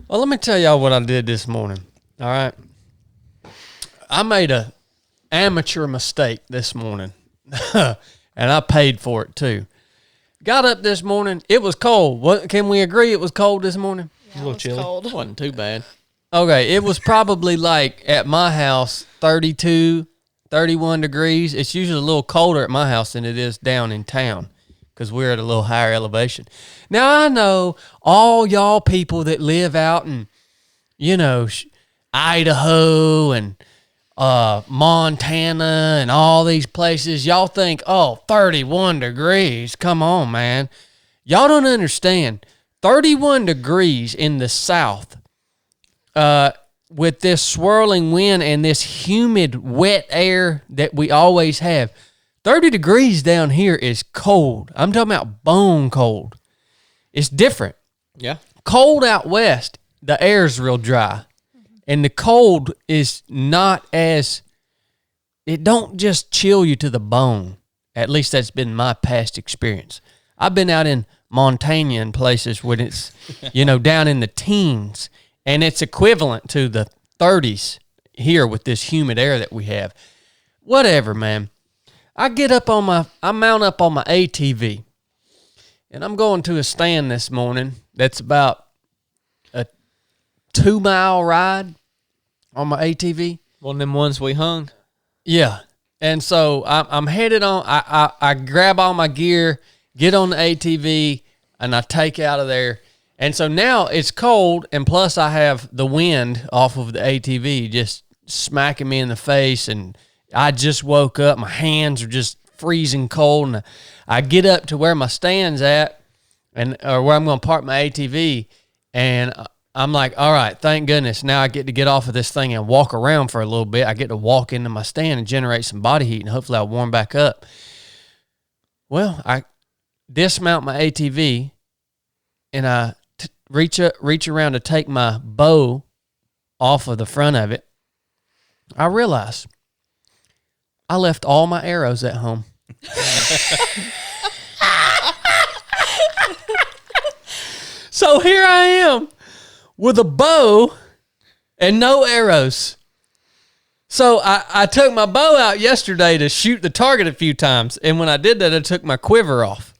Well, let me tell y'all what I did this morning. All right. I made a amateur mistake this morning, and I paid for it too. Got up this morning. It was cold. What? Can we agree it was cold this morning? Yeah, a little chilly. Cold. It wasn't too bad. Okay. It was probably like at my house, 32, 31 degrees. It's usually a little colder at my house than it is down in town because we're at a little higher elevation. Now, I know all y'all people that live out in, Idaho and Montana and all these places, y'all think, 31 degrees. Come on, man. Y'all don't understand. 31 degrees in the South with this swirling wind and this humid, wet air that we always have. 30 degrees down here is cold. I'm talking about bone cold. It's different. Yeah. Cold out west, the air's real dry. And the cold is not as, it don't just chill you to the bone. At least that's been my past experience. I've been out in Montana and places when it's, down in the teens, and it's equivalent to the 30s here with this humid air that we have. Whatever, man. I mount up on my ATV, and I'm going to a stand this morning that's about a 2-mile ride on my ATV. One of them ones we hung? Yeah. And so I'm headed on. I grab all my gear, get on the ATV, and I take out of there. And so now it's cold, and plus I have the wind off of the ATV just smacking me in the face, and I just woke up. My hands are just freezing cold, and I get up to where my stand's at, or where I'm going to park my ATV, and I'm like, all right, thank goodness. Now I get to get off of this thing and walk around for a little bit. I get to walk into my stand and generate some body heat, and hopefully I'll warm back up. Well, I dismount my ATV, and I reach around to take my bow off of the front of it. I realize I left all my arrows at home. So here I am with a bow and no arrows. So I took my bow out yesterday to shoot the target a few times. And when I did that, I took my quiver off.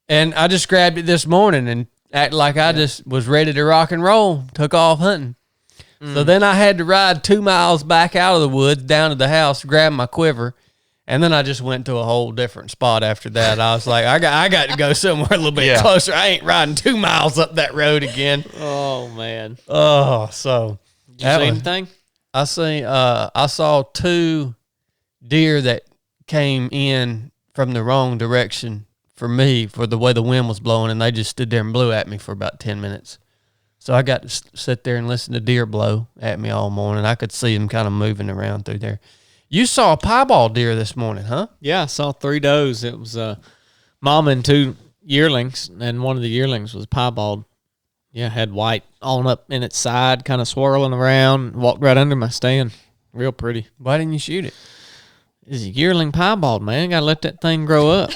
And I just grabbed it this morning and acted like I just was ready to rock and roll. Took off hunting. So then I had to ride 2 miles back out of the woods down to the house, grab my quiver, and then I just went to a whole different spot after that. I was like, I got to go somewhere a little bit closer. I ain't riding 2 miles up that road again. Oh, man. Oh, so. Did you see anything? I saw 2 deer that came in from the wrong direction for me for the way the wind was blowing, and they just stood there and blew at me for about 10 minutes. So I got to sit there and listen to deer blow at me all morning. I could see them kind of moving around through there. You saw a piebald deer this morning, huh? Yeah, I saw 3 does. It was a mom and 2 yearlings, and one of the yearlings was piebald. Yeah, had white on up in its side, kind of swirling around, walked right under my stand. Real pretty. Why didn't you shoot it? It's a yearling piebald, man. Got to let that thing grow up.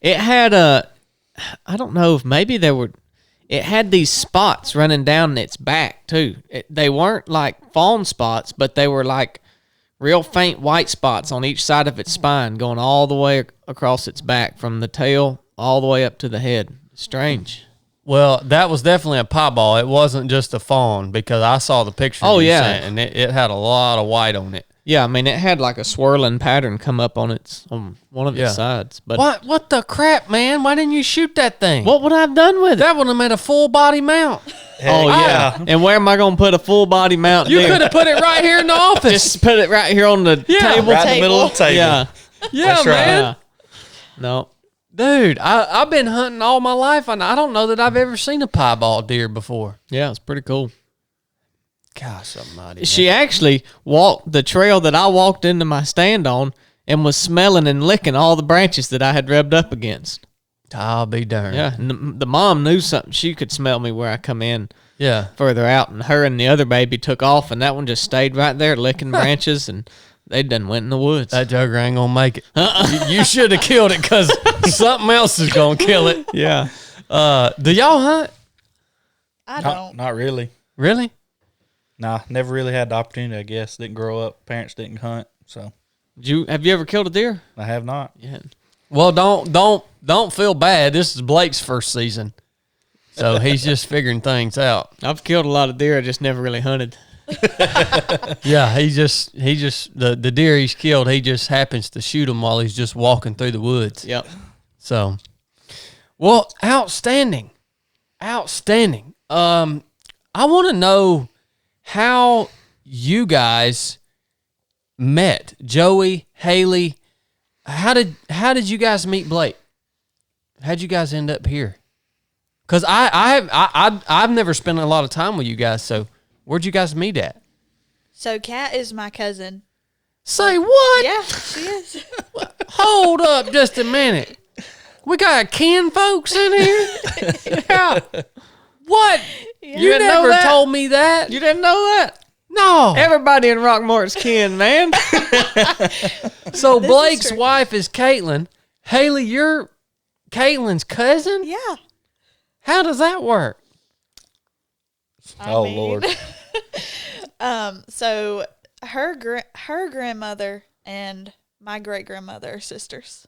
It had I don't know if maybe it had these spots running down its back, too. They weren't like fawn spots, but they were like real faint white spots on each side of its spine going all the way across its back from the tail all the way up to the head. Strange. Well, that was definitely a piebald. It wasn't just a fawn because I saw the picture. Oh, yeah. Sent, and it had a lot of white on it. Yeah, I mean, it had like a swirling pattern come up on one of its sides. But what the crap, man? Why didn't you shoot that thing? What would I have done with it? That would have made a full body mount. Oh, yeah. And where am I going to put a full body mount? You could have put it right here in the office. Just put it right here on the table. Right in the middle of the table. Yeah. Yeah, man. Yeah. No. Dude, I've been hunting all my life, and I don't know that I've ever seen a piebald deer before. Yeah, it's pretty cool. Gosh almighty. She actually walked the trail that I walked into my stand on and was smelling and licking all the branches that I had rubbed up against. I'll be darned. Yeah, and the mom knew something. She could smell me where I come in further out, and her and the other baby took off, and that one just stayed right there licking branches, and they done went in the woods. That joker ain't going to make it. You should have killed it because something else is going to kill it. Yeah. Do y'all hunt? I don't. Not really. Really? Nah, never really had the opportunity, I guess. Didn't grow up. Parents didn't hunt, so Have you ever killed a deer? I have not. Yeah. Well, don't feel bad. This is Blake's first season, so he's just figuring things out. I've killed a lot of deer. I just never really hunted. Yeah, he just the deer he's killed. He just happens to shoot him while he's just walking through the woods. Yep. So, well, outstanding. I want to know how you guys met, Joey, Haley. How did you guys meet Blake? How'd you guys end up here? Because I've never spent a lot of time with you guys. So where'd you guys meet at? So Kat is my cousin. Say what? Yeah, she is. Hold up just a minute. We got kin folks in here? Yeah. What? Yeah. You didn't know never that? told me that. You didn't know that? No. Everybody in Rockmore's kin, man. So This is Blake's true. wife is Caitlin. Haley, you're Caitlin's cousin? Yeah. How does that work? Oh, mean, Lord. So her grandmother and my great grandmother are sisters.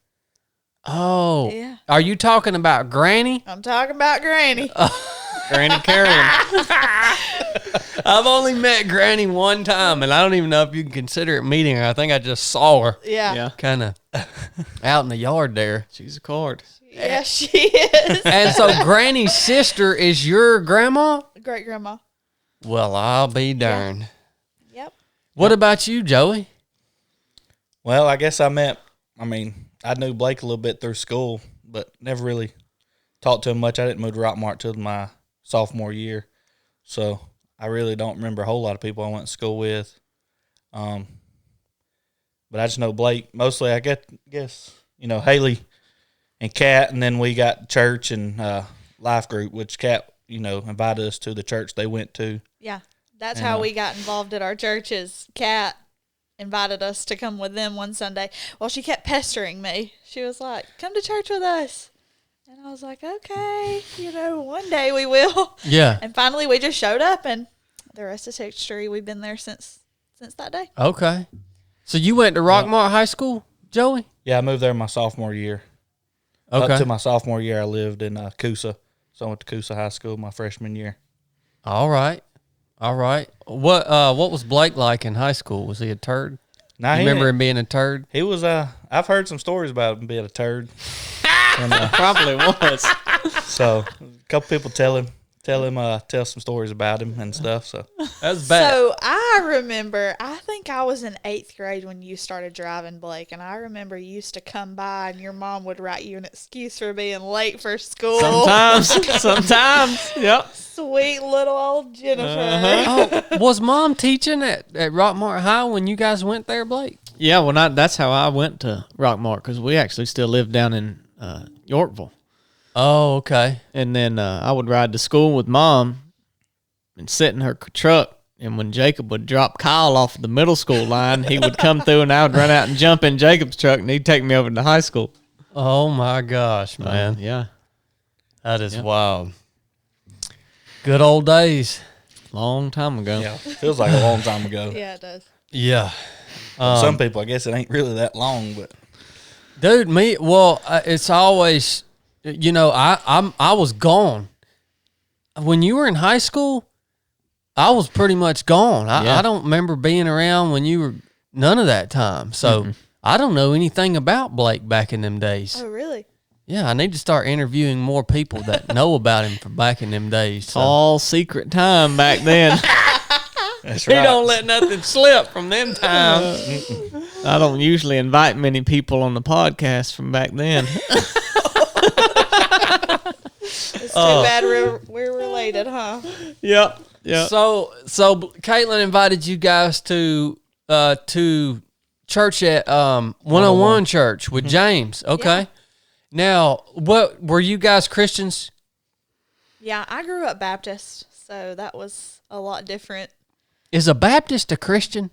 Oh. Yeah. Are you talking about Granny? I'm talking about Granny. Granny Carolyn. I've only met Granny one time, and I don't even know if you can consider it meeting her. I think I just saw her Yeah. Yeah. kind of out in the yard there. She's a card. Yeah, she is. And so Granny's sister is your grandma? Great grandma. Well, I'll be darned. Yep. What about you, Joey? Well, I guess I knew Blake a little bit through school, but never really talked to him much. I didn't move to Rockmart till my sophomore year, so I really don't remember a whole lot of people I went to school with. But I just know Blake mostly. I guess Haley and Kat, and then we got church and life group, which Kat invited us to the church they went to. Yeah. That's And, how we got involved at our churches. Kat invited us to come with them one Sunday. Well, she kept pestering me. She was like, "Come to church with us." And I was like, "Okay, one day we will." Yeah. And finally we just showed up, and the rest is history. We've been there since that day. Okay. So you went to Rockmart High School, Joey? Yeah, I moved there my sophomore year. Okay. Up to my sophomore year, I lived in Coosa. So I went to Coosa High School my freshman year. All right. What was Blake like in high school? Was he a turd? Now, You remember him being a turd? He was. I've heard some stories about him being a turd. And, Probably was. so a couple people tell some stories about him and stuff. So That's bad. So I remember, I think I was in 8th grade when you started driving, Blake, and I remember you used to come by and your mom would write you an excuse for being late for school. Sometimes. Yep. Sweet little old Jennifer. Oh, was Mom teaching at Rockmart High when you guys went there, Blake? Yeah, well, that's how I went to Rockmart, because we actually still lived down in Yorkville. Oh, okay. And then I would ride to school with Mom and sit in her truck. And when Jacob would drop Kyle off the middle school line, he would come through and I would run out and jump in Jacob's truck and he'd take me over to high school. Oh, my gosh, man. Yeah. That is wild. Good old days. Long time ago. yeah, feels like a long time ago. Yeah, it does. Yeah. Some people, I guess, it ain't really that long, but Dude, it's always, I was gone. When you were in high school, I was pretty much gone. I don't remember being around when you were none of that time. So I don't know anything about Blake back in them days. Oh, really? Yeah, I need to start interviewing more people that know about him from back in them days. So. All secret time back then. that's He right. don't let nothing slip from them times. I don't usually invite many people on the podcast from back then. It's too bad we're related, huh? Yep. Yeah. So Caitlin invited you guys to church at 101 Church with James. Okay. Yeah. Now, what were you guys Christians? Yeah, I grew up Baptist, so that was a lot different. Is a Baptist a Christian?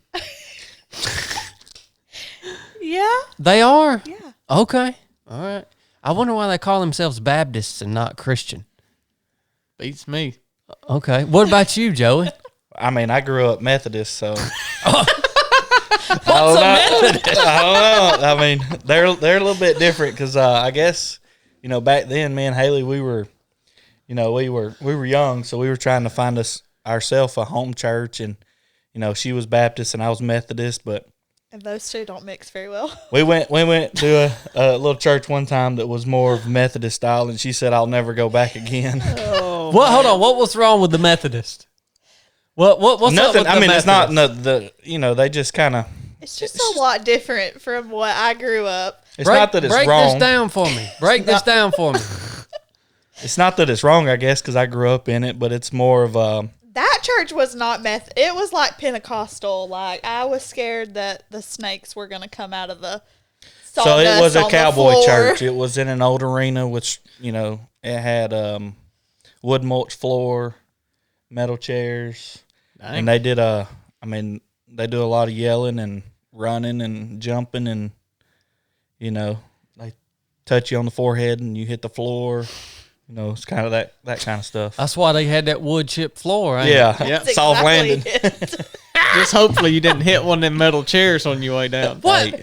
Yeah, They are? yeah. Okay. All right. I wonder why they call themselves Baptists and not Christian. Beats me. Okay. What about you, Joey? I mean, I grew up Methodist, so. I don't know. I mean, they're a little bit different because I guess back then, me and Haley, we were young, so we were trying to find ourselves a home church, and she was Baptist and I was Methodist, but And those two don't mix very well. we went to a little church one time that was more of Methodist style, and she said, "I'll never go back again." What? Hold on. What was wrong with the Methodist? What's Nothing. Up with I mean, the it's not Methodist? they just kind of. It's just a lot different from what I grew up. It's not that it's break wrong. this down for me. Break this down for me. It's not that it's wrong, I guess, because I grew up in it, but it's more of That church was not It was like Pentecostal. Like, I was scared that the snakes were going to come out of the So it was a on the cowboy floor. church. It was in an old arena, which it had wood mulch floor, metal chairs, and they did they do a lot of yelling and running and jumping, and they touch you on the forehead and you hit the floor. It's kind of that kind of stuff. That's why they had that wood chip floor. Ain't it? Yeah, That's soft exactly landing. it. Just hopefully you didn't hit one of them metal chairs on your way down. What?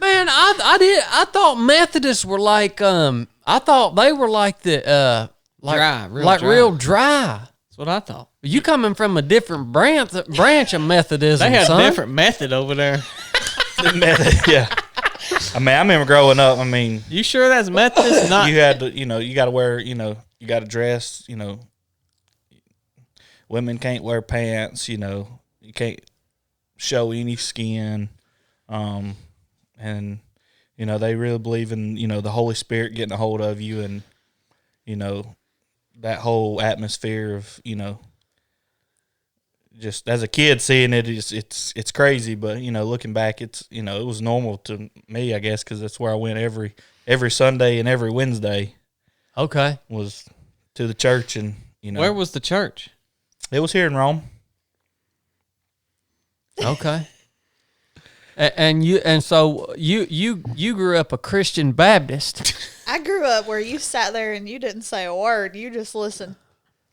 Man, I thought Methodists were like I thought they were like the Dry, real like dry. real dry. That's what I thought. You coming from a different branch of Methodism? They had son. a different method over there. Yeah. I mean, I remember growing up. I mean, You sure that's Methodist? Not you had to, you got to wear, you got to dress, women can't wear pants, you can't show any skin. And, they really believe in, the Holy Spirit getting a hold of you, and, that whole atmosphere of, just as a kid seeing it, it's crazy, but looking back, it was normal to me, I guess, because that's where I went every Sunday and every Wednesday. Okay. Was to the church, and Where was the church? it was here in Rome. Okay. So you grew up a Christian Baptist. I grew up where you sat there and you didn't say a word. You just listened.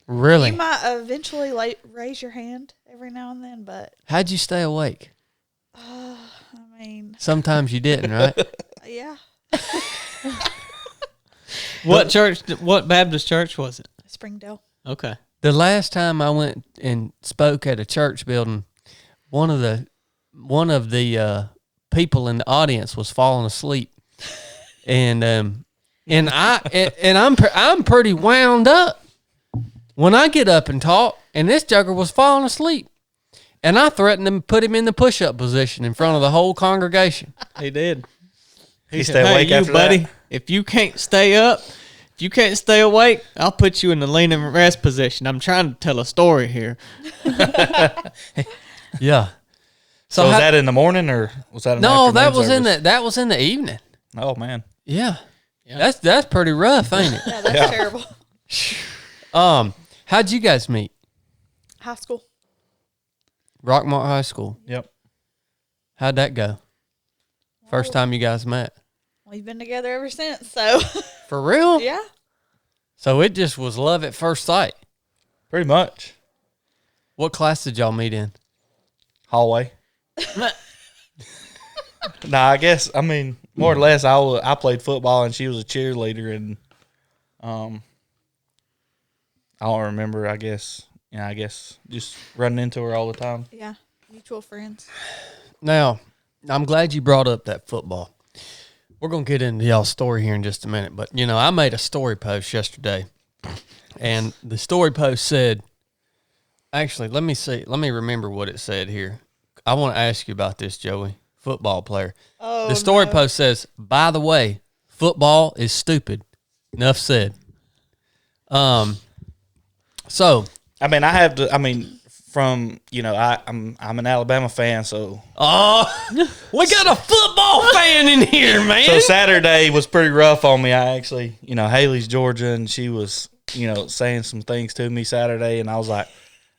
Really? You might eventually raise your hand every now and then, but How'd you stay awake? I mean, Sometimes you didn't, right? yeah, What church? What Baptist church was it? Springdale. Okay. The last time I went and spoke at a church building, one of the people in the audience was falling asleep, and I'm pretty wound up when I get up and talk, and this jugger was falling asleep, and I threatened to put him in the push-up position in front of the whole congregation. He did. He said, stay awake you after buddy, that? if you can't stay up, if you can't stay awake, I'll put you in the lean and rest position. I'm trying to tell a story here. Yeah. So was how- that in the morning, or was that No, that afternoon was service? that was in the evening. Oh man, Yeah. That's pretty rough, ain't it? Yeah, that's terrible. How'd you guys meet? High school. Rockmart High School. yep. How'd that go? First time you guys met. We've been together ever since. So For real? yeah, So it just was love at first sight. Pretty much What class did y'all meet in? hallway. Nah, I guess more or less I played football and she was a cheerleader, and I don't remember. I guess just running into her all the time. yeah, mutual friends. Now, I'm glad you brought up that football. We're going to get into y'all's story here in just a minute, but I made a story post yesterday, and the story post said, actually, let me remember what it said here. I want to ask you about this, Joey, football player. Oh, The story no. post says, by the way, football is stupid. Nuff said. So, I mean, I have to. I mean, from I'm an Alabama fan, so we got a football fan in here, man. so Saturday was pretty rough on me. I actually, Haley's Georgia, and she was, saying some things to me Saturday, and I was like,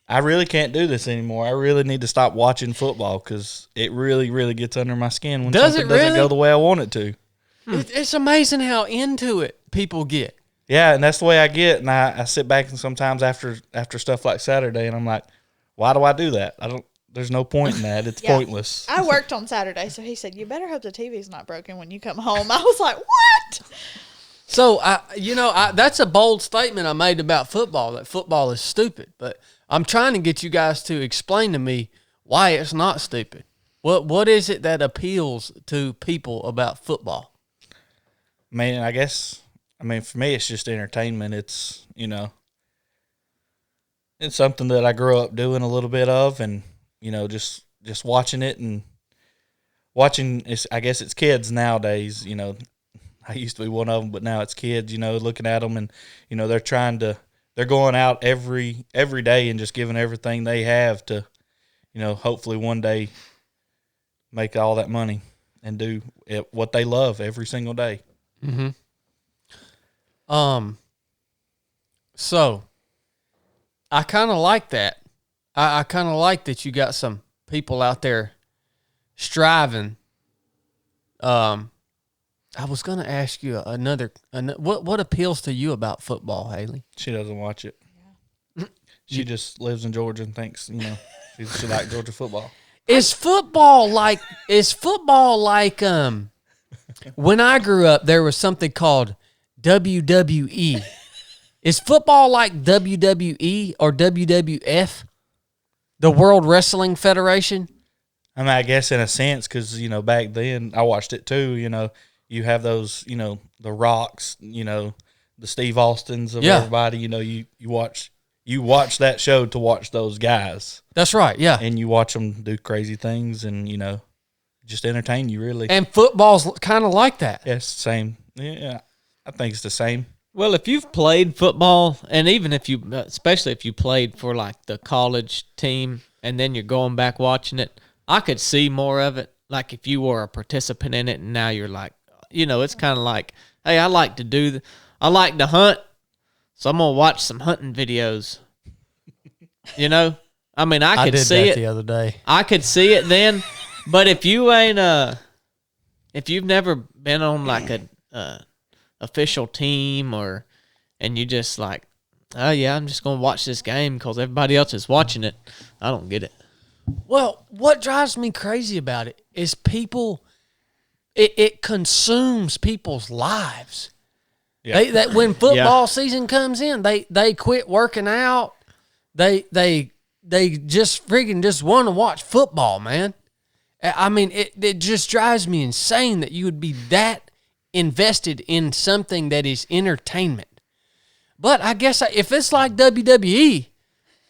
I really can't do this anymore. I really need to stop watching football because it really, really gets under my skin when Does something it doesn't really? go the way I want it to. It's amazing how into it people get. Yeah, and that's the way I get. And I sit back and sometimes after stuff like Saturday, and I'm like, why do I do that? There's no point in that. It's pointless. I worked on Saturday, so he said, you better hope the TV's not broken when you come home. I was like, what? So, that's a bold statement I made about football, that football is stupid. But I'm trying to get you guys to explain to me why it's not stupid. What is it that appeals to people about football? Man, for me, it's just entertainment. It's, it's something that I grew up doing a little bit of, and, just watching it and watching, I guess it's kids nowadays, I used to be one of them, but now it's kids, looking at them and, they're going out every day and just giving everything they have to, hopefully one day make all that money and do what they love every single day. Mm-hmm. So I kind of like that. I kind of like that you got some people out there striving. I was going to ask you another what appeals to you about football, Haley? She doesn't watch it. Yeah. She just lives in Georgia and thinks, she likes Georgia football. Is football like when I grew up there was something called WWE. Is football like WWE or WWF? The World Wrestling Federation? I mean, I guess in a sense, because, back then I watched it too, you have those, the Rocks, the Steve Austins of everybody, you watch that show to watch those guys. That's right, yeah. And you watch them do crazy things and, just entertain you, really. And football's kind of like that. Yeah, it's the same. Yeah, I think it's the same. Well, if you've played football, and even especially if you played for like the college team, and then you're going back watching it, I could see more of it. Like if you were a participant in it, and now you're like, it's kind of like, hey, I like to hunt, so I'm gonna watch some hunting videos. I mean, I could see it the other day. I could see it then, but if you ain't if you've never been on like a official team and you just like, oh yeah, I'm just gonna watch this game because everybody else is watching it, I don't get it. Well, what drives me crazy about it is people. It consumes people's lives. Yeah. That when football season comes in, they quit working out. They just freaking just want to watch football, man. I mean, it just drives me insane that you would be that invested in something that is entertainment. But I guess if it's like WWE,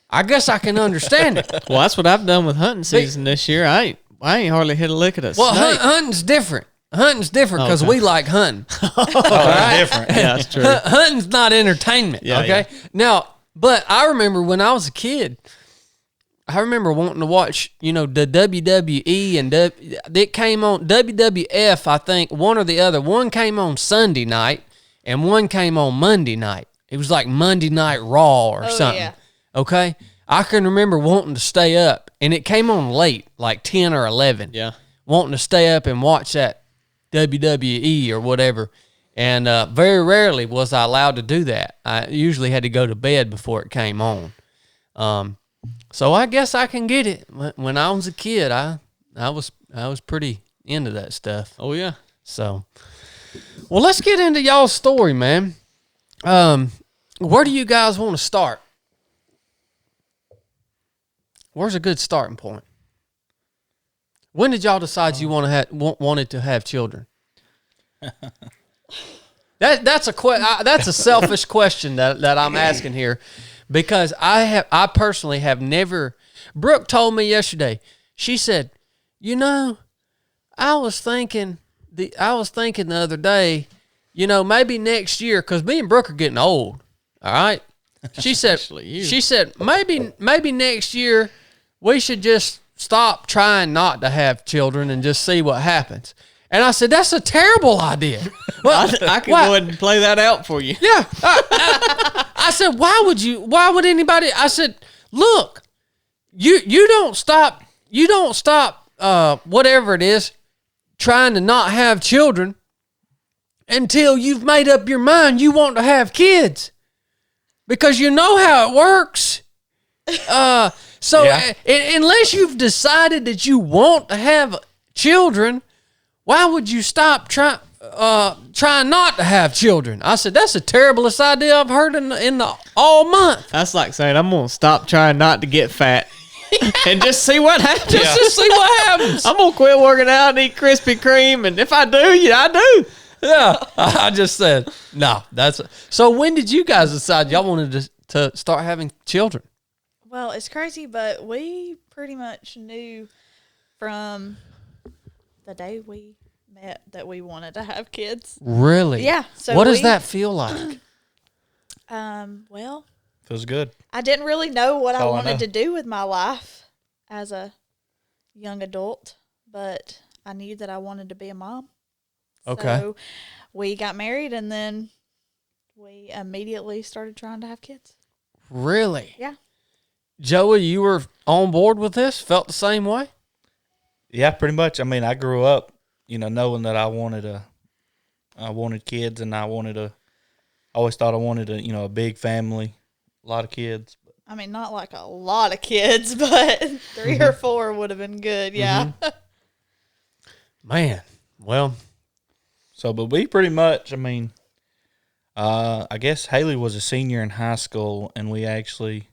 I guess I can understand it. Well, that's what I've done with hunting season this year. I ain't hardly hit a lick at a snake. Well, hunting's different. Hunting's different because we like hunting. Different. Yeah, that's true. Hunting's not entertainment. Yeah, okay. Yeah. Now, but I remember when I was a kid, I remember wanting to watch, the WWE and it came on WWF. I think one or the other. One came on Sunday night and one came on Monday night. It was like Monday Night Raw or something. Yeah. Okay. I can remember wanting to stay up, and it came on late, like 10 or 11. Yeah. Wanting to stay up and watch that WWE or whatever, and very rarely was I allowed to do that. I usually had to go to bed before it came on. So I guess I can get it. When I was a kid, I was pretty into that stuff. Oh yeah. So, well, let's get into y'all's story, man. Where do you guys want to start? Where's a good starting point? When did y'all decide you wanted to have children? That's a selfish question that I'm asking here, because I personally have never. Brooke told me yesterday. She said, I was thinking the other day, maybe next year, because me and Brooke are getting old. All right. She said maybe next year we should just stop trying not to have children and just see what happens. And I said, that's a terrible idea. Well, I can go ahead and play that out for you. Yeah. I said, why would anybody? I said, look, you don't stop whatever it is, trying to not have children. until you've made up your mind you want to have kids, because you know how it works. So Yeah. unless you've decided that you want to have children, why would you stop trying not to have children? I said, that's the terriblest idea I've heard in the all month. That's like saying I'm gonna stop trying not to get fat and just see what happens. Just to see what happens. I'm gonna quit working out and eat Krispy Kreme, and if I do, I do. Yeah, I just said no. So. When did you guys decide y'all wanted to start having children? Well, it's crazy, but we pretty much knew from the day we met that we wanted to have kids. Really? Yeah. So what does that feel like? Well, Feels good. I didn't really know what I all I wanted know. to do with my life as a young adult, but I knew that I wanted to be a mom. Okay. So we got married, and then we immediately started trying to have kids. Really? Yeah. Joey, you were on board with this? Felt the same way? Yeah, pretty much. I mean, I grew up, knowing that I wanted kids, and I always thought I wanted a big family, a lot of kids. I mean, not like a lot of kids, but 3 or 4 would have been good. Yeah. Man, well, So, but we pretty much, I guess Haley was a senior in high school, and we actually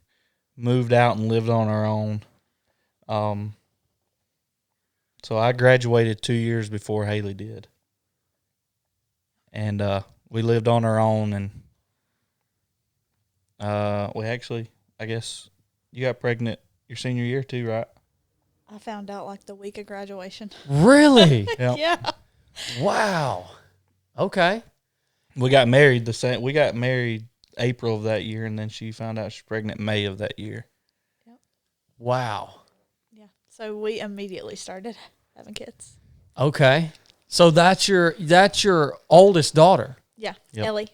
moved out and lived on our own. So I graduated 2 years before Haley did. And we lived on our own, and we actually, I guess, you got pregnant your senior year too, right? I found out like the week of graduation. really? Yep. Yeah. Wow. Okay. We got married we got married April of that year, and then she found out she's pregnant May of that year. Wow. Yeah. So we immediately started having kids. Okay. So that's your oldest daughter, Yeah. Yep. Ellie.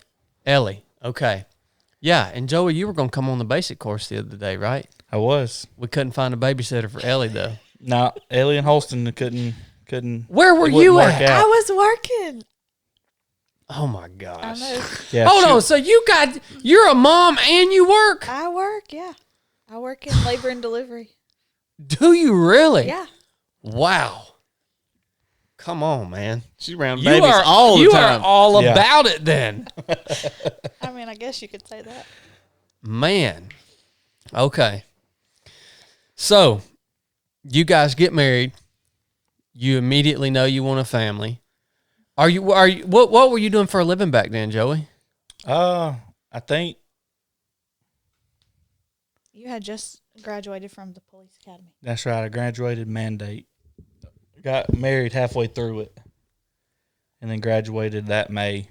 Ellie. Okay. Yeah, and Joey, you were going to come on the basic course the other day, right? I was. We couldn't find a babysitter for Ellie though. No, Ellie and Holston couldn't. Where were it wouldn't you work at? out. I was working. Oh my I gosh. know. Yeah, Hold she- on. So you're a mom and you work? I work. Yeah. I work in labor and delivery. Do you really? Yeah. Wow. Come on, man. She's around You babies are all the you time. are all Yeah. about it then. I mean, I guess you could say that. Man. Okay. So, you guys get married. You immediately know you want a family. Are you what were you doing for a living back then, Joey? I think You had just graduated from the police academy. that's right. I graduated mandate. Got married halfway through it, and then graduated that May.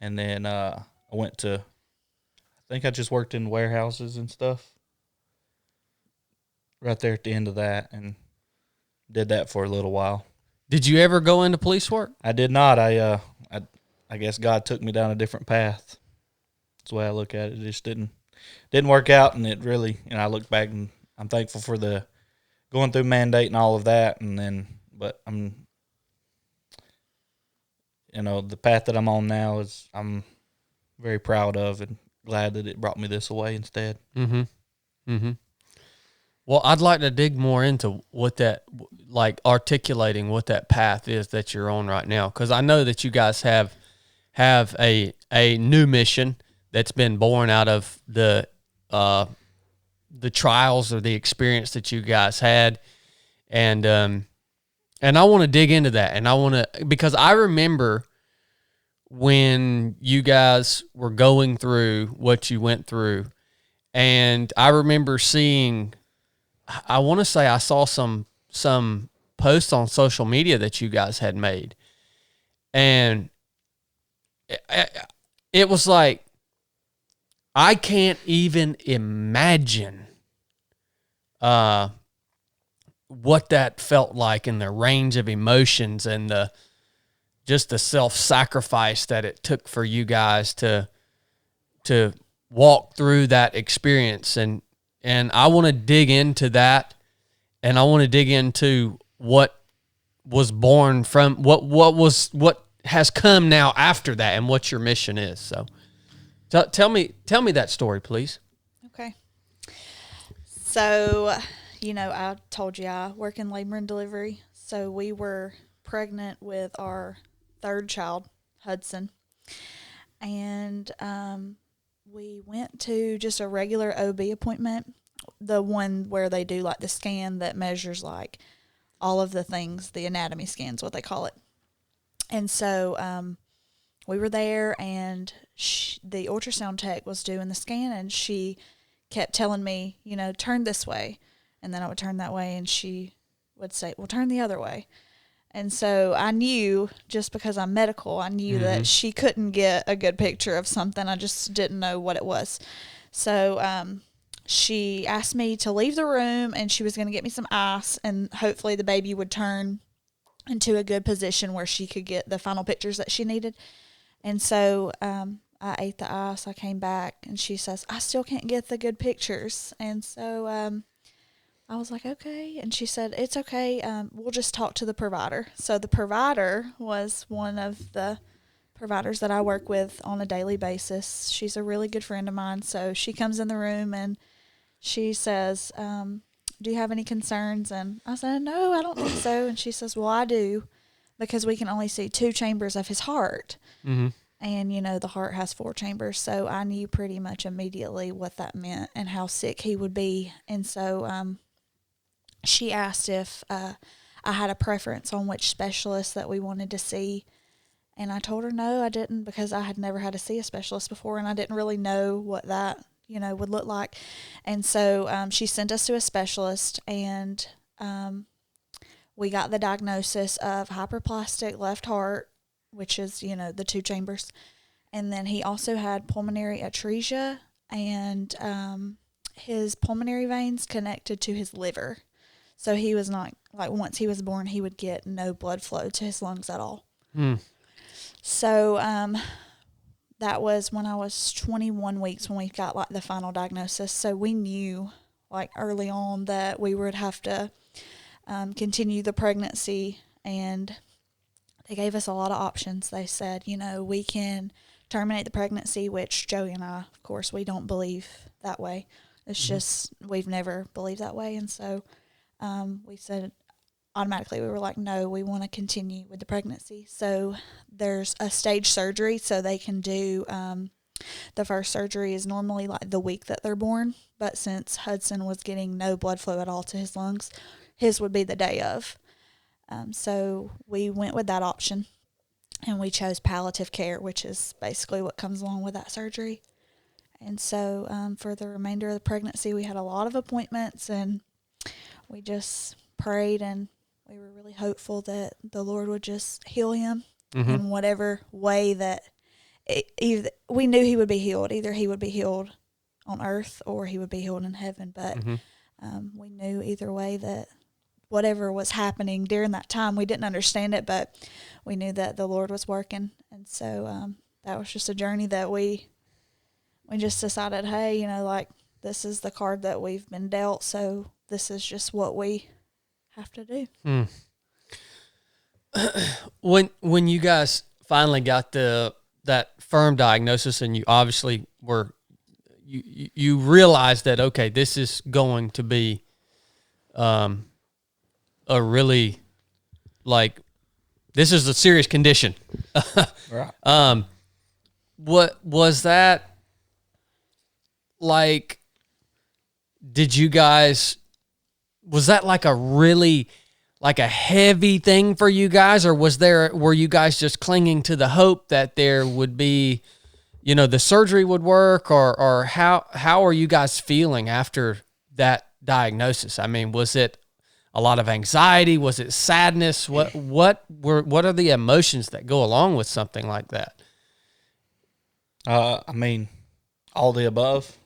And then I went to, I think I just worked in warehouses and stuff right there at the end of that, and did that for a little while. Did you ever go into police work? I did not. I guess God took me down a different path. That's the way I look at it. It just didn't work out, and it really. And I look back, and I'm thankful for the going through mandate and all of that, and then, but I'm, the path that I'm on now is I'm very proud of and glad that it brought me this way instead. Mm-hmm. Mm-hmm. Well, I'd like to dig more into what that, like articulating what that path is that you're on right now, because I know that you guys have a new mission that's been born out of the trials or the experience that you guys had, and I want to dig into that, and I want to, because I remember when you guys were going through what you went through, and I remember seeing. I want to say I saw some posts on social media that you guys had made, and it was like, I can't even imagine what that felt like, and the range of emotions, and the self-sacrifice that it took for you guys to walk through that experience. And I want to dig into that, and I want to dig into what was born from what has come now after that, and what your mission is. So, tell me that story, please. Okay. So, I told you I work in labor and delivery. So we were pregnant with our third child, Hudsyn, and we went to just a regular OB appointment, the one where they do like the scan that measures like all of the things, the anatomy scans, what they call it. And so we were there, and the ultrasound tech was doing the scan, and she kept telling me, turn this way. And then I would turn that way, and she would say, well, turn the other way. And so I knew, just because I'm medical, I knew that she couldn't get a good picture of something. I just didn't know what it was. So she asked me to leave the room, and she was going to get me some ice, and hopefully the baby would turn into a good position where she could get the final pictures that she needed. And so I ate the ice. I came back, and she says, I still can't get the good pictures. And so I was like, okay. And she said, it's okay. We'll just talk to the provider. So the provider was one of the providers that I work with on a daily basis. She's a really good friend of mine. So she comes in the room, and she says, do you have any concerns? And I said, no, I don't think so. And she says, well, I do, because we can only see 2 chambers of his heart. Mm-hmm. And, the heart has 4 chambers. So I knew pretty much immediately what that meant and how sick he would be. And so she asked if I had a preference on which specialist that we wanted to see. And I told her no, I didn't, because I had never had to see a specialist before, and I didn't really know what that would look like. And so she sent us to a specialist, and we got the diagnosis of hyperplastic left heart, which is, the 2 chambers. And then he also had pulmonary atresia, and his pulmonary veins connected to his liver. So he was not, like, once he was born, he would get no blood flow to his lungs at all. So that was when I was 21 weeks when we got, like, the final diagnosis. So we knew, like, early on that we would have to continue the pregnancy, and they gave us a lot of options. They said, we can terminate the pregnancy, which Joey and I, of course, we don't believe that way. It's just, we've never believed that way. And so we said automatically, we were like, no, we want to continue with the pregnancy. So there's a stage surgery, so they can do, the first surgery is normally like the week that they're born. But since Hudsyn was getting no blood flow at all to his lungs, his would be the day of. So we went with that option, and we chose palliative care, which is basically what comes along with that surgery. And so for the remainder of the pregnancy, we had a lot of appointments, and we just prayed, and we were really hopeful that the Lord would just heal him in whatever way that either we knew he would be healed. Either he would be healed on earth or he would be healed in heaven. But we knew either way that whatever was happening during that time, we didn't understand it, but we knew that the Lord was working. And so that was just a journey that we just decided, hey, like, this is the card that we've been dealt, so this is just what we have to do. When you guys finally got that firm diagnosis, and you obviously were you realized that, okay, this is going to be a really, like, this is a serious condition. Right. What was that like? Did you guys, was that like a really, like a heavy thing for you guys, or were you guys just clinging to the hope that there would be, the surgery would work, or how are you guys feeling after that diagnosis? I mean, was it a lot of anxiety? Was it sadness? What are the emotions that go along with something like that? I mean, all the above.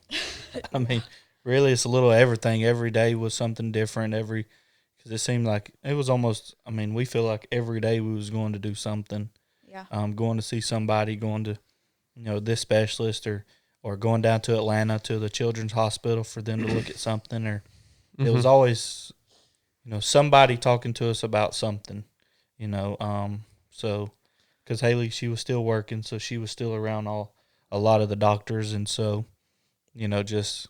I mean, really, it's a little everything. Every day was something different. Because it seemed like it was almost, I mean, we feel like every day we was going to do something. Yeah. Going to see somebody, going to, this specialist, or going down to Atlanta to the children's hospital for them to look at something, or it was always, somebody talking to us about something, so, because Haley, she was still working, so she was still around a lot of the doctors, and so, just,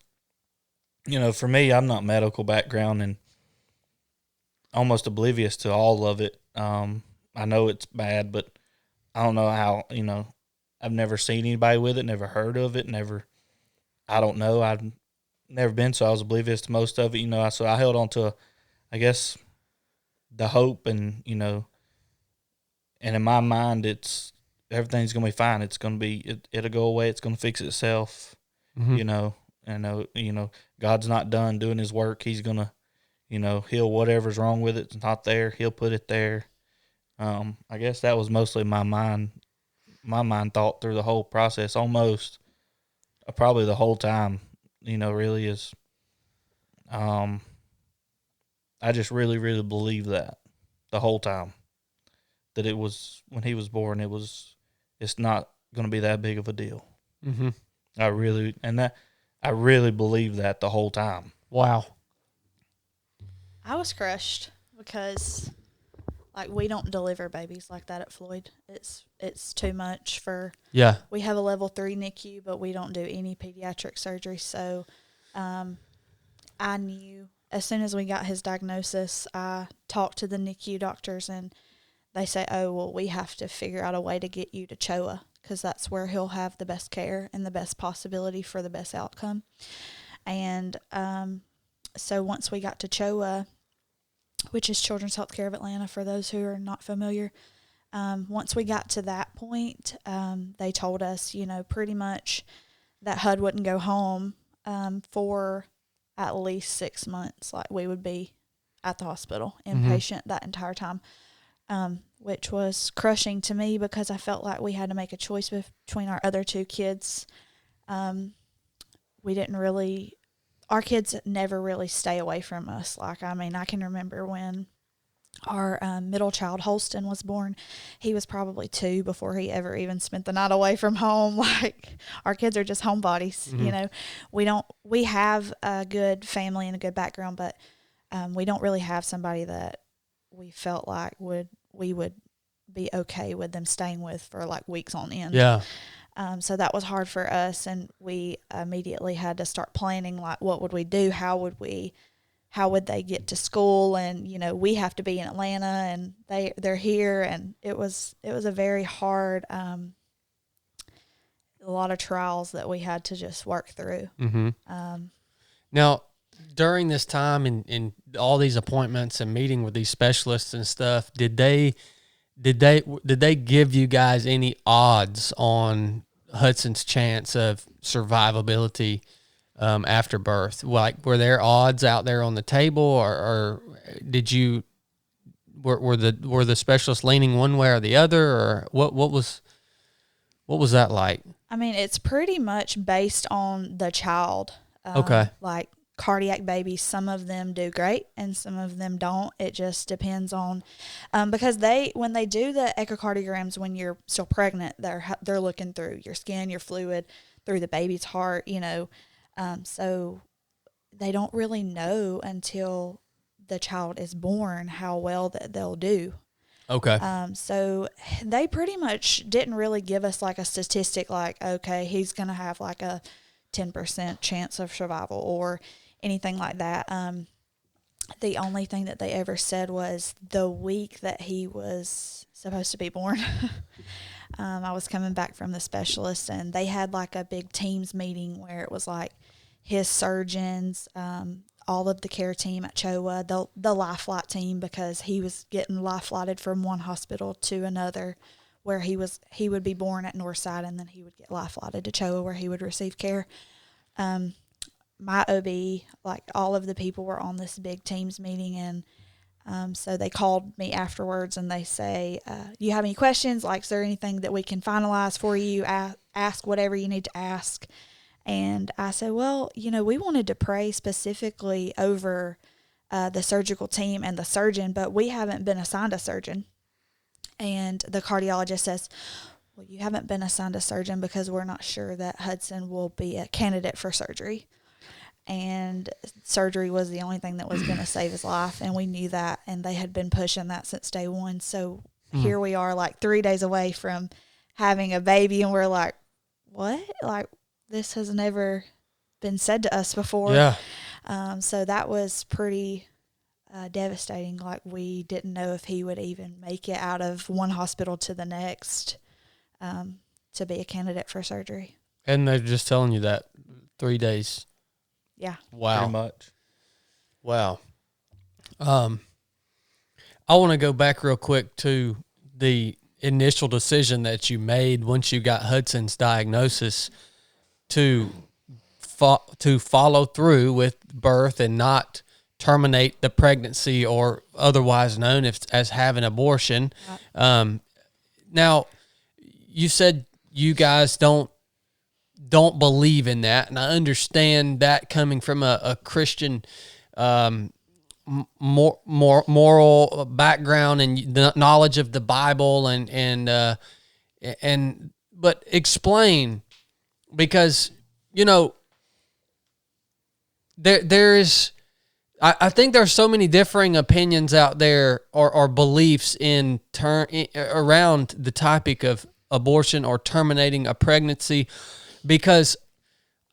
for me, I'm not medical background and almost oblivious to all of it. I know it's bad, but I don't know how, I've never seen anybody with it, never heard of it, I don't know. I've never been, so I was oblivious to most of it, so I held on to, I guess, the hope and, and in my mind, everything's going to be fine. It's going to be, it'll go away. It's going to fix itself, and, God's not done doing his work. He's going to, heal whatever's wrong with it. It's not there. He'll put it there. I guess that was mostly my mind thought through the whole process, almost probably the whole time, really is, I just really, really believe that the whole time that it was when he was born, it's not going to be that big of a deal. Mm-hmm. I really believe that the whole time. Wow. I was crushed because, like, we don't deliver babies like that at Floyd. It's too much for. Yeah. We have a level 3 NICU, but we don't do any pediatric surgery. So, I knew as soon as we got his diagnosis, I talked to the NICU doctors, and they say, "Oh, well, we have to figure out a way to get you to CHOA because that's where he'll have the best care and the best possibility for the best outcome." And so once we got to CHOA, which is Children's Healthcare of Atlanta, for those who are not familiar, once we got to that point, they told us, pretty much that Hud wouldn't go home for at least 6 months. Like, we would be at the hospital, inpatient that entire time, which was crushing to me because I felt like we had to make a choice between our other 2 kids. We didn't really... Our kids never really stay away from us. Like, I mean, I can remember when our middle child, Holston, was born. He was probably 2 before he ever even spent the night away from home. Like, our kids are just homebodies. We have a good family and a good background, but we don't really have somebody that we felt like we would be okay with them staying with for like weeks on end. Yeah. So that was hard for us, and we immediately had to start planning, like, what would we do? How would they get to school? And, we have to be in Atlanta, and they're here, and it was a very hard, a lot of trials that we had to just work through. Mm-hmm. Now, during this time in all these appointments and meeting with these specialists and stuff, did they give you guys any odds on Hudson's chance of survivability after birth? Like, were there odds out there on the table, or did you were the specialists leaning one way or the other, or what was that like? I mean, it's pretty much based on the child. Okay. Like, cardiac babies, some of them do great and some of them don't. It just depends on, because when they do the echocardiograms when you're still pregnant, they're looking through your skin, your fluid, through the baby's heart, so they don't really know until the child is born how well that they'll do. Okay. So they pretty much didn't really give us like a statistic, like, okay, he's going to have like a 10% chance of survival or anything like that. The only thing that they ever said was the week that he was supposed to be born. I was coming back from the specialist, and they had like a big teams meeting where it was like his surgeons, all of the care team at CHOA, the life flight team, because he was getting life flighted from one hospital to another where he would be born at Northside, and then he would get life flighted to CHOA where he would receive care. My OB, like, all of the people were on this big teams meeting, and so they called me afterwards, and they say, you have any questions? Like, is there anything that we can finalize for you? Ask whatever you need to ask. And I said, well, we wanted to pray specifically over the surgical team and the surgeon, but we haven't been assigned a surgeon. And the cardiologist says, well, you haven't been assigned a surgeon because we're not sure that Hudsyn will be a candidate for surgery. And surgery was the only thing that was going to save his life, and we knew that, and they had been pushing that since day one. So here we are like 3 days away from having a baby, and we're like, what? Like, this has never been said to us before. Yeah. So that was pretty devastating. Like, we didn't know if he would even make it out of one hospital to the next to be a candidate for surgery. And they're just telling you that 3 days. Yeah. Wow. Pretty much. Wow. I want to go back real quick to the initial decision that you made once you got Hudson's diagnosis to follow through with birth and not terminate the pregnancy, or otherwise known as having abortion. Now, you said you guys don't believe in that, and I understand that coming from a Christian moral background and the knowledge of the Bible, but explain, because there is, I think there's so many differing opinions out there, or beliefs around the topic of abortion or terminating a pregnancy, because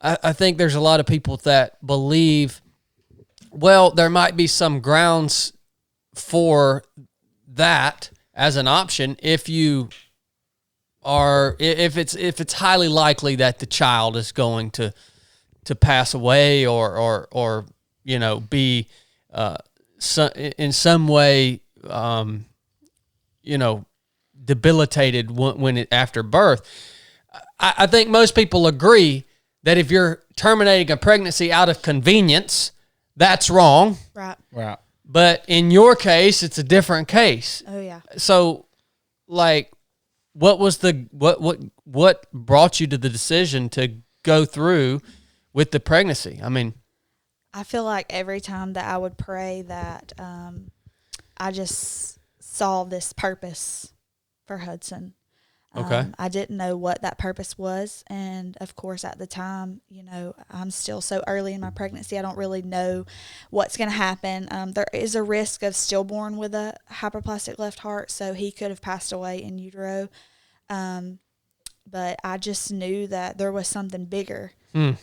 I think there's a lot of people that believe, well, there might be some grounds for that as an option if it's highly likely that the child is going to pass away, or be in some way debilitated after birth. I think most people agree that if you're terminating a pregnancy out of convenience, that's wrong. Right. But in your case, it's a different case. Oh, yeah. So, like, what brought you to the decision to go through with the pregnancy? I mean, I feel like every time that I would pray that I just saw this purpose for Hudsyn. Okay. I didn't know what that purpose was. And, of course, at the time, I'm still so early in my pregnancy, I don't really know what's going to happen. There is a risk of stillborn with a hyperplastic left heart, so he could have passed away in utero. But I just knew that there was something bigger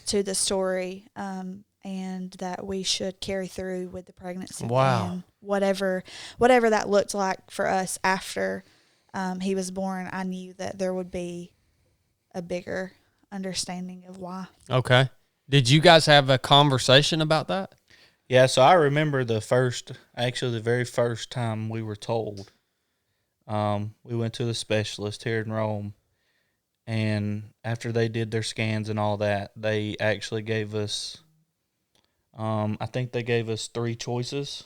to the story, and that we should carry through with the pregnancy. Wow. And whatever that looked like for us after he was born, I knew that there would be a bigger understanding of why. Okay. Did you guys have a conversation about that? Yeah, so I remember the very first time we were told. We went to the specialist here in Rome, and after they did their scans and all that, they actually gave us, I think they gave us 3 choices.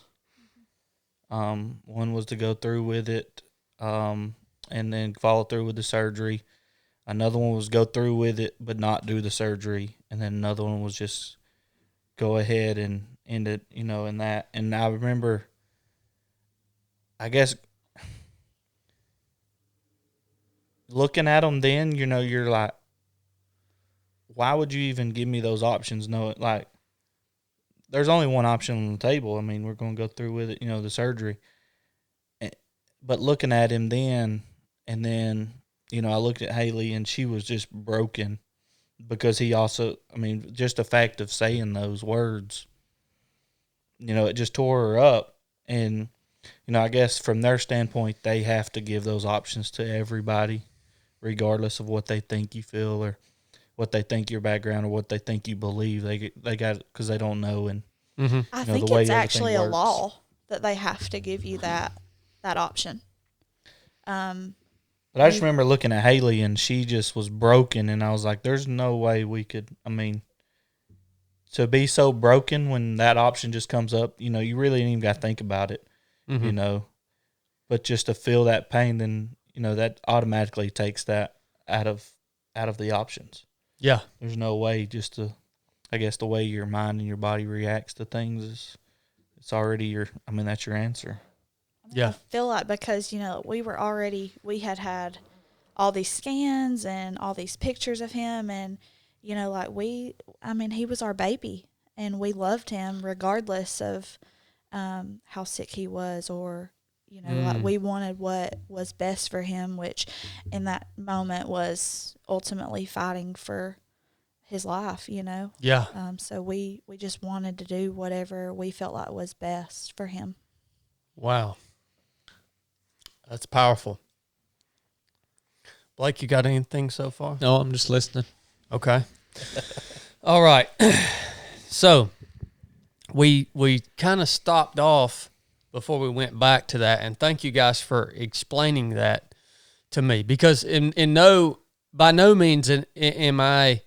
One was to go through with it, and then follow through with the surgery. Another one was go through with it but not do the surgery, and then another one was just go ahead and end it, in that. And I remember, I guess, looking at them then, you're like, why would you even give me those options? No, like, there's only one option on the table. I mean, we're going to go through with it, the surgery. But looking at him then, and then, I looked at Haley, and she was just broken because he also, just the fact of saying those words, it just tore her up. And, I guess from their standpoint, they have to give those options to everybody, regardless of what they think you feel or what they think your background or what they think you believe. They got it because they don't know. And I think it's actually a law that they have to give you that option. But I just remember looking at Haley, and she just was broken, and I was like, there's no way we could, to be so broken when that option just comes up, you really ain't even got to think about it, but just to feel that pain, then, that automatically takes that out of the options. Yeah. There's no way just to, I guess the way your mind and your body reacts to things it's already that's your answer. Yeah. I feel like because, we had all these scans and all these pictures of him, and, he was our baby, and we loved him regardless of how sick he was or you know, like we wanted what was best for him, which in that moment was ultimately fighting for his life, you know. Yeah. So we just wanted to do whatever we felt like was best for him. Wow. That's powerful. Blake, you got anything so far? No, I'm just listening. Okay. All right. So we kind of stopped off before we went back to that, and thank you guys for explaining that to me, because by no means am I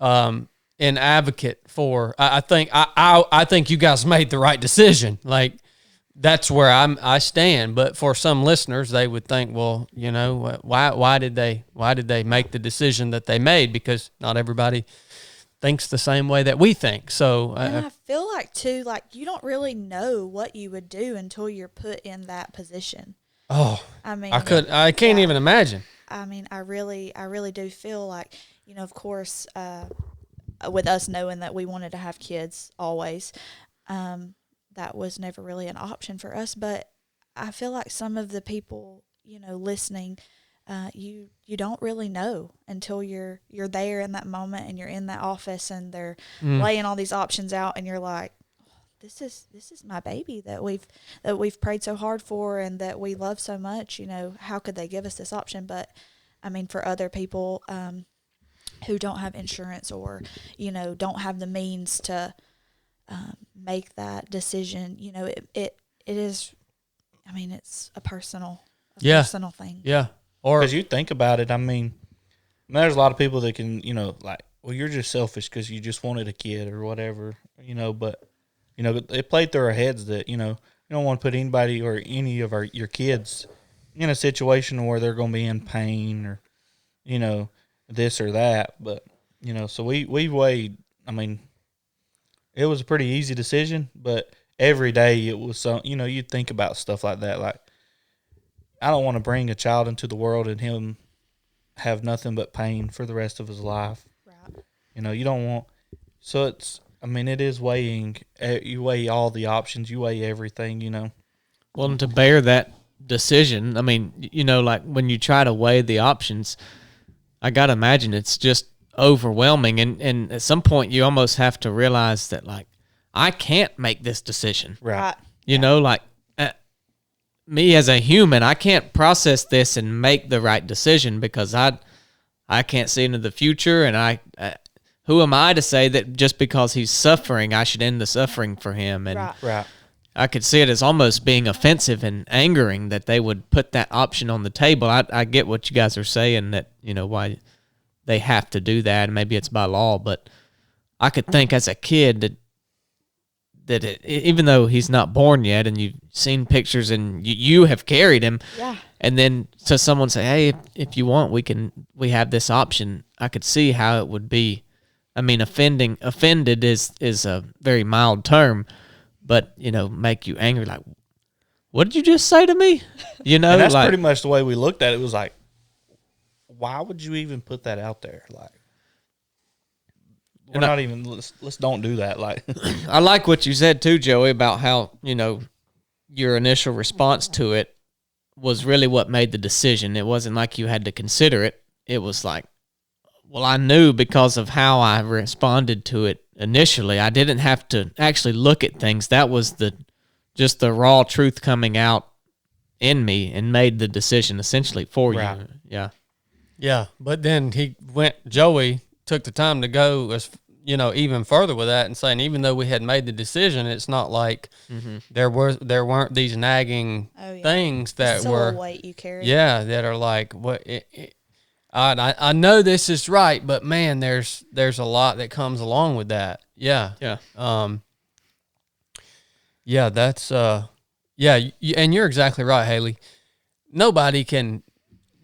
an advocate for. I think you guys made the right decision. Like, that's where I stand. But for some listeners, they would think, well, you know, why did they make the decision that they made? Because not everybody thinks the same way that we think. So, And I feel like too, like you don't really know what you would do until you're put in that position. oh, I mean, I can't even imagine. I mean, I really do feel like, you know, of course, with us knowing that we wanted to have kids always, that was never really an option for us. But I feel like some of the people, you know, listening, you don't really know until you're there in that moment and you're in that office and they're laying all these options out and you're like, this is my baby that we've prayed so hard for and that we love so much. You know, how could they give us this option? But I mean, for other people who don't have insurance or, you know, don't have the means to make that decision, you know, it is, I mean, it's a personal thing. Yeah. Or Because you think about it, I mean, there's a lot of people that can, you know, like, well, you're just selfish because you just wanted a kid or whatever, you know. But, you know, it played through our heads that, you know, you don't want to put anybody or any of your kids in a situation where they're going to be in pain or, you know, this or that. But, you know, so we weighed, I mean, it was a pretty easy decision, but every day it was so, you know, you'd think about stuff like that. Like, I don't want to bring a child into the world and him have nothing but pain for the rest of his life. Right. You know, you don't want, so it's, I mean, it is weighing, you weigh all the options, you weigh everything, you know. Well, and to bear that decision, I mean, you know, like when you try to weigh the options, I got to imagine it's just overwhelming. And at some point you almost have to realize that, like, I can't make this decision. Right. You know, like me as a human, I can't process this and make the right decision because I can't see into the future. And who am I to say that just because he's suffering, I should end the suffering for him? And Right. I could see it as almost being offensive and angering that they would put that option on the table. I get what you guys are saying, that, you know, why they have to do that. And maybe it's by law, but I could think as a kid that even though he's not born yet and you've seen pictures and you have carried him, Yeah. and then to someone say, hey, if you want, we have this option. I could see how it would be. I mean, offended is a very mild term, but, you know, make you angry. Like, what did you just say to me? You know, And that's like, pretty much the way we looked at it. It was like, why would you even put that out there? Like, we're not even, let's don't do that. Like, I like what you said too, Joey, about how, you know, your initial response to it was really what made the decision. It wasn't like you had to consider it. It was like, well, I knew because of how I responded to it initially. I didn't have to actually look at things. That was just the raw truth coming out in me and made the decision essentially for Right. you. Yeah. yeah, but then Joey took the time to go, as you know, even further with that and saying, even though we had made the decision, it's not like there weren't these nagging things that Still were a weight you carry. yeah, that are like, what I know this is right, but man, there's a lot that comes along with that. Yeah. Yeah. Yeah, that's and you're exactly right, Haley. Nobody can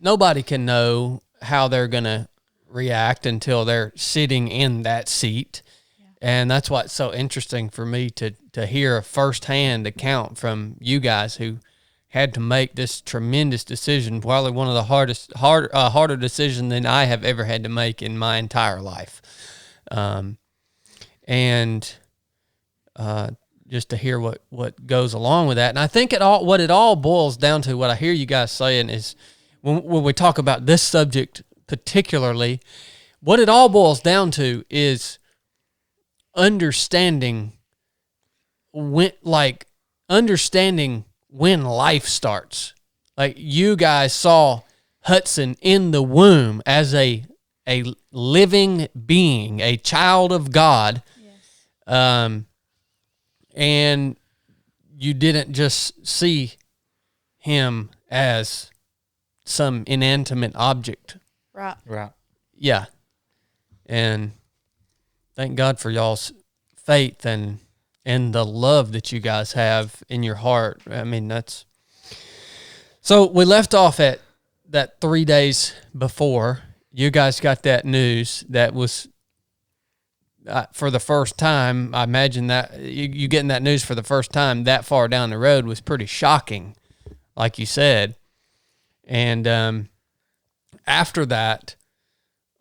know how they're gonna react until they're sitting in that seat. Yeah. And that's why it's so interesting for me to hear a firsthand account from you guys who had to make this tremendous decision, probably one of the harder decision than I have ever had to make in my entire life. just to hear what goes along with that. And I think what it all boils down to, what I hear you guys saying is, when we talk about this subject particularly, what it all boils down to is understanding when life starts. Like, you guys saw Hudsyn in the womb as a living being, a child of God. Yes. And you didn't just see him as some inanimate object. Right. Yeah. And thank God for y'all's faith and the love that you guys have in your heart. I mean, that's... So we left off at that 3 days before. You guys got that news. That was... for the first time, I imagine that you getting that news for the first time that far down the road was pretty shocking, like you said. And after that,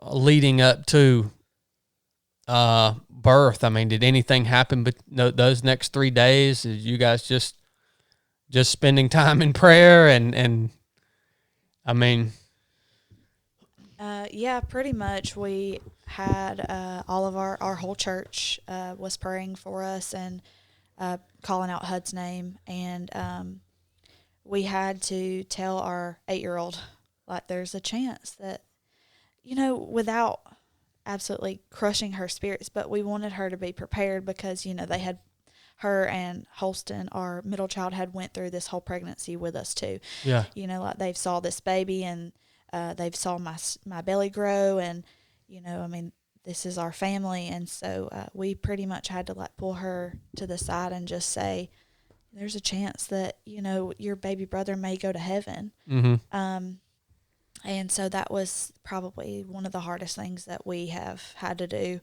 leading up to birth, I mean, did anything happen but those next 3 days? Did you guys just spending time in prayer and I mean... Yeah, pretty much. We had all of our whole church was praying for us and calling out Hud's name, and we had to tell our 8-year-old, like, there's a chance that, without absolutely crushing her spirits, but we wanted her to be prepared because, they had, her and Holston, our middle child, had went through this whole pregnancy with us too. Yeah. Like, they've saw this baby and they've saw my belly grow, and this is our family, and so we pretty much had to pull her to the side and just say, there's a chance that your baby brother may go to heaven. Mm-hmm. And so that was probably one of the hardest things that we have had to do,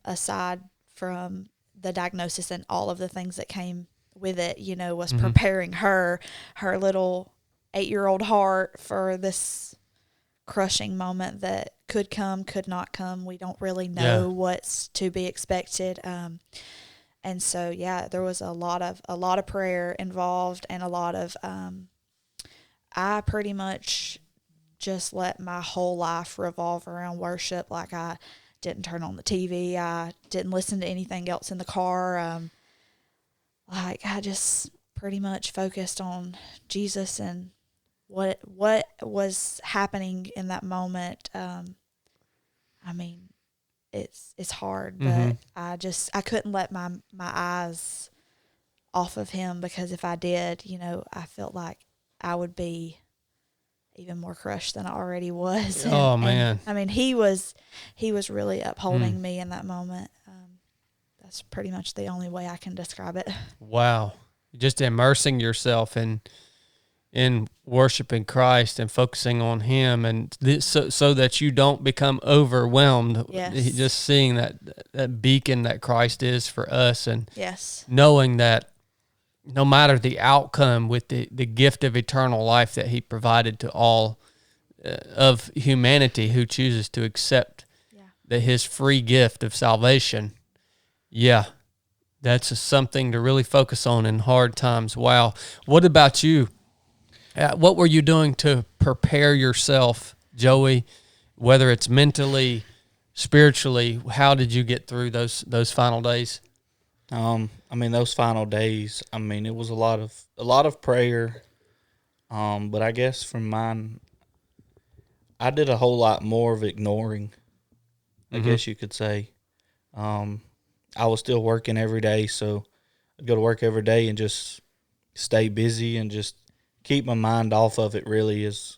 aside from the diagnosis and all of the things that came with it. Was mm-hmm. preparing her little 8-year-old heart for this crushing moment that could come, could not come. We don't really know what's to be expected. And so, there was a lot of prayer involved, and a lot of, I pretty much just let my whole life revolve around worship. Like, I didn't turn on the TV. I didn't listen to anything else in the car. I just pretty much focused on Jesus and what was happening in that moment. I mean, it's hard, mm-hmm. but I couldn't let my eyes off of him, because if I did, I felt like I would be even more crushed than I already was. Oh, man. I mean, he was really upholding me in that moment. That's pretty much the only way I can describe it. Wow. Just immersing yourself in worshiping Christ and focusing on him, and so that you don't become overwhelmed. Yes. Just seeing that beacon that Christ is for us, and yes, knowing that no matter the outcome, with the gift of eternal life that he provided to all of humanity who chooses to accept his free gift of salvation. Yeah, that's something to really focus on in hard times. Wow. What about you? What were you doing to prepare yourself, Joey, whether it's mentally, spiritually? How did you get through those final days? Those final days, it was a lot of prayer. But I guess from mine, I did a whole lot more of ignoring, I guess you could say. I was still working every day, so I'd go to work every day and just stay busy and just keep my mind off of it. Really is,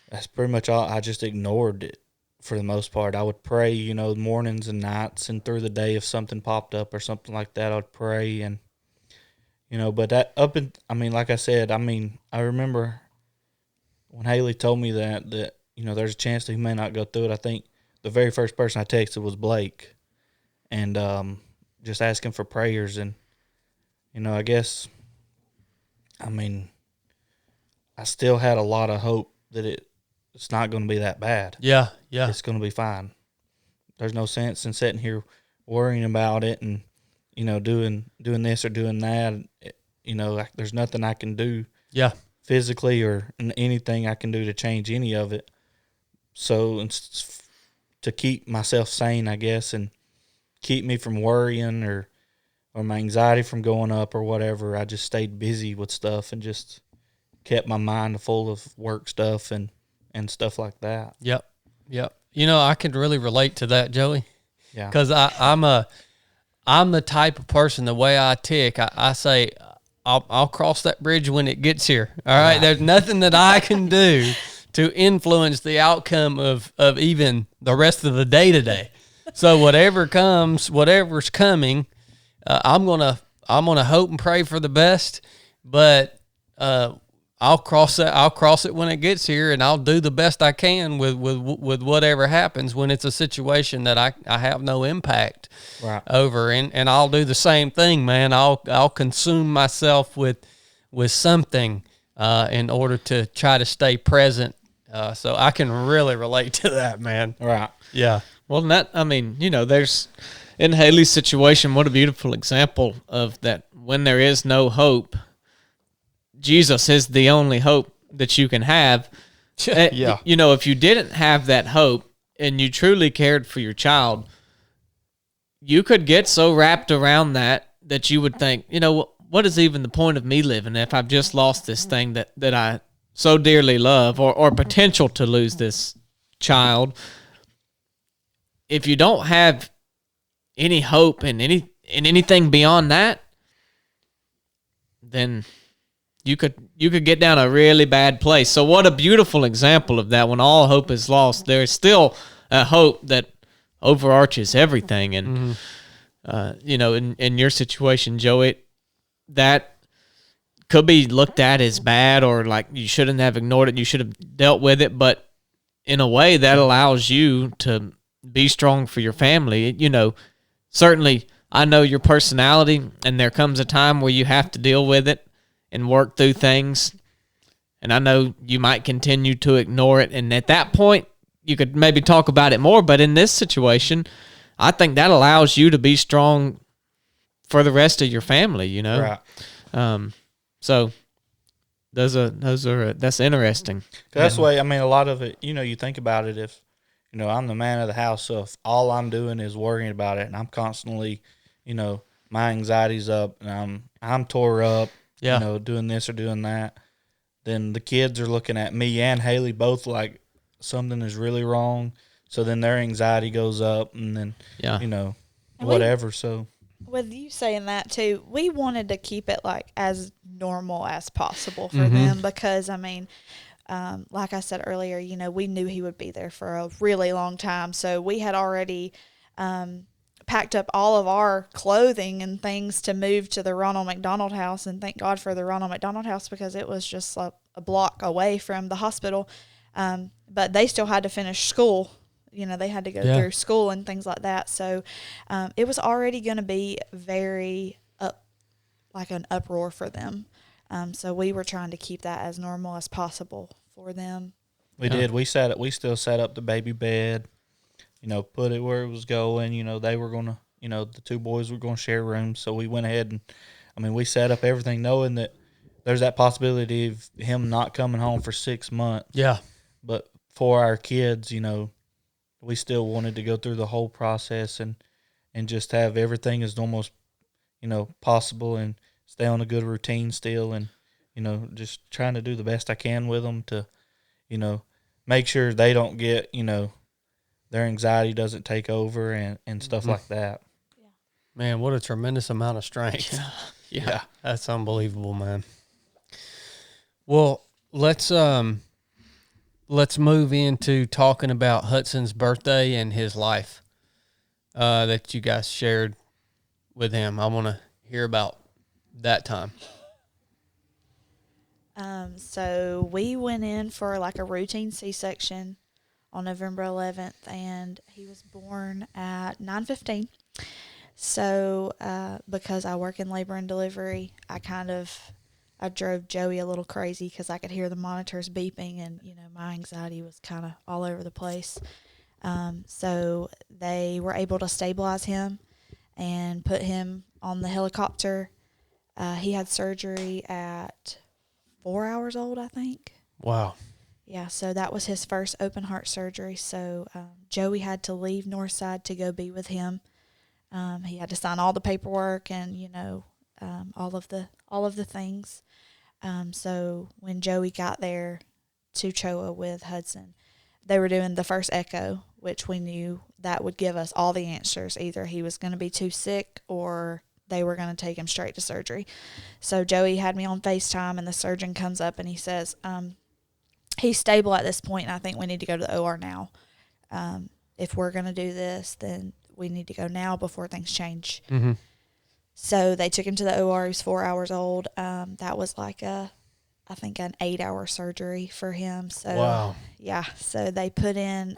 that's pretty much all. I just ignored it for the most part. I would pray, mornings and nights and through the day. If something popped up or something like that, I'd pray. And, but that like I said, I remember when Haley told me that, there's a chance that he may not go through it. I think the very first person I texted was Blake, and just asking for prayers. And, I guess, I still had a lot of hope that it's not going to be that bad. Yeah. Yeah. It's going to be fine. There's no sense in sitting here worrying about it and, doing this or doing that. There's nothing I can do Yeah. physically or anything I can do to change any of it. So to keep myself sane, I guess, and keep me from worrying or my anxiety from going up or whatever, I just stayed busy with stuff and just kept my mind full of work stuff and stuff like that. Yep. Yep. I can really relate to that, Joey. Yeah. Because I'm the type of person, the way I tick, I say, I'll cross that bridge when it gets here. All right. There's nothing that I can do to influence the outcome of even the rest of the day today. So whatever's coming, I'm gonna hope and pray for the best, but I'll cross it when it gets here, and I'll do the best I can with whatever happens when it's a situation that I have no impact over, and I'll do the same thing, man. I'll consume myself with something in order to try to stay present. So I can really relate to that, man. Right. Yeah. Well, there's in Haley's situation, what a beautiful example of that. When there is no hope, Jesus is the only hope that you can have. Yeah. If you didn't have that hope and you truly cared for your child, you could get so wrapped around that you would think, what is even the point of me living if I've just lost this thing that I so dearly love, or potential to lose this child. If you don't have any hope in anything beyond that, then you could get down a really bad place. So what a beautiful example of that. When all hope is lost, there is still a hope that overarches everything. And in your situation, Joe, that could be looked at as bad, or like you shouldn't have ignored it, you should have dealt with it. But in a way, that allows you to be strong for your family. Certainly I know your personality, and there comes a time where you have to deal with it and work through things. And I know you might continue to ignore it. And at that point, you could maybe talk about it more. But in this situation, I think that allows you to be strong for the rest of your family, Right. So that's interesting. That's the way, a lot of it, you think about it, if, I'm the man of the house, so if all I'm doing is worrying about it and I'm constantly, my anxiety's up and I'm tore up, doing this or doing that, then the kids are looking at me and Haley both like something is really wrong. So then their anxiety goes up, and then, whatever. So with you saying that too, we wanted to keep it like as normal as possible for them, because like I said earlier, we knew he would be there for a really long time. So we had already packed up all of our clothing and things to move to the Ronald McDonald House, and thank God for the Ronald McDonald House, because it was just a block away from the hospital. But they still had to finish school. They had to go through school and things like that. So it was already going to be very like an uproar for them. So we were trying to keep that as normal as possible for them. We did. We still set up the baby bed, put it where it was going. They were going to, the two boys were going to share rooms. So we went ahead and, we set up everything knowing that there's that possibility of him not coming home for 6 months. Yeah. But for our kids, we still wanted to go through the whole process and just have everything as normal as, possible, and stay on a good routine still, and, just trying to do the best I can with them to, make sure they don't get, their anxiety doesn't take over and stuff like that. Yeah. Man, what a tremendous amount of strength. Yeah. That's unbelievable, man. Well, let's move into talking about Hudson's birthday and his life that you guys shared with him. I want to hear about that time. So we went in for like a routine C-section on November 11th, and he was born at 9:15. So because I work in labor and delivery, I kind of I drove Joey a little crazy because I could hear the monitors beeping, and my anxiety was kind of all over the place. So they were able to stabilize him and put him on the helicopter. He had surgery at 4 hours old, I think. Wow. Yeah, so that was his first open heart surgery. So Joey had to leave Northside to go be with him. He had to sign all the paperwork and all of the things. So when Joey got there to Choa with Hudsyn, they were doing the first echo, which we knew that would give us all the answers. Either he was going to be too sick or they were going to take him straight to surgery. So Joey had me on FaceTime, and the surgeon comes up and he says, he's stable at this point, and I think we need to go to the OR now. If we're going to do this, then we need to go now before things change. Mm-hmm. So they took him to the OR. He was 4 hours old. That was like I think an 8-hour surgery for him. So wow. Yeah. So they put in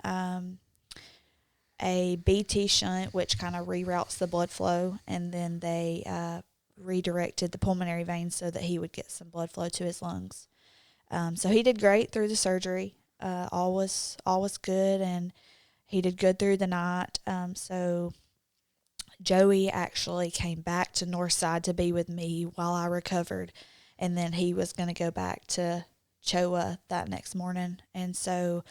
a BT shunt, which kind of reroutes the blood flow, and then they redirected the pulmonary veins so that he would get some blood flow to his lungs. So he did great through the surgery. All was good, and he did good through the night. So Joey actually came back to Northside to be with me while I recovered, and then he was going to go back to Choa that next morning. And so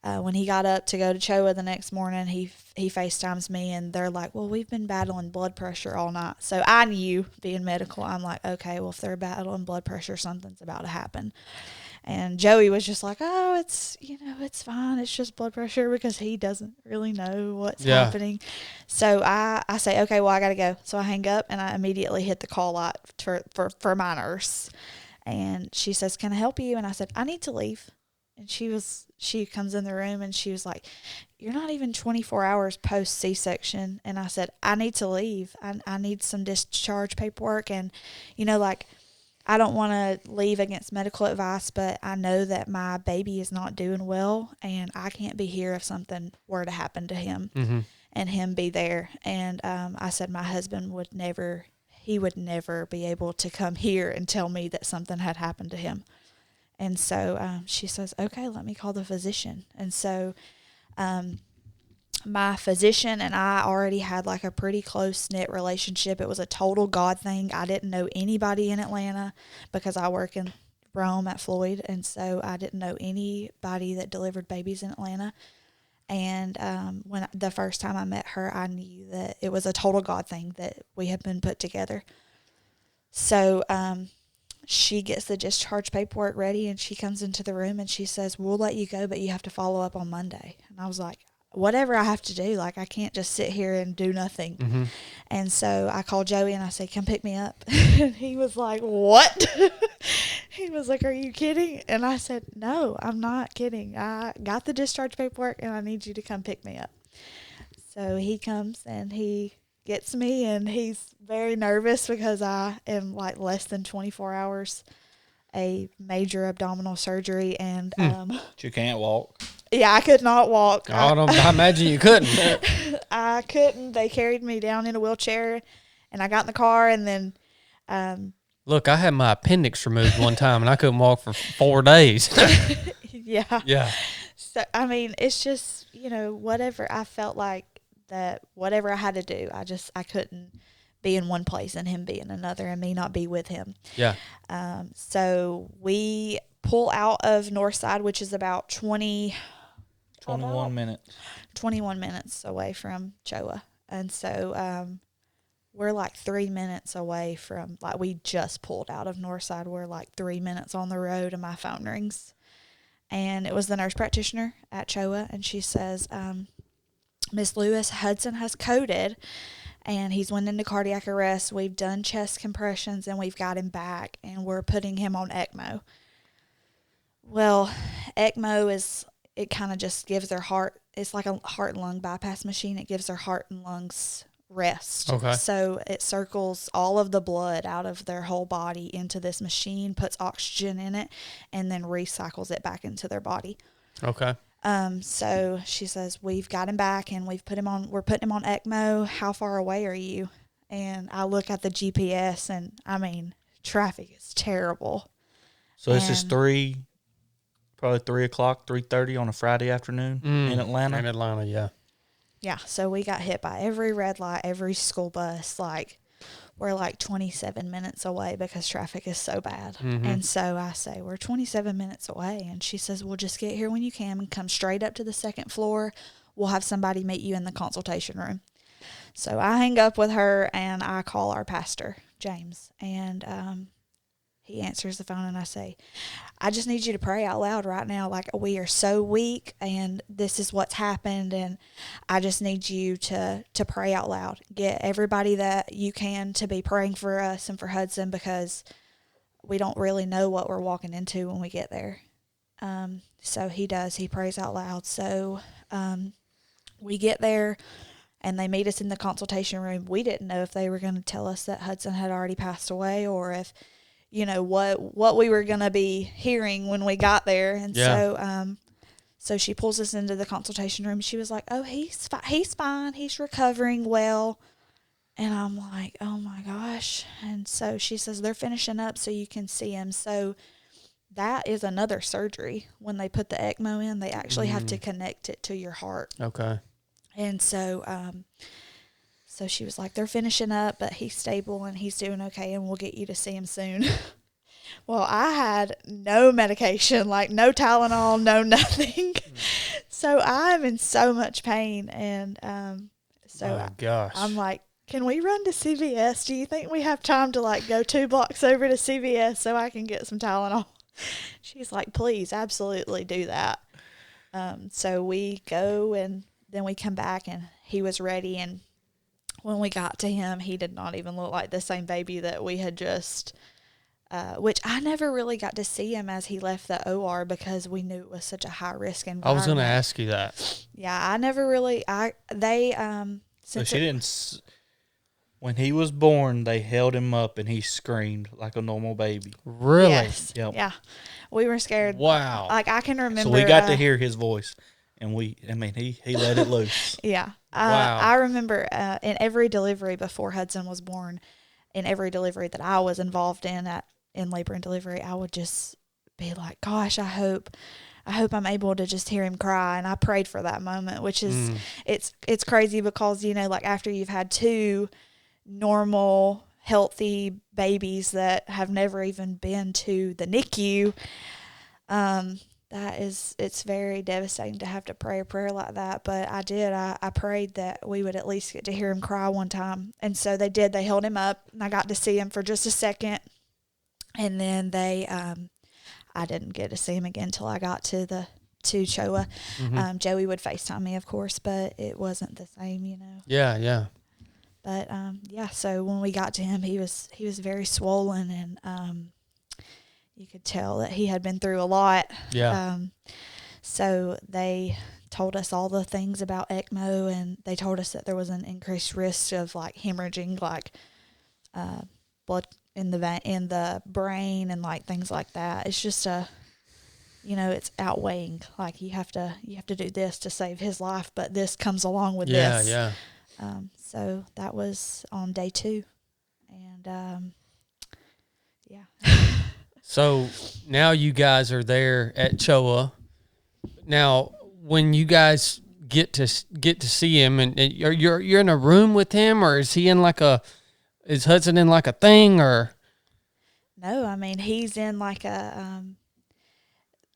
when he got up to go to Choa the next morning, he FaceTimes me, and they're like, well, we've been battling blood pressure all night. So I knew, being medical, I'm like, okay, well, if they're battling blood pressure, something's about to happen. And Joey was just like, oh, it's fine. It's just blood pressure, because he doesn't really know what's happening. So I say, okay, well, I got to go. So I hang up, and I immediately hit the call light for my nurse. And she says, can I help you? And I said, I need to leave. And she comes in the room, and she was like, you're not even 24 hours post C-section. And I said, I need to leave. I need some discharge paperwork. And, I don't want to leave against medical advice, but I know that my baby is not doing well, and I can't be here if something were to happen to him, mm-hmm. and him be there. And I said my husband would never be able to come here and tell me that something had happened to him. And so she says, okay, let me call the physician. And so my physician and I already had like a pretty close-knit relationship. It was a total God thing. I didn't know anybody in Atlanta because I work in Rome at Floyd, and so I didn't know anybody that delivered babies in Atlanta. And when the first time I met her, I knew that it was a total God thing that we had been put together. So she gets the discharge paperwork ready, and she comes into the room, and she says, we'll let you go, but you have to follow up on Monday. And I was like, whatever I have to do, like, I can't just sit here and do nothing. Mm-hmm. And so I called Joey, and I said, come pick me up. And he was like, what? He was like, are you kidding? And I said, no, I'm not kidding. I got the discharge paperwork, and I need you to come pick me up. So he comes, and he gets me, and he's very nervous because I am like less than 24 hours, a major abdominal surgery, and you can't walk. Yeah, I could not walk. I imagine you couldn't. I couldn't. They carried me down in a wheelchair, and I got in the car, and then look, I had my appendix removed one time, and I couldn't walk for 4 days. Yeah. So I mean, it's just, whatever I felt like, that whatever I had to do, I couldn't be in one place and him be in another, and me not be with him. Yeah. So we pull out of Northside, which is about 21 minutes away from Choa. And so we're like 3 minutes away from, like, we just pulled out of Northside. We're like 3 minutes on the road, and my phone rings. And it was the nurse practitioner at Choa, and she says, Miss Lewis, Hudsyn has coded, and he's went into cardiac arrest. We've done chest compressions, and we've got him back, and we're putting him on ECMO. Well, ECMO it kind of just gives their heart, it's like a heart and lung bypass machine. It gives their heart and lungs rest. Okay. So it circles all of the blood out of their whole body into this machine, puts oxygen in it, and then recycles it back into their body. Okay. So she says, we've got him back, and we're putting him on ECMO. How far away are you? And I look at the GPS, and I mean, traffic is terrible. So this is And- probably 3:00, 3:30 on a Friday afternoon in Atlanta. In Atlanta, yeah. Yeah, so we got hit by every red light, every school bus. Like, we're like 27 minutes away because traffic is so bad. And so I say, we're 27 minutes away. And she says, well, just get here when you can and come straight up to the second floor. We'll have somebody meet you in the consultation room. So I hang up with her and I call our pastor, James. And he answers the phone and I say, I just need you to pray out loud right now. Like, we are so weak and this is what's happened. And I just need you to pray out loud. Get everybody that you can to be praying for us and for Hudsyn, because we don't really know what we're walking into when we get there. So he does. He prays out loud. So we get there and they meet us in the consultation room. We didn't know if they were going to tell us that Hudsyn had already passed away, or if, you know, what we were going to be hearing when we got there. And so she pulls us into the consultation room. She was like, oh, he's fine. He's recovering well. And I'm like, oh my gosh. And so she says, they're finishing up so you can see him. So that is another surgery. When they put the ECMO in, they actually have to connect it to your heart. Okay. And so, so she was like, they're finishing up, but he's stable and he's doing okay, and we'll get you to see him soon. Well, I had no medication, like no Tylenol, no nothing. So I'm in so much pain. And Gosh. I'm like, can we run to CVS? Do you think we have time to like go 2 blocks over to CVS so I can get some Tylenol? She's like, please, absolutely do that. So we go and then we come back and he was ready. And when we got to him, he did not even look like the same baby that we had just, which I never really got to see him as he left the OR because we knew it was such a high risk environment. I was going to ask you that. Yeah, I never really, So she didn't. When he was born, they held him up and he screamed like a normal baby. Really? Yes. Yep. Yeah. We were scared. Wow. Like, I can remember. So we got to hear his voice, and he let it loose. Yeah. Wow. I remember in every delivery before Hudsyn was born, in every delivery that I was involved in labor and delivery, I would just be like, gosh, I hope I'm able to just hear him cry. And I prayed for that moment, which is, it's crazy because, you know, like after you've had 2 normal, healthy babies that have never even been to the NICU, it's very devastating to have to pray a prayer like that. But I did. I prayed that we would at least get to hear him cry one time. And so they did. They held him up, and I got to see him for just a second. And then I didn't get to see him again until I got to Choa. Joey would FaceTime me, of course, but it wasn't the same, you know. Yeah, yeah. But so when we got to him, he was very swollen, and you could tell that he had been through a lot. Yeah. So they told us all the things about ECMO, and they told us that there was an increased risk of like hemorrhaging, like blood in the brain and like things like that. It's just it's outweighing. Like you have to do this to save his life, but this comes along with this. Yeah. So that was on day 2, and yeah. So now you guys are there at Choa. Now, when you guys get to see him, and you're in a room with him, or is he in is Hudsyn in like a thing, or? No, I mean he's in like a.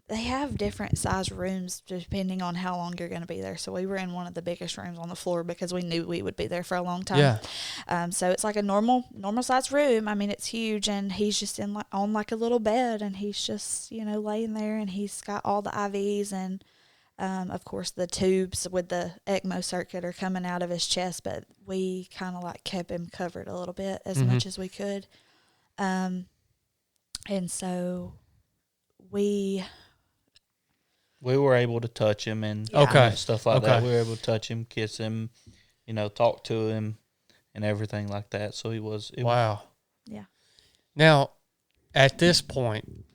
They have different size rooms depending on how long you're going to be there. So we were in one of the biggest rooms on the floor because we knew we would be there for a long time. Yeah. So it's like a normal size room. I mean, it's huge, and he's just on like a little bed, and he's just, laying there, and he's got all the IVs, and of course the tubes with the ECMO circuit are coming out of his chest, but we kind of like kept him covered a little bit as much as we could. And so we were able to touch him and stuff like that. We were able to touch him, kiss him, talk to him and everything like that. So wow. Yeah. Now, at this point,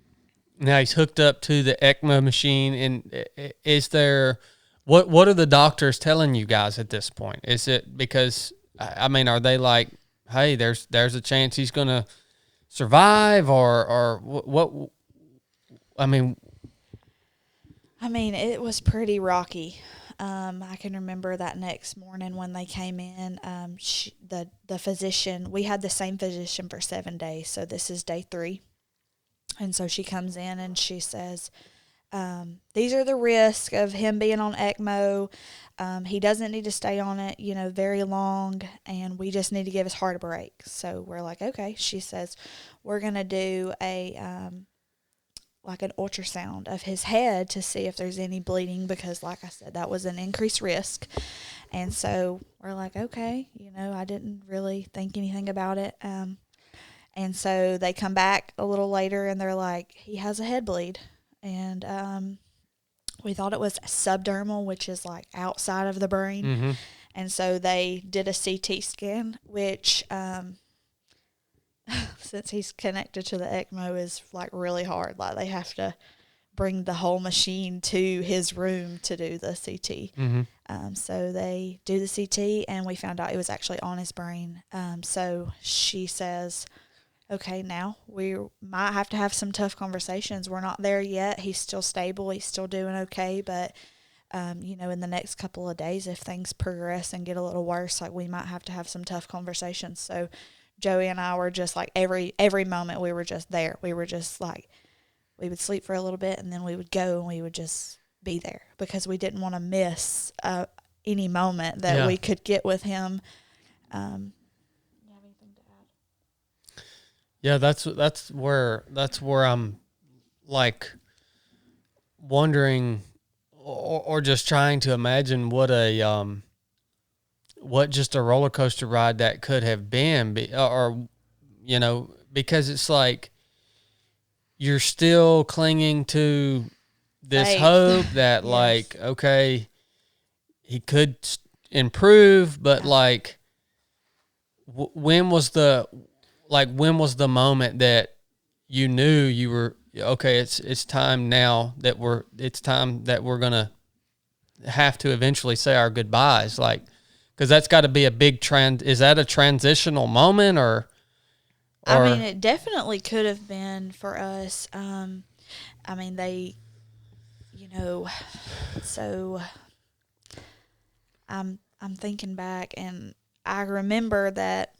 now he's hooked up to the ECMO machine, and is there, what are the doctors telling you guys at this point? Is it because, I mean, are they like, hey, there's a chance he's going to survive, or what? I mean, it was pretty rocky. I can remember that next morning when they came in. The physician, we had the same physician for 7 days, so this is day 3. And so she comes in and she says, these are the risks of him being on ECMO. He doesn't need to stay on it, very long, and we just need to give his heart a break. So we're like, okay. She says, we're going to do like an ultrasound of his head to see if there's any bleeding, because like I said, that was an increased risk. And so we're like, okay, I didn't really think anything about it. And so they come back a little later and they're like, he has a head bleed. And we thought it was subdermal, which is like outside of the brain. mm-hmm. And so they did a CT scan, which since he's connected to the ECMO is like really hard. Like they have to bring the whole machine to his room to do the CT. Mm-hmm. So they do the CT and we found out it was actually on his brain. So she says, okay, now we might have to have some tough conversations. We're not there yet. He's still stable. He's still doing okay. But, in the next couple of days, if things progress and get a little worse, like we might have to have some tough conversations. So Joey and I were just like every moment we were just there. We were just like, we would sleep for a little bit and then we would go and we would just be there because we didn't want to miss any moment that we could get with him. You have anything to add? Yeah, that's where I'm like wondering or just trying to imagine what just a roller coaster ride that could have been, because it's like you're still clinging to this Faith. hope that Yes. like, okay, he could improve, but like when was the moment that you knew you were okay? It's time now that we're gonna have to eventually say our goodbyes, like, because that's got to be a big trend. Is that a transitional moment or? It definitely could have been for us. They, so I'm thinking back and I remember that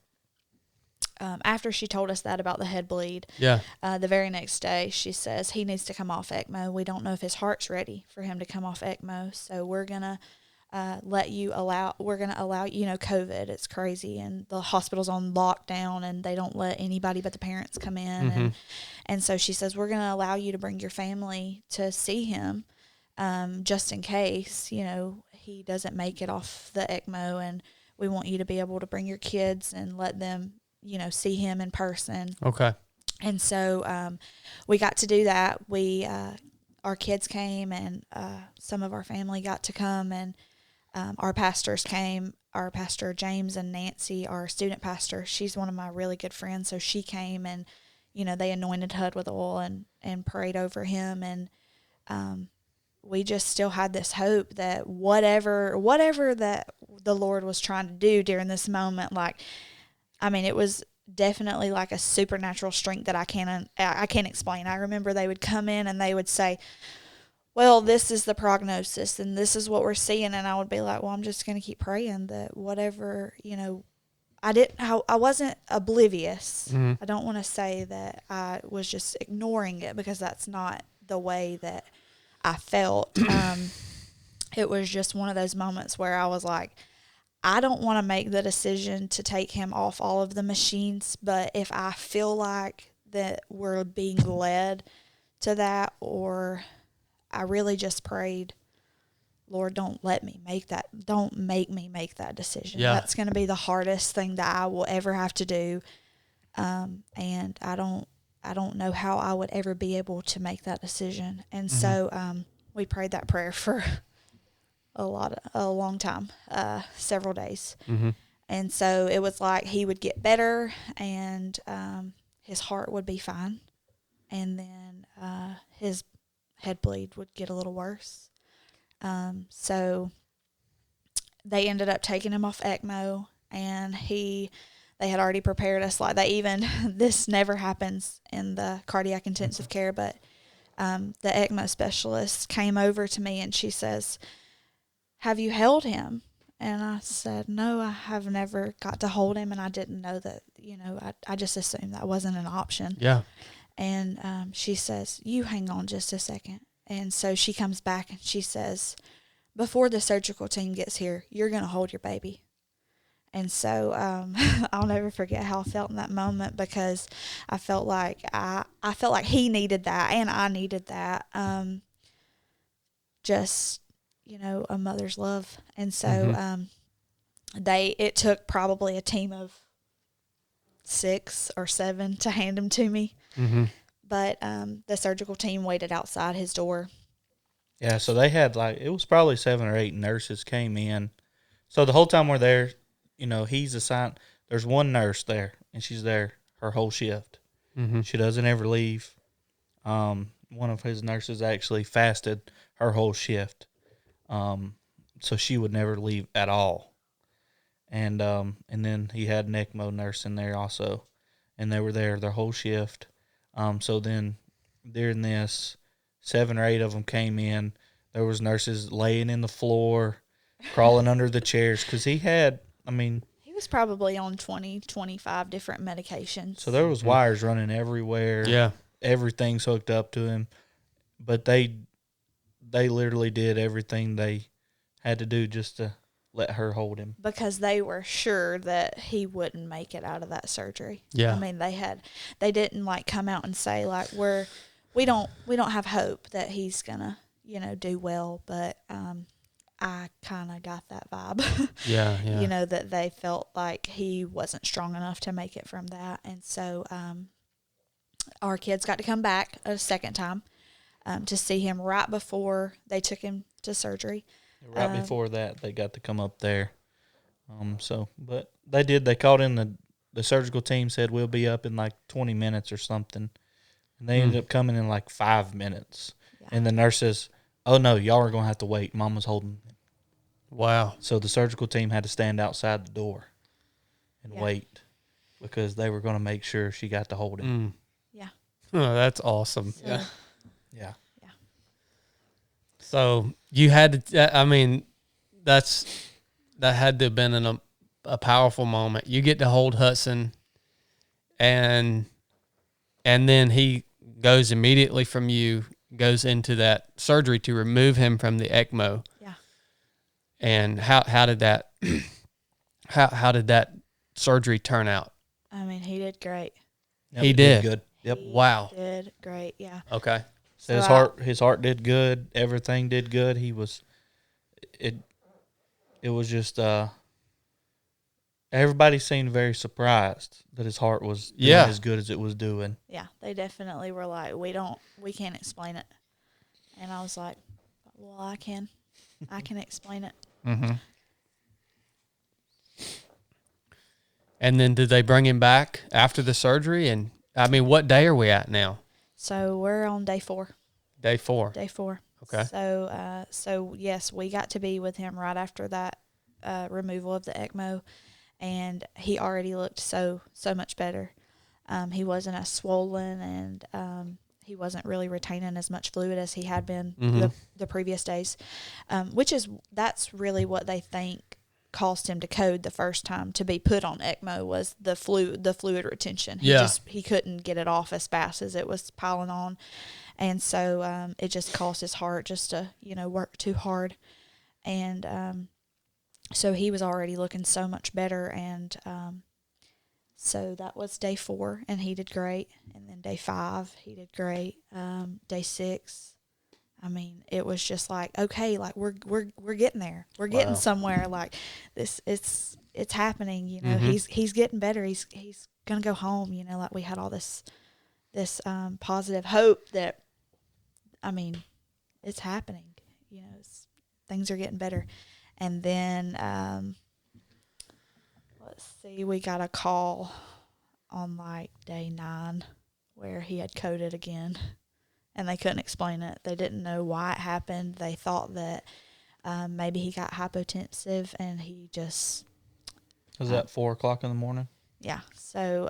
after she told us that about the head bleed, the very next day she says he needs to come off ECMO. We don't know if his heart's ready for him to come off ECMO, so we're gonna allow you, COVID, it's crazy, and the hospital's on lockdown and they don't let anybody but the parents come in. Mm-hmm. And so she says, we're going to allow you to bring your family to see him, just in case, he doesn't make it off the ECMO, and we want you to be able to bring your kids and let them, see him in person. Okay. And so we got to do that. Our kids came and some of our family got to come, and our pastors came. Our pastor, James, and Nancy, our student pastor, she's one of my really good friends. So she came and, they anointed Hud with oil and prayed over him. And we just still had this hope that whatever that the Lord was trying to do during this moment, it was definitely like a supernatural strength that I can't explain. I remember they would come in and they would say, well, this is the prognosis and this is what we're seeing. And I would be like, well, I'm just going to keep praying that whatever, I wasn't oblivious. Mm-hmm. I don't want to say that I was just ignoring it, because that's not the way that I felt. It was just one of those moments where I was like, I don't want to make the decision to take him off all of the machines, but if I feel like that we're being led to that, or I really just prayed, Lord, don't make me make that decision. Yeah. That's going to be the hardest thing that I will ever have to do. And I don't know how I would ever be able to make that decision. And so we prayed that prayer for a long time, several days. Mm-hmm. And so it was like he would get better and his heart would be fine. And then his head bleed would get a little worse. So they ended up taking him off ECMO, and they had already prepared us. Like they even, this never happens in the cardiac intensive care, but the ECMO specialist came over to me and she says, "Have you held him?" And I said, "No, I have never got to hold him." And I didn't know that, I just assumed that wasn't an option. Yeah. And she says, "You hang on just a second." And so she comes back and she says, "Before the surgical team gets here, you're going to hold your baby." And so I'll never forget how I felt in that moment, because I felt like he needed that and I needed that. Just, a mother's love. And so it took probably a team of 6 or 7 to hand him to me. Mm-hmm. But the surgical team waited outside his door. Yeah, so they had it was probably 7 or 8 nurses came in. So the whole time we're there, he's assigned. There's one nurse there, and she's there her whole shift. Mm-hmm. She doesn't ever leave. One of his nurses actually fasted her whole shift, so she would never leave at all. And then he had an ECMO nurse in there also, and they were there their whole shift. So then during this, 7 or 8 of them came in. There was nurses laying in the floor, crawling under the chairs, because he was probably on 20, 25 different medications. So there was wires running everywhere. Yeah. Everything's hooked up to him. But they literally did everything they had to do just to let her hold him. Because they were sure that he wouldn't make it out of that surgery. Yeah. I mean, they didn't come out and say we don't have hope that he's gonna, do well, but I kind of got that vibe. Yeah. That they felt like he wasn't strong enough to make it from that. And so our kids got to come back a second time to see him right before they took him to surgery. Right before that, they got to come up there. But they did. They called in the surgical team, said we'll be up in 20 minutes or something. And they ended up coming in 5 minutes. Yeah. And the nurse says, "Oh, no, y'all are going to have to wait. Mama's holding him." Wow. So the surgical team had to stand outside the door and wait, because they were going to make sure she got to hold him. Yeah. Oh, that's awesome. So, Yeah. So you had to, that had to have been a powerful moment. You get to hold Hudsyn, and then he goes immediately from you, goes into that surgery to remove him from the ECMO. Yeah. And how did that how did that surgery turn out? He did great. Yep, he did good. Yep. Wow. He did great. Yeah. Okay. So his heart did good. Everything did good. It was just everybody seemed very surprised that his heart was doing as good as it was doing. Yeah, they definitely were like, we can't explain it. And I was like, well, I can explain it. Mm-hmm. And then did they bring him back after the surgery? And what day are we at now? So we're on day 4. Day 4. Day 4. Okay. So yes, we got to be with him right after that removal of the ECMO, and he already looked so much better. He wasn't as swollen, and he wasn't really retaining as much fluid as he had been the previous days, that's really what they think caused him to code the first time to be put on ECMO, was the fluid retention. He couldn't get it off as fast as it was piling on. And so it just caused his heart just to, work too hard. And so he was already looking so much better. And so that was day 4, and he did great. And then day 5, he did great. Day 6, it was just okay, we're getting there. We're getting somewhere. This, it's happening. He's getting better. He's gonna go home. We had all this positive hope that, it's happening. Things are getting better. And then let's see, we got a call on day 9 where he had coded again. And they couldn't explain it. They didn't know why it happened. They thought that maybe he got hypotensive, and he just... Was that 4:00 in the morning? yeah. So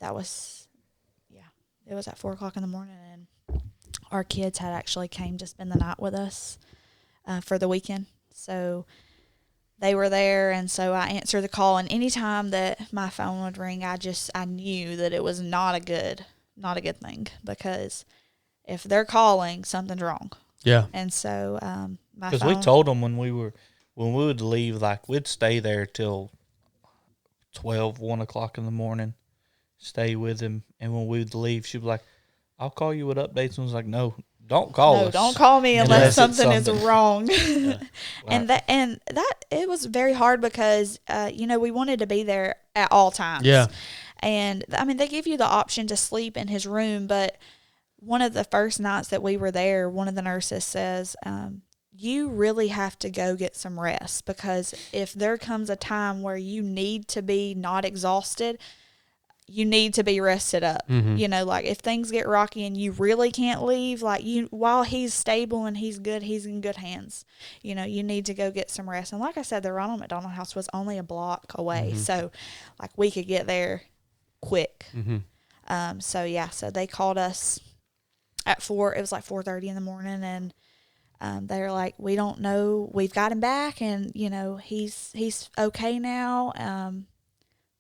that was, it was at 4:00 in the morning, and our kids had actually came to spend the night with us for the weekend. So they were there, and so I answered the call. And anytime that my phone would ring, I knew that it was not a good thing, because if they're calling, something's wrong. Yeah. And so my Because phone. we told them when we would leave, like we'd stay there till 12, 1 o'clock in the morning, stay with him, and when we'd leave, she'd be like, "I'll call you with updates." And I was like, "No, don't call us. Don't call me unless Unless it's something is something." wrong. Yeah. And that it was very hard, because we wanted to be there at all times. Yeah. And I mean, they give you the option to sleep in his room, but one of the first nights that we were there, one of the nurses says, you really have to go get some rest, because if there comes a time where you need to be not exhausted, you need to be rested up. Mm-hmm. Like if things get rocky and you really can't leave, like while he's stable and he's good, he's in good hands. You need to go get some rest. And like I said, the Ronald McDonald House was only a block away. Mm-hmm. So like we could get there quick. Mm-hmm. So they called us at 4, it was like 4:30 in the morning, and they were like, we don't know, we've got him back, and he's okay now,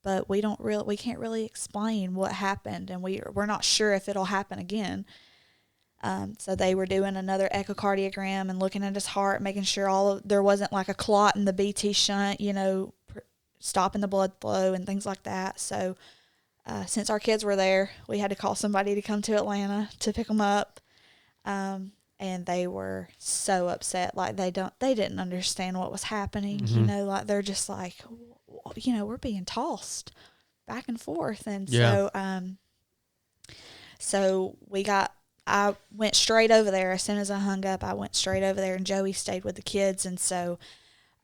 but we can't really explain what happened, and we're not sure if it'll happen again. So they were doing another echocardiogram and looking at his heart, making sure there wasn't like a clot in the BT shunt, stopping the blood flow and things like that. So since our kids were there, we had to call somebody to come to Atlanta to pick them up. And they were so upset. Like they didn't understand what was happening. Mm-hmm. Like they're just like, we're being tossed back and forth. And so I went straight over there. As soon as I hung up, I went straight over there, and Joey stayed with the kids. And so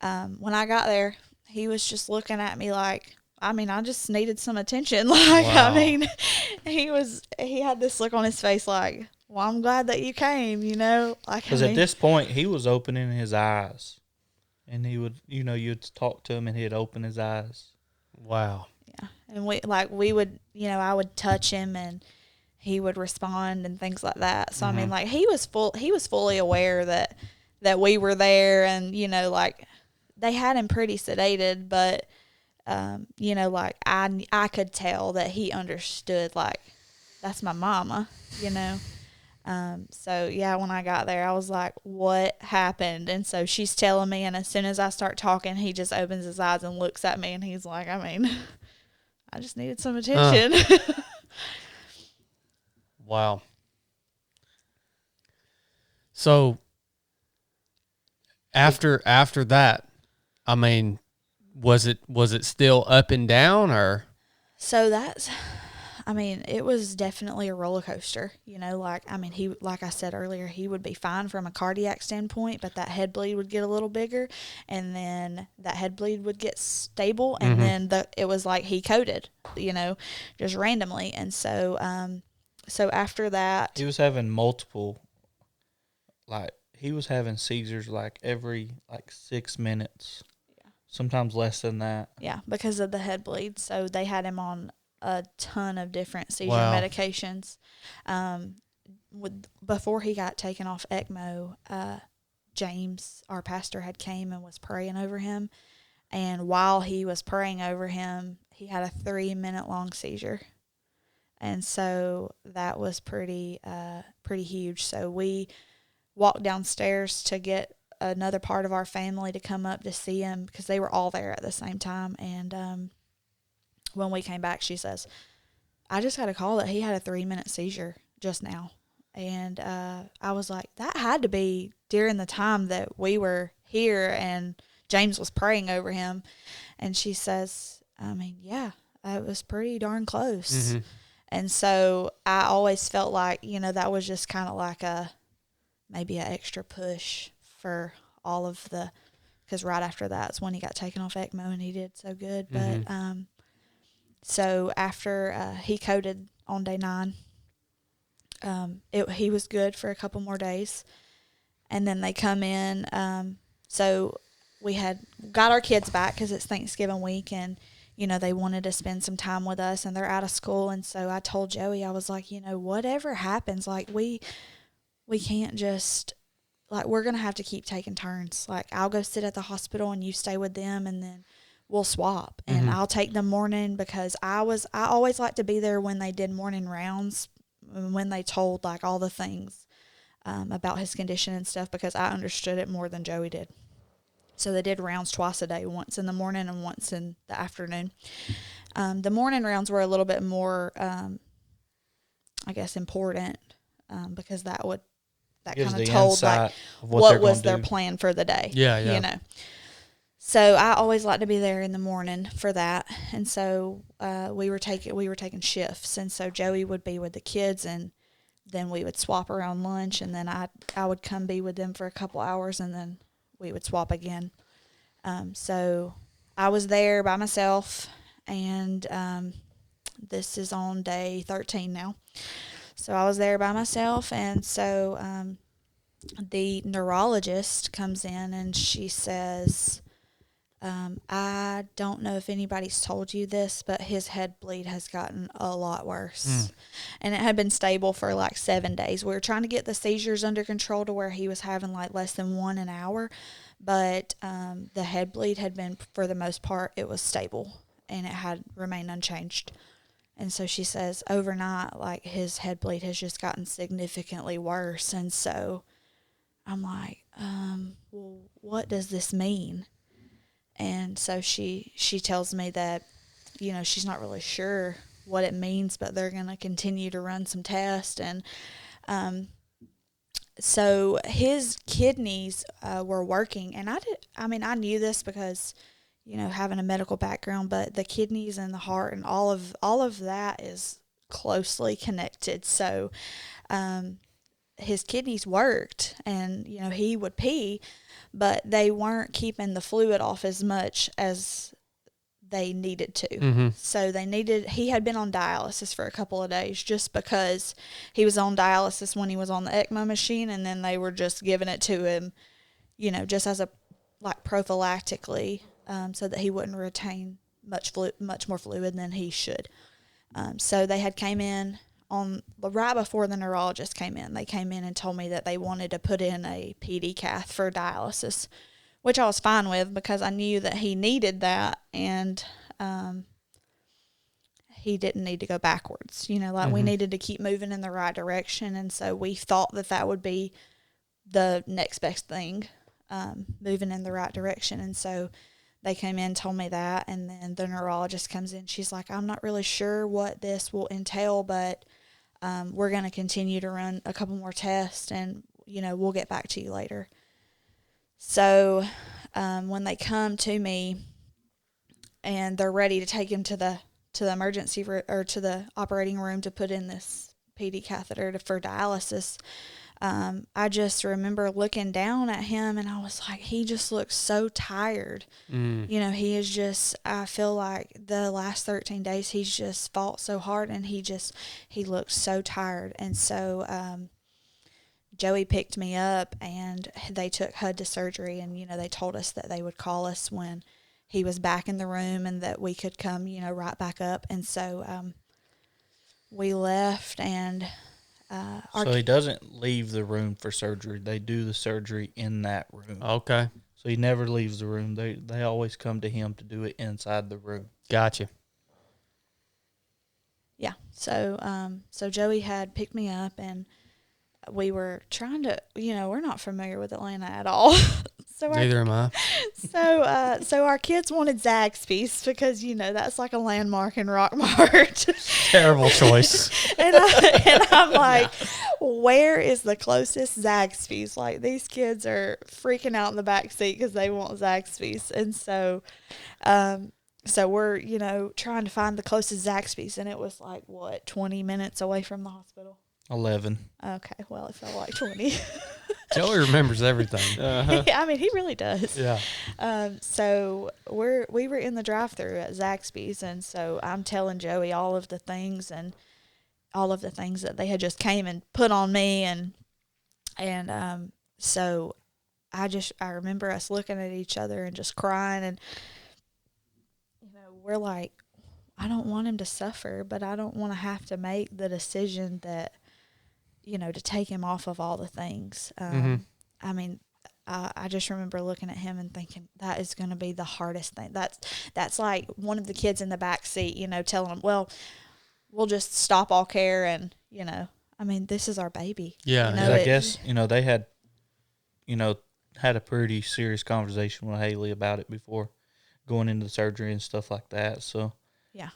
when I got there, he was just looking at me like, I just needed some attention. Like, Wow. he had this look on his face like, well, I'm glad that you came, Like, Because at this point, he was opening his eyes, and he would, you'd talk to him, and he'd open his eyes. Yeah. And we would, I would touch him, and he would respond and things like that. So, Mm-hmm. like he was fully aware that we were there, and, like they had him pretty sedated, but, like I could tell that he understood, like, that's my mama, So yeah, when I got there, I was like, what happened? And so she's telling me, and as soon as I start talking, he just opens his eyes and looks at me, and he's like, I just needed some attention. Wow. So after that, was it still up and down, or? So it was definitely a roller coaster, like I said earlier, he would be fine from a cardiac standpoint, but that head bleed would get a little bigger, and then that head bleed would get stable, and Mm-hmm. then it was like he coded, just randomly. And so, so after that, He was having multiple, he was having seizures every 6 minutes, sometimes less than that. yeah, because of the head bleed. So they had him on a ton of different seizure Wow. medications. Before he got taken off ECMO, James, our pastor, had came and was praying over him. And while he was praying over him, he had a 3-minute long seizure. And so that was pretty huge. So we walked downstairs to get another part of our family to come up to see him, because they were all there at the same time. And when we came back, she says, I just got a call that he had a 3-minute seizure just now. And I was like, that had to be during the time that we were here and James was praying over him. And she says, yeah, it was pretty darn close. Mm-hmm. And so I always felt like, that was just kind of like maybe an extra push for all of because right after that's when he got taken off ECMO and he did so good. Mm-hmm. But so after he coded on day 9, he was good for a couple more days. And then they come in. So we had got our kids back because it's Thanksgiving week, and they wanted to spend some time with us, and they're out of school. And so I told Joey, I was like, whatever happens, like we can't just, like, we're going to have to keep taking turns. Like, I'll go sit at the hospital and you stay with them, and then we'll swap. And I'll take the morning, because I always like to be there when they did morning rounds, when they told like all the things about his condition and stuff, because I understood it more than Joey did. So they did rounds twice a day, once in the morning and once in the afternoon. The morning rounds were a little bit more, I guess, important, because that Gives kind of the told insight like of what was they're their gonna do. plan for the day. Yeah. So I always like to be there in the morning for that. And so we were taking shifts, and so Joey would be with the kids, and then we would swap around lunch, and then I would come be with them for a couple hours, and then we would swap again. So I was there by myself, and this is on day 13 now. So I was there by myself, and so the neurologist comes in, and she says, I don't know if anybody's told you this, but his head bleed has gotten a lot worse. And it had been stable for like 7 days. We were trying to get the seizures under control to where he was having like less than 1 an hour. But the head bleed had been, for the most part, it was stable, and it had remained unchanged. And so she says overnight, like, his head bleed has just gotten significantly worse. And so I'm like, well, what does this mean? And so she tells me that, she's not really sure what it means, but they're going to continue to run some tests. And so his kidneys were working. And I knew this because, having a medical background, but the kidneys and the heart and all of that is closely connected. So his kidneys worked, and, he would pee, but they weren't keeping the fluid off as much as they needed to. So he had been on dialysis for a couple of days, just because he was on dialysis when he was on the ECMO machine, and then they were just giving it to him, just as prophylactically, so that he wouldn't retain much more fluid than he should. So they had came in right before the neurologist came in. They came in and told me that they wanted to put in a PD cath for dialysis, which I was fine with, because I knew that he needed that, and he didn't need to go backwards. We needed to keep moving in the right direction, and so we thought that would be the next best thing, moving in the right direction. And so they came in, told me that, and then the neurologist comes in. She's like, I'm not really sure what this will entail, but we're going to continue to run a couple more tests, and, we'll get back to you later. So when they come to me and they're ready to take him to the emergency or to the operating room to put in this PD catheter for dialysis, I just remember looking down at him, and I was like, he just looks so tired. He is just, I feel like the last 13 days he's just fought so hard, and he looks so tired. And so Joey picked me up, and they took Hud to surgery, and, they told us that they would call us when he was back in the room, and that we could come, right back up. And so we left, and so he doesn't leave the room for surgery. They do the surgery in that room. Okay. So he never leaves the room. They always come to him to do it inside the room. Gotcha. Yeah. So Joey had picked me up, and we were trying to, we're not familiar with Atlanta at all. Neither am I. So our kids wanted Zaxby's, because, that's like a landmark in Rockmart. Terrible choice. and I'm like, where is the closest Zaxby's? Like, these kids are freaking out in the back seat because they want Zaxby's. And so, so we're, trying to find the closest Zaxby's, and it was like, 20 minutes away from the hospital? 11. Okay, well, it felt like 20. Joey remembers everything. I mean, he really does. Yeah. So we were in the drive-thru at Zaxby's, and so I'm telling Joey all of the things that they had just came and put on me, and so I remember us looking at each other and just crying, and we're like, I don't want him to suffer, but I don't want to have to make the decision that, to take him off of all the things. I mean, I just remember looking at him and thinking that is going to be the hardest thing. That's like one of the kids in the back seat, telling him, well, we'll just stop all care and, I mean, this is our baby. Yeah. I guess, they had, had a pretty serious conversation with Haley about it before going into the surgery and stuff like that. So, yeah,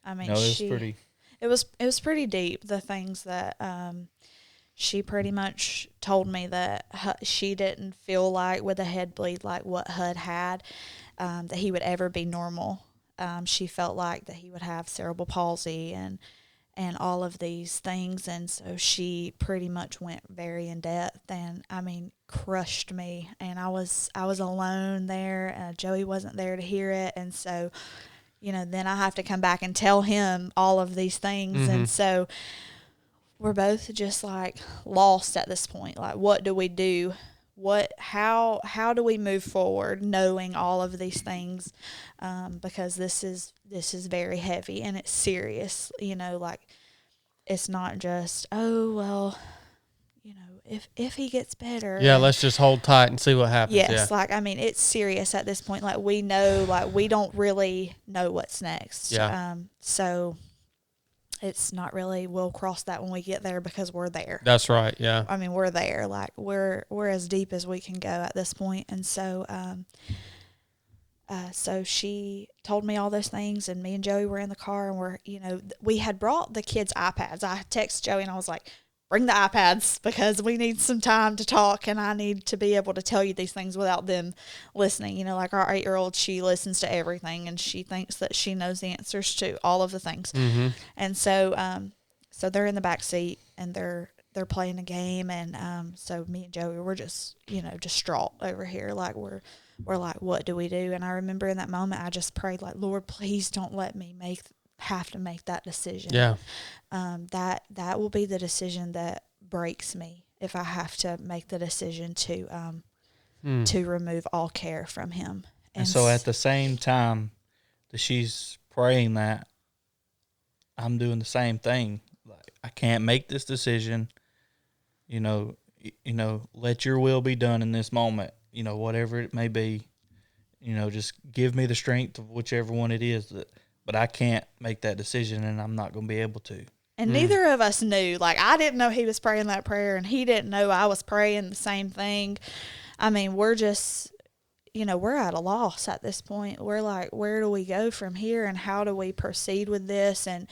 I mean, it was pretty. It was pretty deep. The things that she pretty much told me that she didn't feel like with a head bleed like what Hud had, that he would ever be normal. She felt like that he would have cerebral palsy and all of these things, and so she pretty much went very in depth and I mean crushed me, and I was alone there. Joey wasn't there to hear it, and so then I have to come back and tell him all of these things, and so we're both just like lost at this point. Like, what do we do? How do we move forward knowing all of these things? Because this is very heavy and it's serious, like it's not just, oh, well, if he gets better. Yeah, let's just hold tight and see what happens. Yes, yeah. like, I mean, it's serious at this point. Like, we know, like, we don't really know what's next. Yeah. So it's not really, we'll cross that when we get there because we're there. That's right, yeah. I mean, we're there. Like, we're as deep as we can go at this point. And so, so she told me all those things, and me and Joey were in the car, and we had brought the kids' iPads. I texted Joey, and I was like, bring the iPads because we need some time to talk, and I need to be able to tell you these things without them listening. Like our 8-year-old, she listens to everything, and she thinks that she knows the answers to all of the things. Mm-hmm. And so, so they're in the back seat, and they're playing a game, and so me and Joey were just, distraught over here. Like we're like, what do we do? And I remember in that moment, I just prayed like, Lord, please don't let me have to make that decision. Yeah. That will be the decision that breaks me if I have to make the decision to remove all care from him. And so at the same time that she's praying that, I'm doing the same thing. Like, I can't make this decision. Let your will be done in this moment. Whatever it may be. Just give me the strength of whichever one it is. But I can't make that decision, and I'm not going to be able to. And neither of us knew. Like, I didn't know he was praying that prayer, and he didn't know I was praying the same thing. I mean, we're just, we're at a loss at this point. We're like, where do we go from here, and how do we proceed with this? And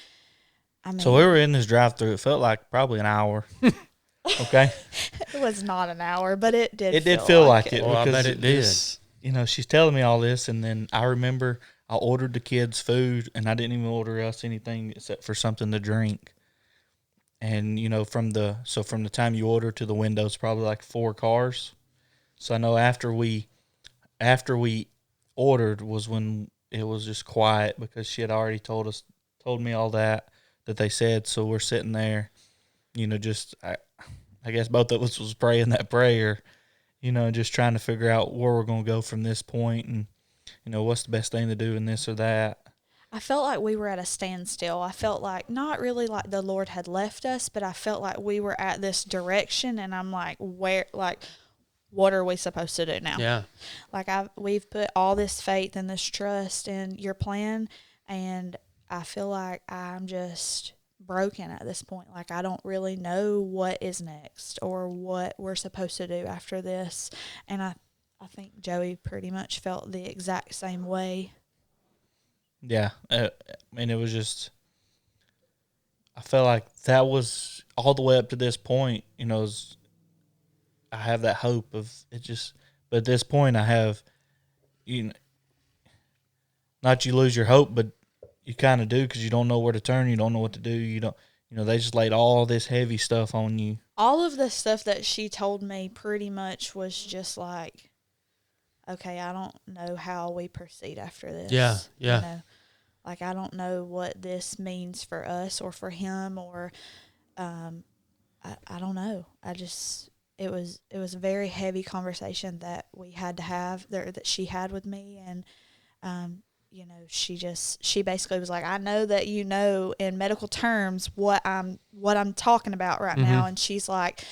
I mean, so we were in this drive-through. It felt like probably an hour. Okay, it was not an hour, but it did. It did feel like it. Well, I bet it did. She's telling me all this, and then I remember I ordered the kids food, and I didn't even order us anything except for something to drink. And from the time you order to the window, it's probably like 4 cars. So I know after we ordered was when it was just quiet because she had already told me all that they said. So we're sitting there, I guess both of us was praying that prayer, just trying to figure out where we're going to go from this point and, what's the best thing to do in this or that. I felt like we were at a standstill. I felt like not really like the Lord had left us, but I felt like we were at this direction, and I'm like, what are we supposed to do now? Yeah. Like we've put all this faith and this trust in your plan, and I feel like I'm just broken at this point. Like I don't really know what is next or what we're supposed to do after this. And I think Joey pretty much felt the exact same way. Yeah. I mean, it was just, I felt like that was all the way up to this point, I have that hope of it just, but at this point I have, not you lose your hope, but you kind of do because you don't know where to turn. You don't know what to do. You don't, they just laid all this heavy stuff on you. All of the stuff that she told me pretty much was just like, okay, I don't know how we proceed after this. Yeah, yeah. Like, I don't know what this means for us or for him or, I don't know. It was a very heavy conversation that we had to have there that she had with me. And, she basically was like, I know that you know in medical terms what I'm talking about right now. And she's like,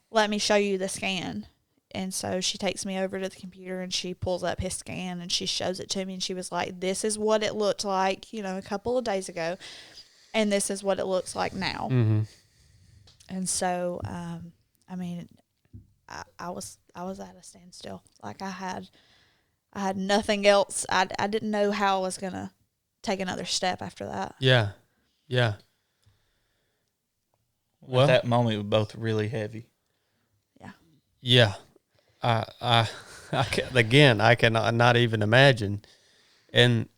let me show you the scan. And so she takes me over to the computer and she pulls up his scan and she shows it to me. And she was like, this is what it looked like, a couple of days ago. And this is what it looks like now. And so, I mean, I was at a standstill. Like I had nothing else. I didn't know how I was going to take another step after that. Yeah. Yeah. Well, at that moment, we were both really heavy. Yeah. I again, I cannot not even imagine. And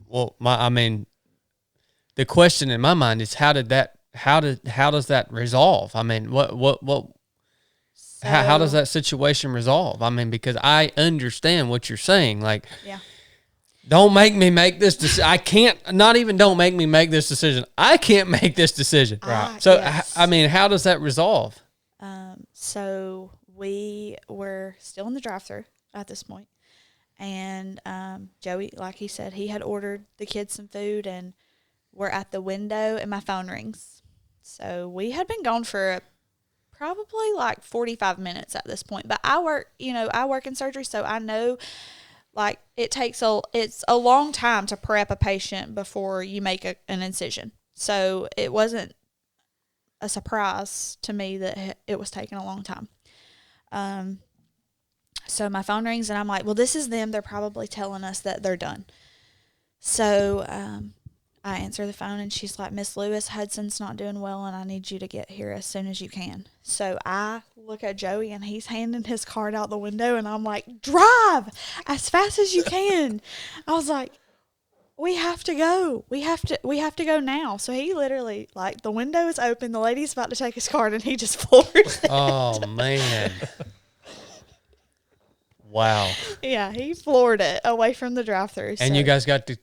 well, the question in my mind is how does that resolve? I mean, how does that situation resolve? I mean, because I understand what you're saying. Like, don't make me make this decision. I can't. Not even don't make me make this decision. I can't make this decision. Right. So, yes. I mean, how does that resolve? So we were still in the drive-thru at this point, and Joey, like he said, he had ordered the kids some food, and we're at the window, and my phone rings. So we had been gone for probably like 45 minutes at this point. But I work in surgery, so I know like it's a long time to prep a patient before you make an incision. So it wasn't a surprise to me that it was taking a long time. So my phone rings and I'm like, well, this is them. They're probably telling us that they're done. So I answer the phone and she's like, Miss Lewis, Hudson's not doing well and I need you to get here as soon as you can. So I look at Joey and he's handing his card out the window and I'm like, drive as fast as you can. I was like, we have to go. We have to go now. So he literally, like, the window is open. The lady's about to take his card, and he just floored it. Oh, man. Wow. Yeah, he floored it away from the drive-thru. And you guys got the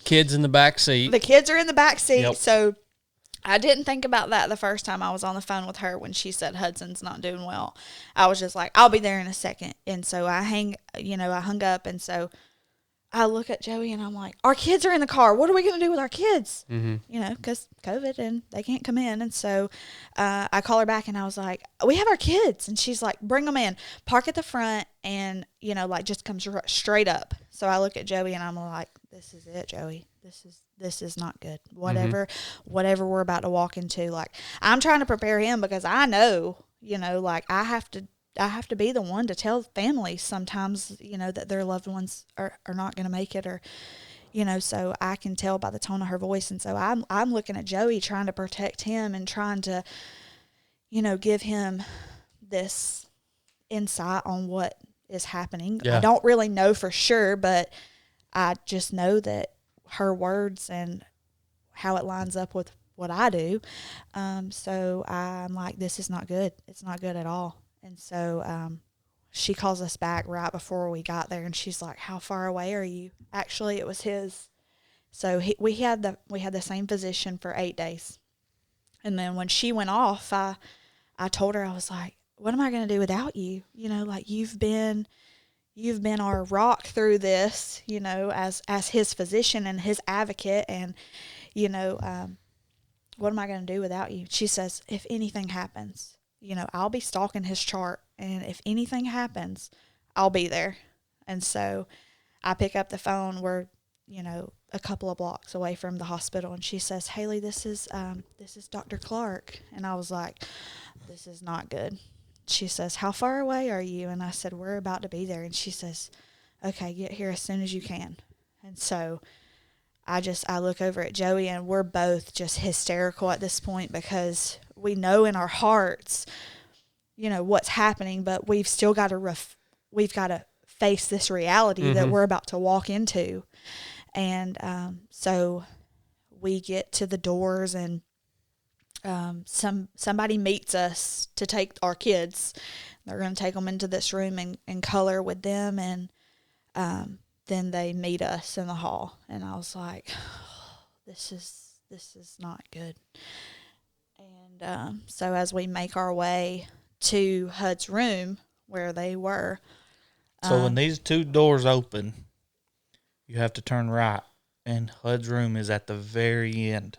kids in the back seat. The kids are in the back seat. Yep. So I didn't think about that the first time I was on the phone with her when she said Hudson's not doing well. I was just like, I'll be there in a second. And so I hung up, and so I look at Joey and I'm like, our kids are in the car. What are we going to do with our kids? Because COVID and they can't come in. And so I call her back and I was like, we have our kids. And she's like, bring them in, park at the front and, just come straight up. So I look at Joey and I'm like, this is it, Joey. This is not good. Whatever we're about to walk into. Like, I'm trying to prepare him because I know, I have to be the one to tell families sometimes, that their loved ones are not going to make it or, so I can tell by the tone of her voice. And so I'm looking at Joey trying to protect him and trying to, give him this insight on what is happening. Yeah. I don't really know for sure, but I just know that her words and how it lines up with what I do. So I'm like, this is not good. It's not good at all. And so she calls us back right before we got there, and she's like, how far away are you? Actually, it was his. So we had the same physician for 8 days. And then when she went off, I told her, I was like, what am I going to do without you? You've been our rock through this, as his physician and his advocate. And, what am I going to do without you? She says, if anything happens, I'll be stalking his chart, and if anything happens, I'll be there. And so I pick up the phone. We're, a couple of blocks away from the hospital, and she says, Haley, this is Dr. Clark. And I was like, this is not good. She says, how far away are you? And I said, we're about to be there. And she says, okay, get here as soon as you can. And so I look over at Joey, and we're both just hysterical at this point because we know in our hearts, what's happening, but we've still got to face this reality that we're about to walk into. And so we get to the doors, and somebody meets us to take our kids. They're going to take them into this room and color with them, and then they meet us in the hall. And I was like, this is not good. And so as we make our way to Hud's room where they were. So when these two doors open, you have to turn right, and HUD's room is at the very end.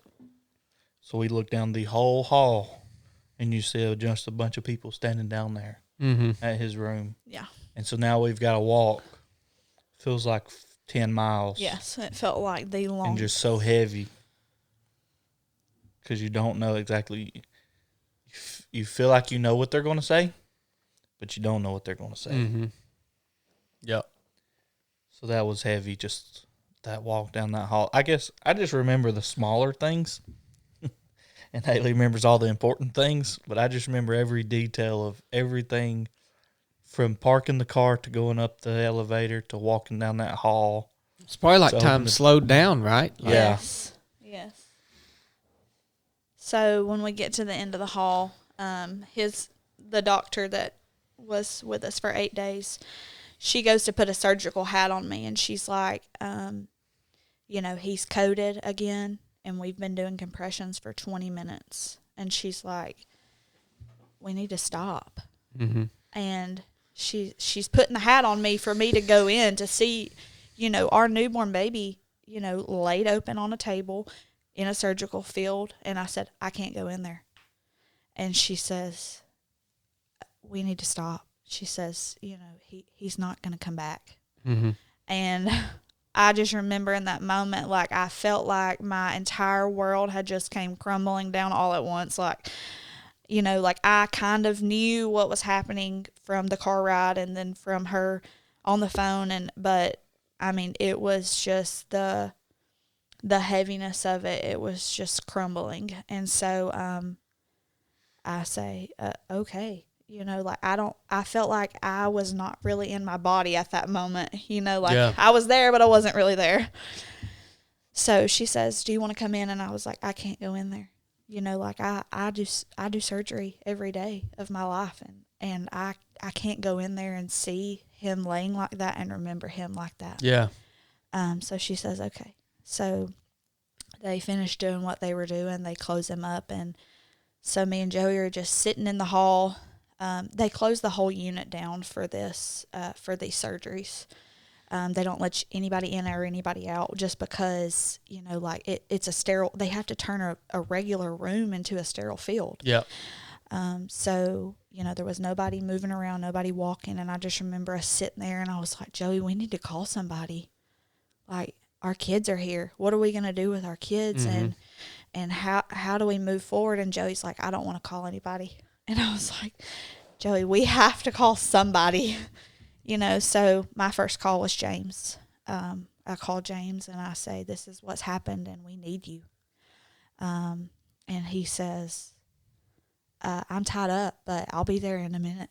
So we look down the whole hall, and you see just a bunch of people standing down there at his room. Yeah. And so now we've got to walk. Feels like 10 miles. Yes, it felt like the longest. And just so heavy. Because you don't know exactly. You feel like you know what they're going to say, but you don't know what they're going to say. Mm-hmm. Yep. So that was heavy, just that walk down that hall. I guess I just remember the smaller things. And Haley remembers all the important things, but I just remember every detail of everything from parking the car to going up the elevator to walking down that hall. It's probably like So time slowed down, right? Like, Yeah. Yes. So when we get to the end of the hall, the doctor that was with us for 8 days, she goes to put a surgical hat on me, and she's like, he's coded again, and we've been doing compressions for 20 minutes. And she's like, we need to stop. Mm-hmm. And she's putting the hat on me for me to go in to see, our newborn baby, laid open on a table in a surgical field. And I said, I can't go in there. And she says, we need to stop. She says, he's not going to come back. Mm-hmm. And I just remember in that moment, like, I felt like my entire world had just came crumbling down all at once. Like, like I kind of knew what was happening from the car ride and then from her on the phone. But I mean, it was just the heaviness of it. It was just crumbling. And so, I say, okay. I felt like I was not really in my body at that moment, I was there, but I wasn't really there. So she says, do you want to come in? And I was like, I can't go in there. I do surgery every day of my life, and I can't go in there and see him laying like that and remember him like that. Yeah. So she says, okay. So they finished doing what they were doing. They closed him up, and so me and Joey are just sitting in the hall. They closed the whole unit down for this, for these surgeries. They don't let anybody in or anybody out just because, it's a sterile, they have to turn a regular room into a sterile field. Yep. So, there was nobody moving around, nobody walking. And I just remember us sitting there, and I was like, Joey, we need to call somebody. Like, our kids are here. What are we going to do with our kids? Mm-hmm. And how do we move forward? And Joey's like, I don't want to call anybody. And I was like, Joey, we have to call somebody, So my first call was James. I called James and I say, this is what's happened and we need you. And he says, I'm tied up, but I'll be there in a minute.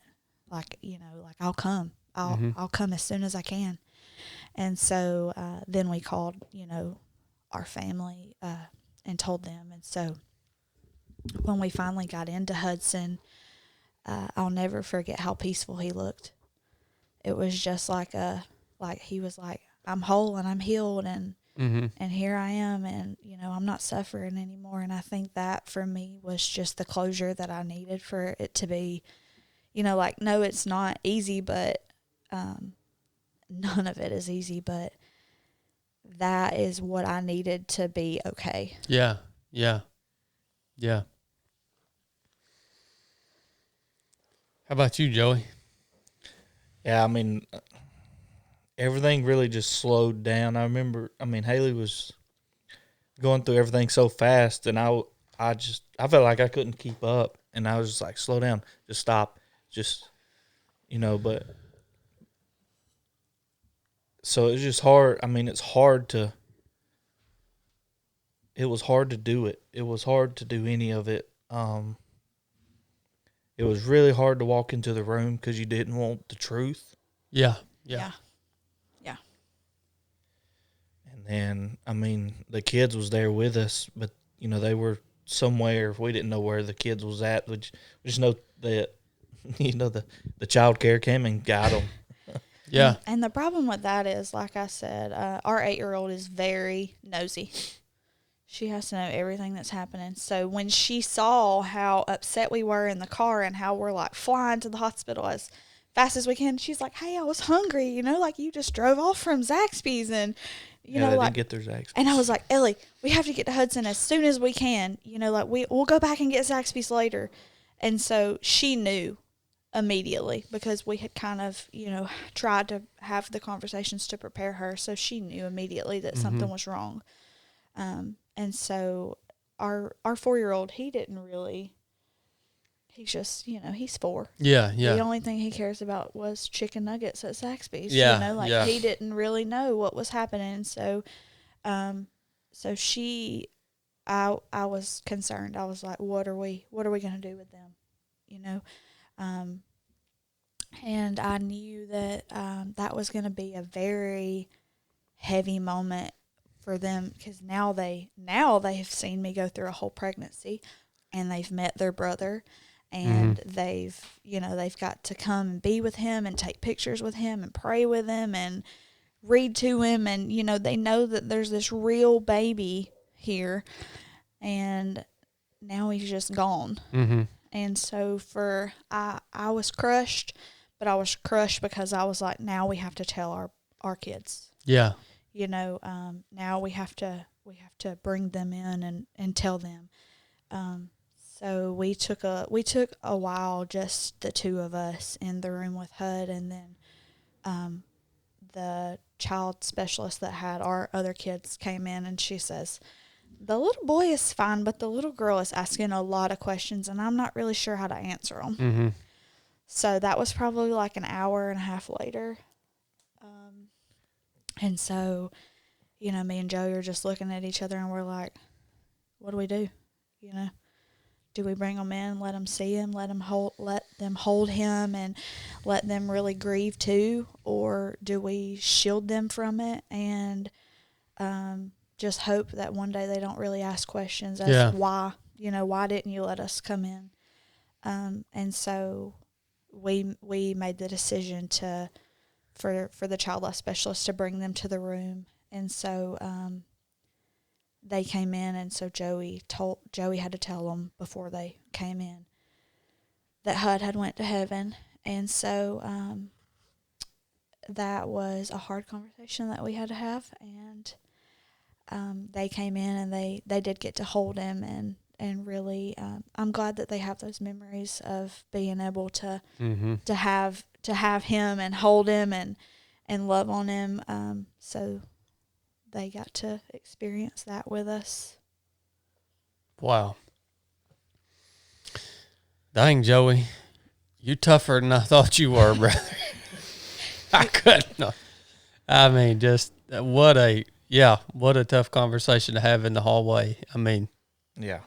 I'll come. I'll come as soon as I can. And so then we called, our family and told them. And so when we finally got into Hudsyn, I'll never forget how peaceful he looked. It was just like he was like, I'm whole and I'm healed and here I am and, I'm not suffering anymore. And I think that for me was just the closure that I needed for it to be, no, it's not easy, but none of it is easy, but that is what I needed to be okay. Yeah. Yeah. Yeah. How about you, Joey? Yeah, I mean, everything really just slowed down. I remember, Haley was going through everything so fast, and I felt like I couldn't keep up, and I was just like, slow down, just stop, just, but so it's just hard. It was hard to do it. It was hard to do any of it. It was really hard to walk into the room because you didn't want the truth. Yeah. Yeah. And then, the kids was there with us, but, they were somewhere. We didn't know where the kids was at. We just know that, the child care came and got them. Yeah. And the problem with that is, like I said, our 8-year-old is very nosy. She has to know everything that's happening. So when she saw how upset we were in the car and how we're like flying to the hospital as fast as we can. She's like, hey, I was hungry, like you just drove off from Zaxby's and, They like, didn't get their Zaxby's. and I was like, Ellie, we have to get to Hudsyn as soon as we can. Like we'll go back and get Zaxby's later. And so she knew immediately because we had kind of, tried to have the conversations to prepare her. So she knew immediately that something was wrong. And so our 4-year-old, he didn't really, he's just, he's 4. Yeah. The only thing he cares about was chicken nuggets at Zaxby's. Yeah, He didn't really know what was happening. So, I was concerned. I was like, what are we going to do with them? And I knew that, that was going to be a very heavy moment for them because now they have seen me go through a whole pregnancy and they've met their brother and they've got to come and be with him and take pictures with him and pray with him and read to him. And, they know that there's this real baby here and now he's just gone. And so I was crushed, but I was crushed because I was like, now we have to tell our kids. Yeah. Now we have to bring them in and tell them. So we took a while, just the two of us in the room with Hud, and then the child specialist that had our other kids came in, and she says, the little boy is fine, but the little girl is asking a lot of questions, and I'm not really sure how to answer them. So that was probably like an hour and a half later. And so, me and Joey are just looking at each other, and we're like, what do we do? Do we bring them in, let them see him, let them hold him, and let them really grieve too? Or do we shield them from it and just hope that one day they don't really ask questions as why, why didn't you let us come in? And so we made the decision for the child life specialist to bring them to the room. And so they came in, and so Joey had to tell them before they came in that Hud had went to heaven. And so that was a hard conversation that we had to have, and they came in and they did get to hold him, and really I'm glad that they have those memories of being able to have him and hold him and love on him. So they got to experience that with us. Wow. Dang, Joey. You tougher than I thought you were, brother. I couldn't. I mean, just what a tough conversation to have in the hallway. I mean, yeah.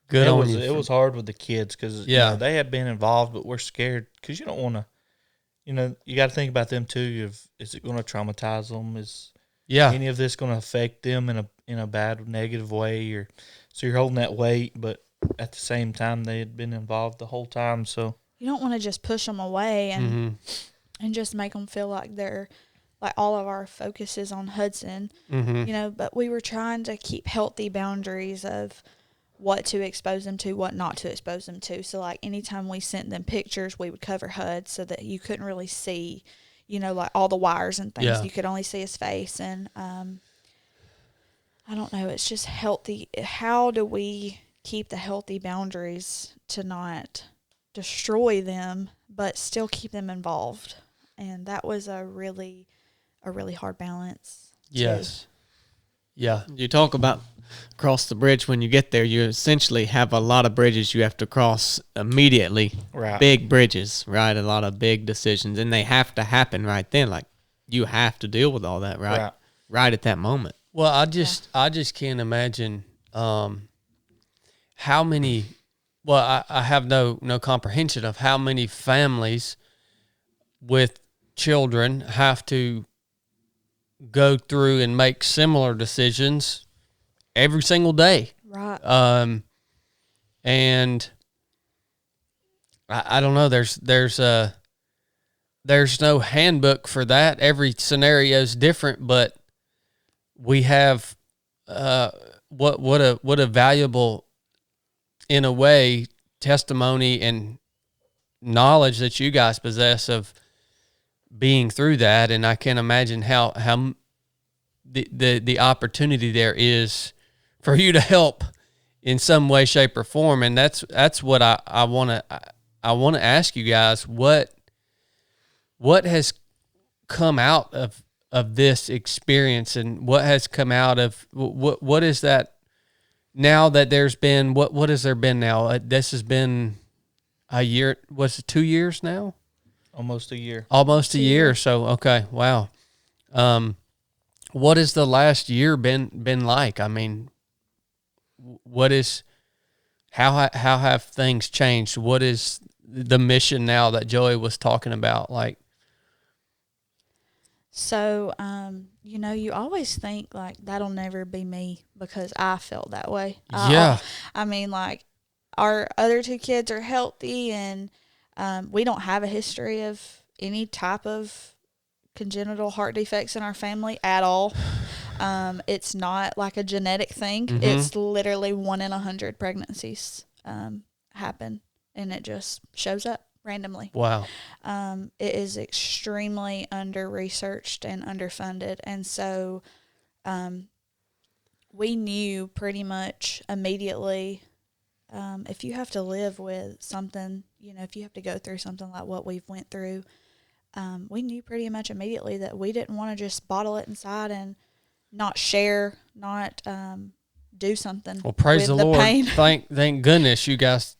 Good on you. It was hard with the kids because they had been involved, but we're scared because you don't want to. You got to think about them too. Is it going to traumatize them? Is any of this going to affect them in a bad, negative way? Or so you're holding that weight, but at the same time they had been involved the whole time. So you don't want to just push them away and just make them feel like they're like all of our focus is on Hudsyn. But we were trying to keep healthy boundaries of what to expose them to, what not to expose them to. So, like, anytime we sent them pictures, we would cover Hud so that you couldn't really see, like all the wires and things. Yeah. You could only see his face. And I don't know. It's just healthy. How do we keep the healthy boundaries to not destroy them, but still keep them involved? And that was a really hard balance. Yes. Too. Yeah. You talk about cross the bridge when you get there. You essentially have a lot of bridges you have to cross immediately. Right. Big bridges, right? A lot of big decisions, and they have to happen right then. Like, you have to deal with all that right at that moment. Well, I just can't imagine how many. Well, I have no comprehension of how many families with children have to go through and make similar decisions every single day. Right. And I don't know. There's no handbook for that. Every scenario is different, but we have what a valuable, in a way, testimony and knowledge that you guys possess of being through that, and I can imagine how the opportunity there is for you to help in some way, shape, or form. And that's what I want to ask you guys, what has come out of this experience, and what has come out of what is that now that there's been what has there been now? This has been a year. Was it 2 years now? Almost a year. Almost a year. So okay, wow. What has the last year been like? I mean, how have things changed? What is the mission now that Joey was talking about? Like, So, you always think like that'll never be me because I felt that way. Yeah. I mean, like our other two kids are healthy and we don't have a history of any type of congenital heart defects in our family at all. It's not like a genetic thing. Mm-hmm. It's literally 1 in 100 pregnancies happen, and it just shows up randomly. wow. It is extremely under-researched and underfunded, and so we knew pretty much immediately if you have to live with something, if you have to go through something like what we've went through, we knew pretty much immediately that we didn't want to just bottle it inside and not share, not do something. Well, praise with the Lord. Pain. Thank goodness you guys,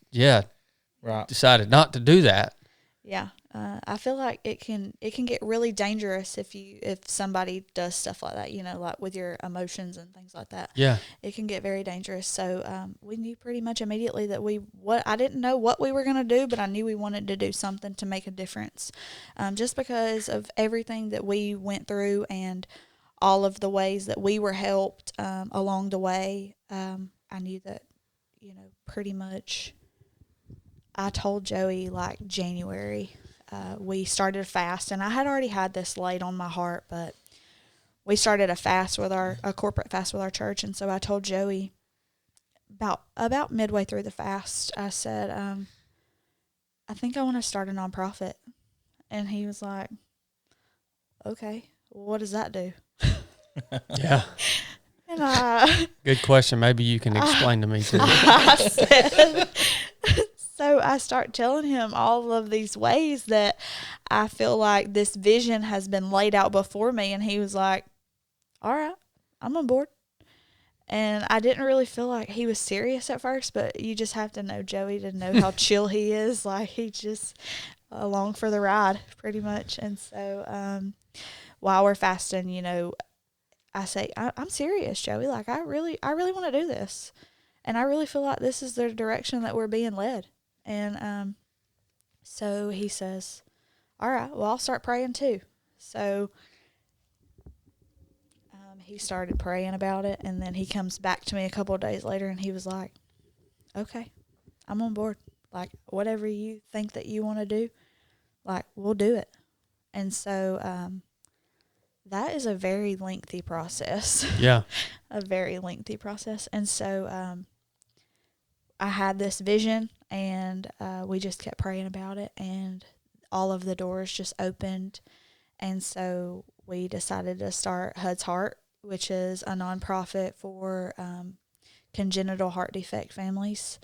Right. decided not to do that. Yeah, I feel like it can get really dangerous if somebody does stuff like that. Like with your emotions and things like that. Yeah. It can get very dangerous. So we knew pretty much immediately that I didn't know what we were going to do, but I knew we wanted to do something to make a difference, just because of everything that we went through and all of the ways that we were helped along the way. I knew that pretty much. I told Joey like January, we started a fast, and I had already had this laid on my heart, but we started a fast a corporate fast with our church. And so I told Joey about midway through the fast, I said, I think I want to start a nonprofit. And he was like, okay, well, what does that do? Yeah. And Good question. Maybe you can explain to me too. I said, so I start telling him all of these ways that I feel like this vision has been laid out before me. And he was like, all right, I'm on board. And I didn't really feel like he was serious at first, but you just have to know Joey to know how chill he is. Like, he just along for the ride pretty much. And so while we're fasting, I say, I'm serious, Joey. Like, I really want to do this. And I really feel like this is the direction that we're being led. And so he says, all right, well, I'll start praying too. So he started praying about it, and then he comes back to me a couple of days later, and he was like, okay, I'm on board. Like, whatever you think that you want to do, like, we'll do it. And so that is a very lengthy process. Yeah. A very lengthy process. And so I had this vision, and we just kept praying about it, and all of the doors just opened. And so we decided to start Huds Heart, which is a nonprofit for congenital heart defect families.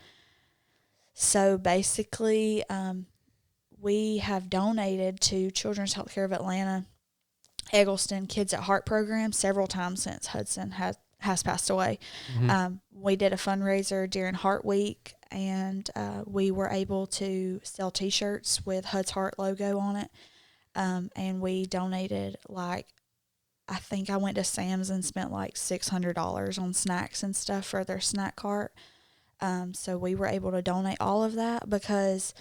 So basically, we have donated to Children's Healthcare of Atlanta, Eggleston Kids at Heart program several times since Hudsyn has passed away. Mm-hmm. We did a fundraiser during Heart Week, and we were able to sell T-shirts with Huds Heart logo on it. And we donated, like, I think I went to Sam's and spent like $600 on snacks and stuff for their snack cart. So we were able to donate all of that because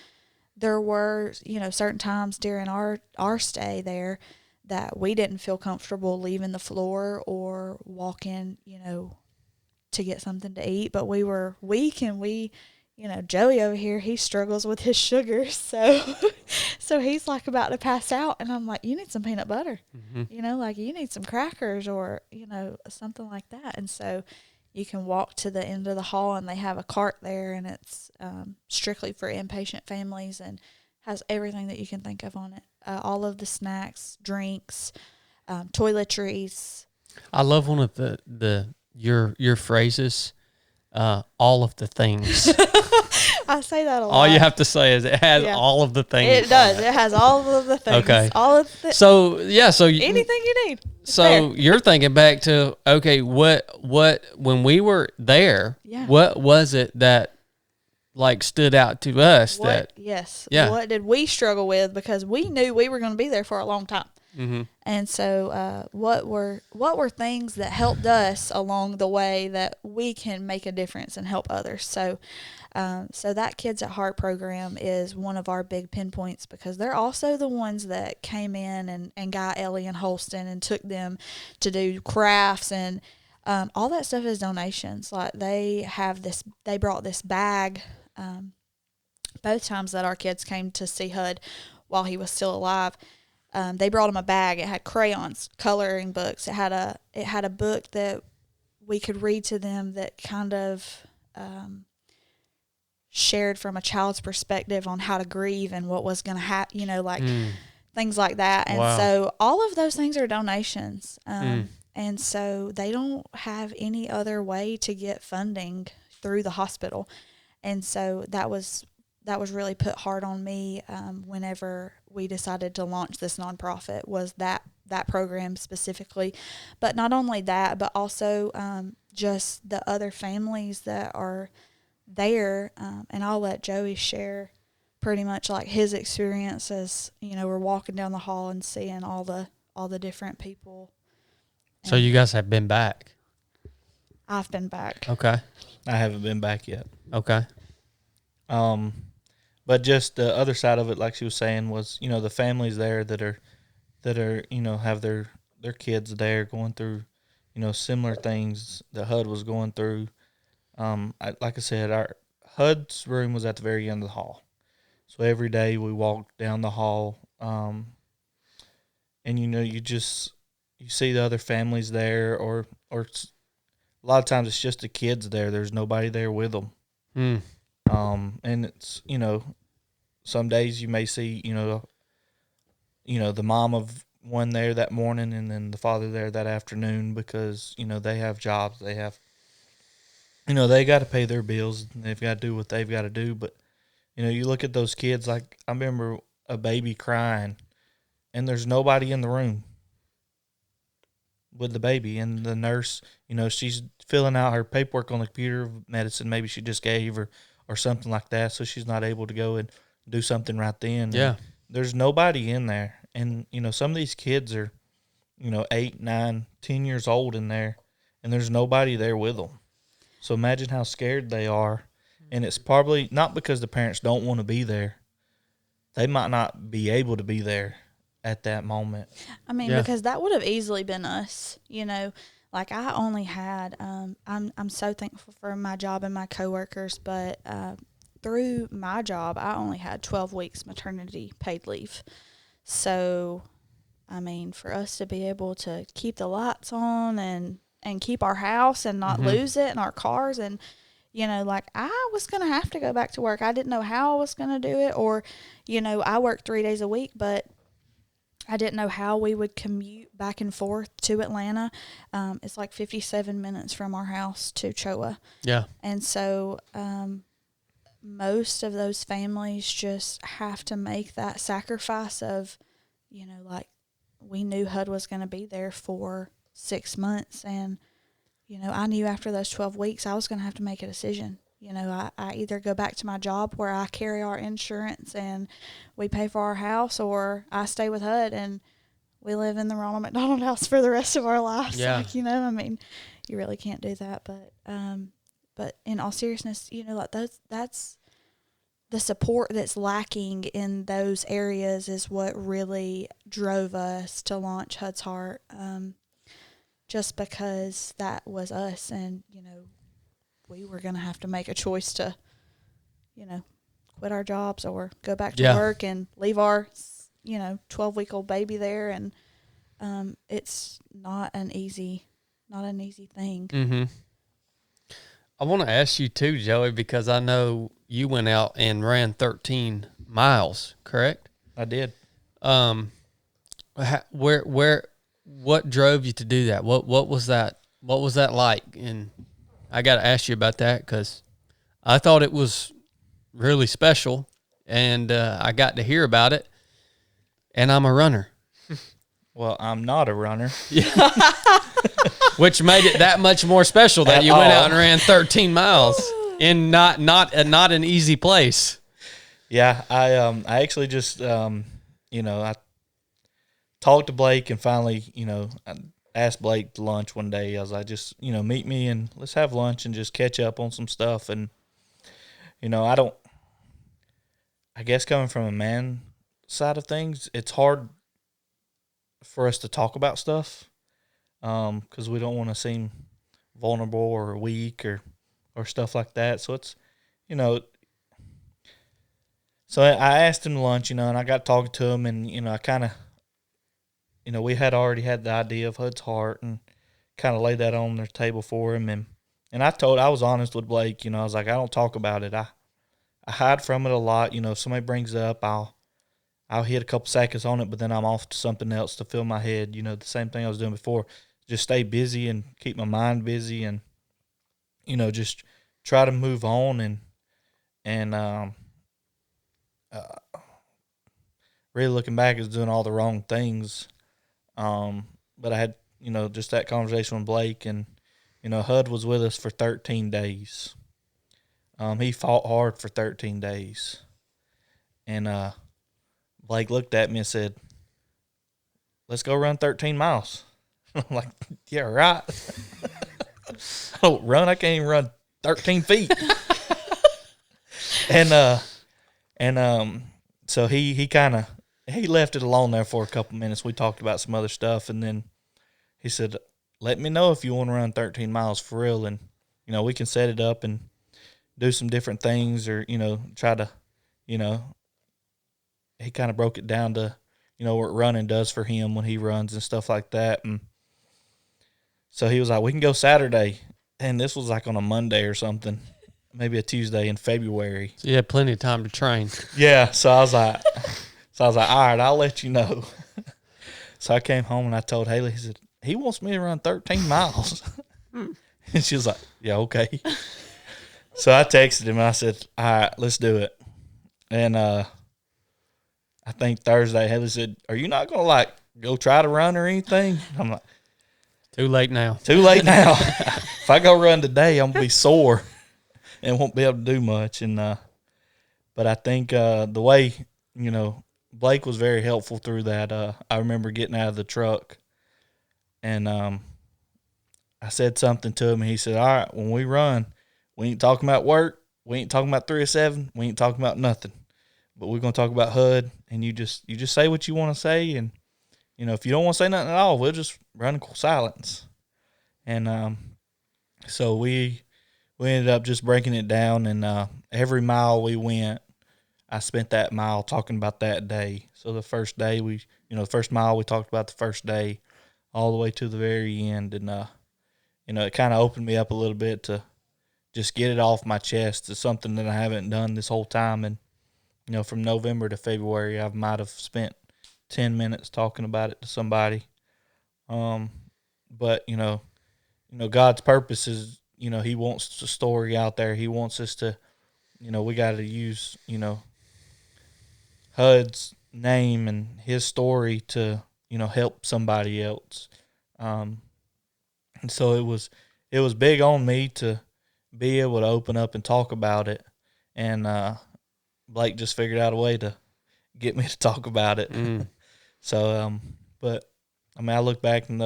there were, certain times during our stay there that we didn't feel comfortable leaving the floor or walking, to get something to eat. But we were weak, and Joey over here, he struggles with his sugar. So he's like about to pass out, and I'm like, you need some peanut butter, like you need some crackers or, something like that. And so you can walk to the end of the hall, and they have a cart there, and it's strictly for inpatient families. And Has everything that you can think of on it. All of the snacks, drinks, toiletries. I love one of your phrases. All of the things. I say that a lot. All you have to say is it has all of the things. It does. It has all of the things. Okay. All of the So anything you need. It's So there. you're thinking back to, okay, what when we were there, what was it that like stood out to us What did we struggle with, because we knew we were going to be there for a long time. Mm-hmm. And so what were things that helped us along the way that we can make a difference and help others. So that Kids at Heart program is one of our big pinpoints, because they're also the ones that came in and got Ellie and Holston and took them to do crafts, and all that stuff is donations. Like they brought this bag both times that our kids came to see Hud while he was still alive. They brought him a bag. It had crayons, coloring books. It had a book that we could read to them that kind of shared from a child's perspective on how to grieve and what was going to happen, things like that. And so all of those things are donations. And so they don't have any other way to get funding through the hospital. And so that was really put hard on me whenever we decided to launch this nonprofit, was that program specifically. But not only that, but also just the other families that are there. And I'll let Joey share pretty much like his experiences. We're walking down the hall and seeing all the different people. So you guys have been back? I've been back. Okay. I haven't been back yet. Okay. But just the other side of it, like she was saying, was, the families there that are, have their kids there going through, similar things that HUD was going through. Like I said, our HUD's room was at the very end of the hall. So every day we walked down the hall, and, you see the other families there, or a lot of times it's just the kids there. There's nobody there with them. And it's, some days you may see, the mom of one there that morning and then the father there that afternoon, because, they have jobs. They have, they got to pay their bills, and they've got to do what they've got to do. But, you look at those kids, like I remember a baby crying and there's nobody in the room with the baby, and the nurse, she's filling out her paperwork on the computer of medicine maybe she just gave or something like that, so she's not able to go and do something right then. Yeah. And there's nobody in there. And, some of these kids are, 8, 9, 10 years old in there, and there's nobody there with them. So imagine how scared they are. And it's probably not because the parents don't want to be there. They might not be able to be there at that moment. I mean, because that would have easily been us, Like I only had, I'm so thankful for my job and my coworkers, but through my job, I only had 12 weeks maternity paid leave. So, I mean, for us to be able to keep the lights on and keep our house and not lose it and our cars, and, like I was going to have to go back to work. I didn't know how I was going to do it, or, I work 3 days a week, but I didn't know how we would commute back and forth to Atlanta. It's like 57 minutes from our house to Choa. Yeah. And so most of those families just have to make that sacrifice of, like we knew HUD was going to be there for 6 months. And, I knew after those 12 weeks I was going to have to make a decision. I either go back to my job where I carry our insurance and we pay for our house, or I stay with HUD and we live in the Ronald McDonald House for the rest of our lives. Yeah. Like, I mean, you really can't do that. But in all seriousness, like that's the support that's lacking in those areas is what really drove us to launch Huds Heart. Just because that was us, and, we were going to have to make a choice to, quit our jobs or go back to work and leave our, 12-week-old baby there. And it's not an easy thing. Mm-hmm. I want to ask you too, Joey, because I know you went out and ran 13 miles, correct? I did. What drove you to do that? What was that? What was that like? And I got to ask you about that because I thought it was really special, and I got to hear about it. And I'm a runner. Well, I'm not a runner. Which made it that much more special that you went out and ran 13 miles in not an easy place. Yeah, I actually just I talked to Blake and finally, I asked Blake to lunch one day. I was like, just, meet me and let's have lunch and just catch up on some stuff. And, I guess coming from a man side of things, it's hard for us to talk about stuff because we don't want to seem vulnerable or weak or stuff like that. So it's, so I asked him to lunch, and I got talking to him, and, I kind of, we had already had the idea of Huds Heart and kind of laid that on the table for him. And I was honest with Blake, I was like, I don't talk about it. I hide from it a lot. If somebody brings it up, I'll hit a couple seconds on it, but then I'm off to something else to fill my head. The same thing I was doing before. Just stay busy and keep my mind busy and, just try to move on and really looking back is doing all the wrong things. But I had, just that conversation with Blake and, Hud was with us for 13 days. He fought hard for 13 days. And, Blake looked at me and said, let's go run 13 miles. I'm like, yeah, right. I don't run. I can't even run 13 feet. So he left it alone there for a couple minutes. We talked about some other stuff. And then he said, let me know if you want to run 13 miles for real. And, we can set it up and do some different things or, try to, he kind of broke it down to, what running does for him when he runs and stuff like that. And so he was like, we can go Saturday. And this was like on a Monday or something, maybe a Tuesday in February. So you had plenty of time to train. Yeah. So I was like, all right, I'll let you know. So I came home and I told Haley, he said, he wants me to run 13 miles. And she was like, yeah, okay. So I texted him and I said, all right, let's do it. And, I think Thursday, Haley said, are you not going to go try to run or anything? I'm like, Too late now. If I go run today, I'm going to be sore and won't be able to do much. And, but I think, the way, Blake was very helpful through that. I remember getting out of the truck and, I said something to him and he said, all right, when we run, we ain't talking about work. We ain't talking about 3 or 7. We ain't talking about nothing. But we're going to talk about HUD, and you just say what you want to say, and, if you don't want to say nothing at all, we'll just run in silence. And so we ended up just breaking it down, and every mile we went, I spent that mile talking about that day. So the first day the first mile we talked about the first day all the way to the very end, and, it kind of opened me up a little bit to just get it off my chest. It's something that I haven't done this whole time, and from November to February, I might have spent 10 minutes talking about it to somebody. But, God's purpose is, he wants the story out there. He wants us to, we got to use, HUD's name and his story to, help somebody else. And so it was big on me to be able to open up and talk about it. And, Blake just figured out a way to get me to talk about it. So, but I mean, I look back and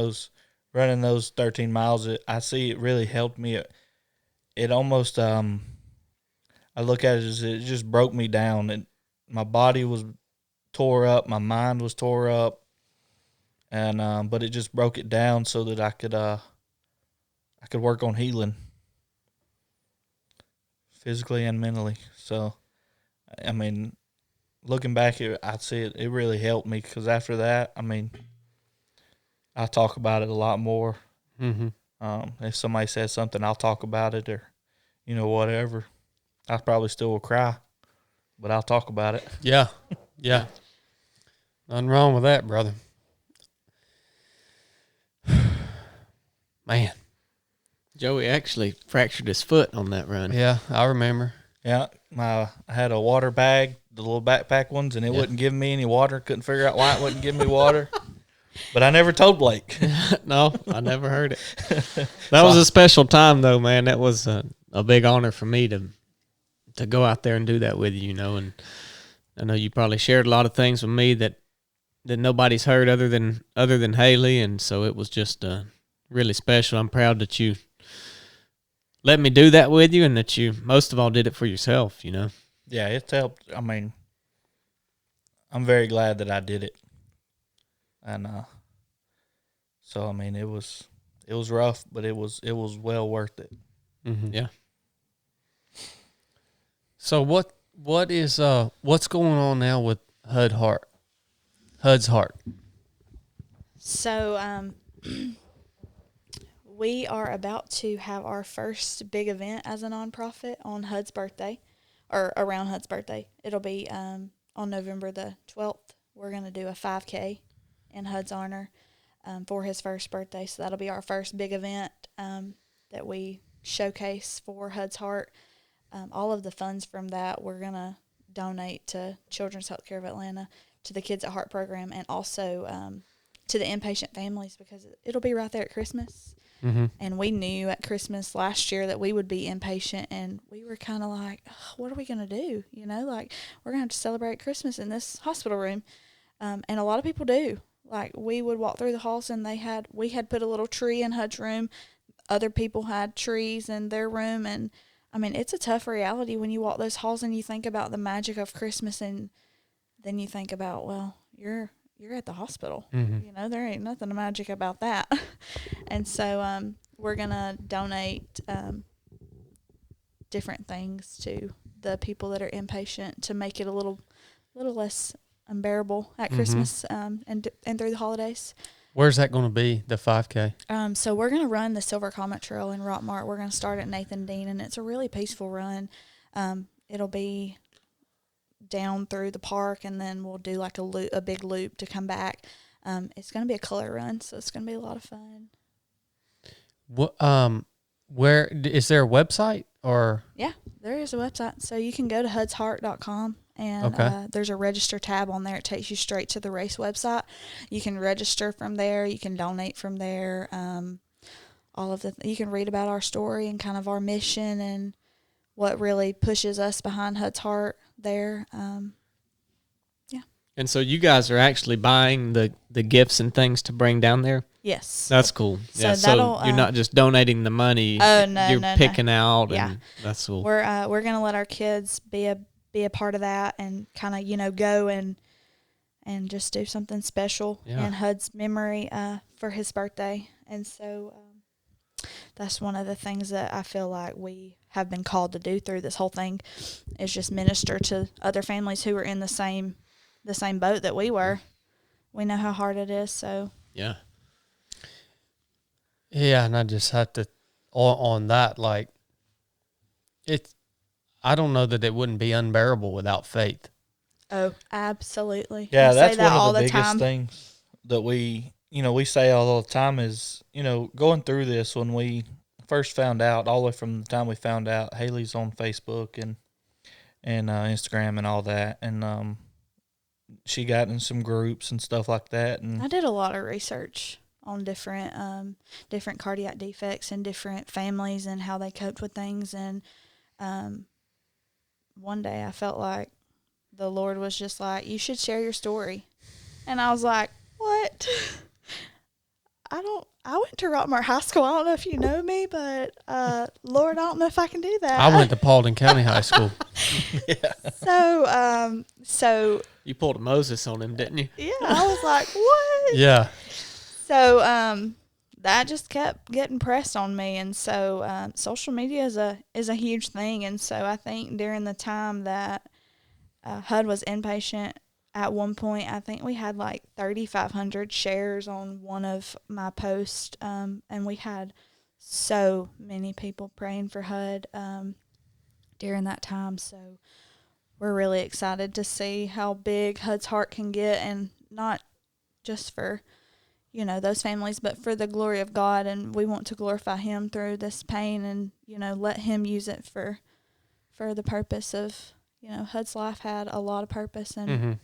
running those 13 miles, I see it really helped me. It almost, I look at it as it just broke me down, and my body was tore up, my mind was tore up, and but it just broke it down so that I could work on healing physically and mentally. So, I mean, looking back, I see it really helped me because after that, I mean, I talk about it a lot more. Mm-hmm. If somebody says something, I'll talk about it or, whatever. I probably still will cry, but I'll talk about it. Yeah. Yeah. Nothing wrong with that, brother. Man. Joey actually fractured his foot on that run. Yeah, I remember. Yeah, I had a water bag, the little backpack ones, and it wouldn't give me any water. Couldn't figure out why it wouldn't give me water. But I never told Blake. No, I never heard it. That was a special time, though, man. That was a big honor for me to go out there and do that with you, you know. And I know you probably shared a lot of things with me that nobody's heard other than Haley, and so it was just really special. I'm proud that you let me do that with you, and that you most of all did it for yourself, you know. Yeah, it's helped. I mean, I'm very glad that I did it. And so I mean, it was rough, but it was well worth it. Mm-hmm. Yeah. So what is what's going on now with Huds Heart? So we are about to have our first big event as a nonprofit on Hud's birthday, or around Hud's birthday. It'll be on November the 12th. We're going to do a 5K in Hud's honor for his first birthday. So that'll be our first big event that we showcase for Huds Heart. All of the funds from that we're going to donate to Children's Healthcare of Atlanta, to the Kids at Heart program, and also to the inpatient families, because it'll be right there at Christmas. Mm-hmm. And we knew at Christmas last year that we would be inpatient, and we were kind of like, what are we going to do? You know, like, we're going to have to celebrate Christmas in this hospital room. And a lot of people do. Like, we would walk through the halls, and we had put a little tree in Hud's room. Other people had trees in their room. And, I mean, it's a tough reality when you walk those halls and you think about the magic of Christmas, and then you think about, well, you're at the hospital. Mm-hmm. You know, there ain't nothing magic about that. And so we're going to donate different things to the people that are inpatient to make it a little less unbearable at Christmas and through the holidays. Where's that going to be, the 5K? So we're going to run the Silver Comet Trail in Rockmart. We're going to start at Nathan Dean, and it's a really peaceful run. It'll be down through the park, and then we'll do like a big loop to come back. It's going to be a color run, so it's going to be a lot of fun. What where is there a website or? Yeah, there is a website. So you can go to hudsheart.com, and there's a register tab on there. It takes you straight to the race website. You can register from there. You can donate from there. You can read about our story and kind of our mission and what really pushes us behind Huds Heart there. And so you guys are actually buying the gifts and things to bring down there? Yes. That's cool. So Yeah, that'll, so you're not just donating the money. Oh, no, you're no, picking no. out. Yeah. And that's cool. We're going to let our kids be a part of that, and kind of, you know, go and just do something special in Hud's memory for his birthday. And so that's one of the things that I feel like we have been called to do through this whole thing, is just minister to other families who are in the same boat that we were. We know how hard it is, so. Yeah. Yeah, and I just have to, on that, like, I don't know that it wouldn't be unbearable without faith. Oh, absolutely. Yeah, I that's say that one all of the the biggest time. things that we say all the time is, going through this, when we first found out, all the way from the time we found out, Haley's on Facebook and Instagram and all that, and she got in some groups and stuff like that. And I did a lot of research on different cardiac defects and different families and how they coped with things. And one day I felt like the Lord was just like, you should share your story. And I was like, what? I went to Rockmart High School. I don't know if you know me, but Lord, I don't know if I can do that. I went to Paulding County High School. So You pulled a Moses on him, didn't you? yeah, I was like, what? Yeah. So that just kept getting pressed on me, and so social media is a huge thing. And so I think during the time that HUD was inpatient, at one point I think we had like 3,500 shares on one of my posts, and we had so many people praying for HUD during that time. So we're really excited to see how big Huds Heart can get, and not just for, those families, but for the glory of God. And we want to glorify Him through this pain, and, let Him use it for the purpose of, Hud's life had a lot of purpose, and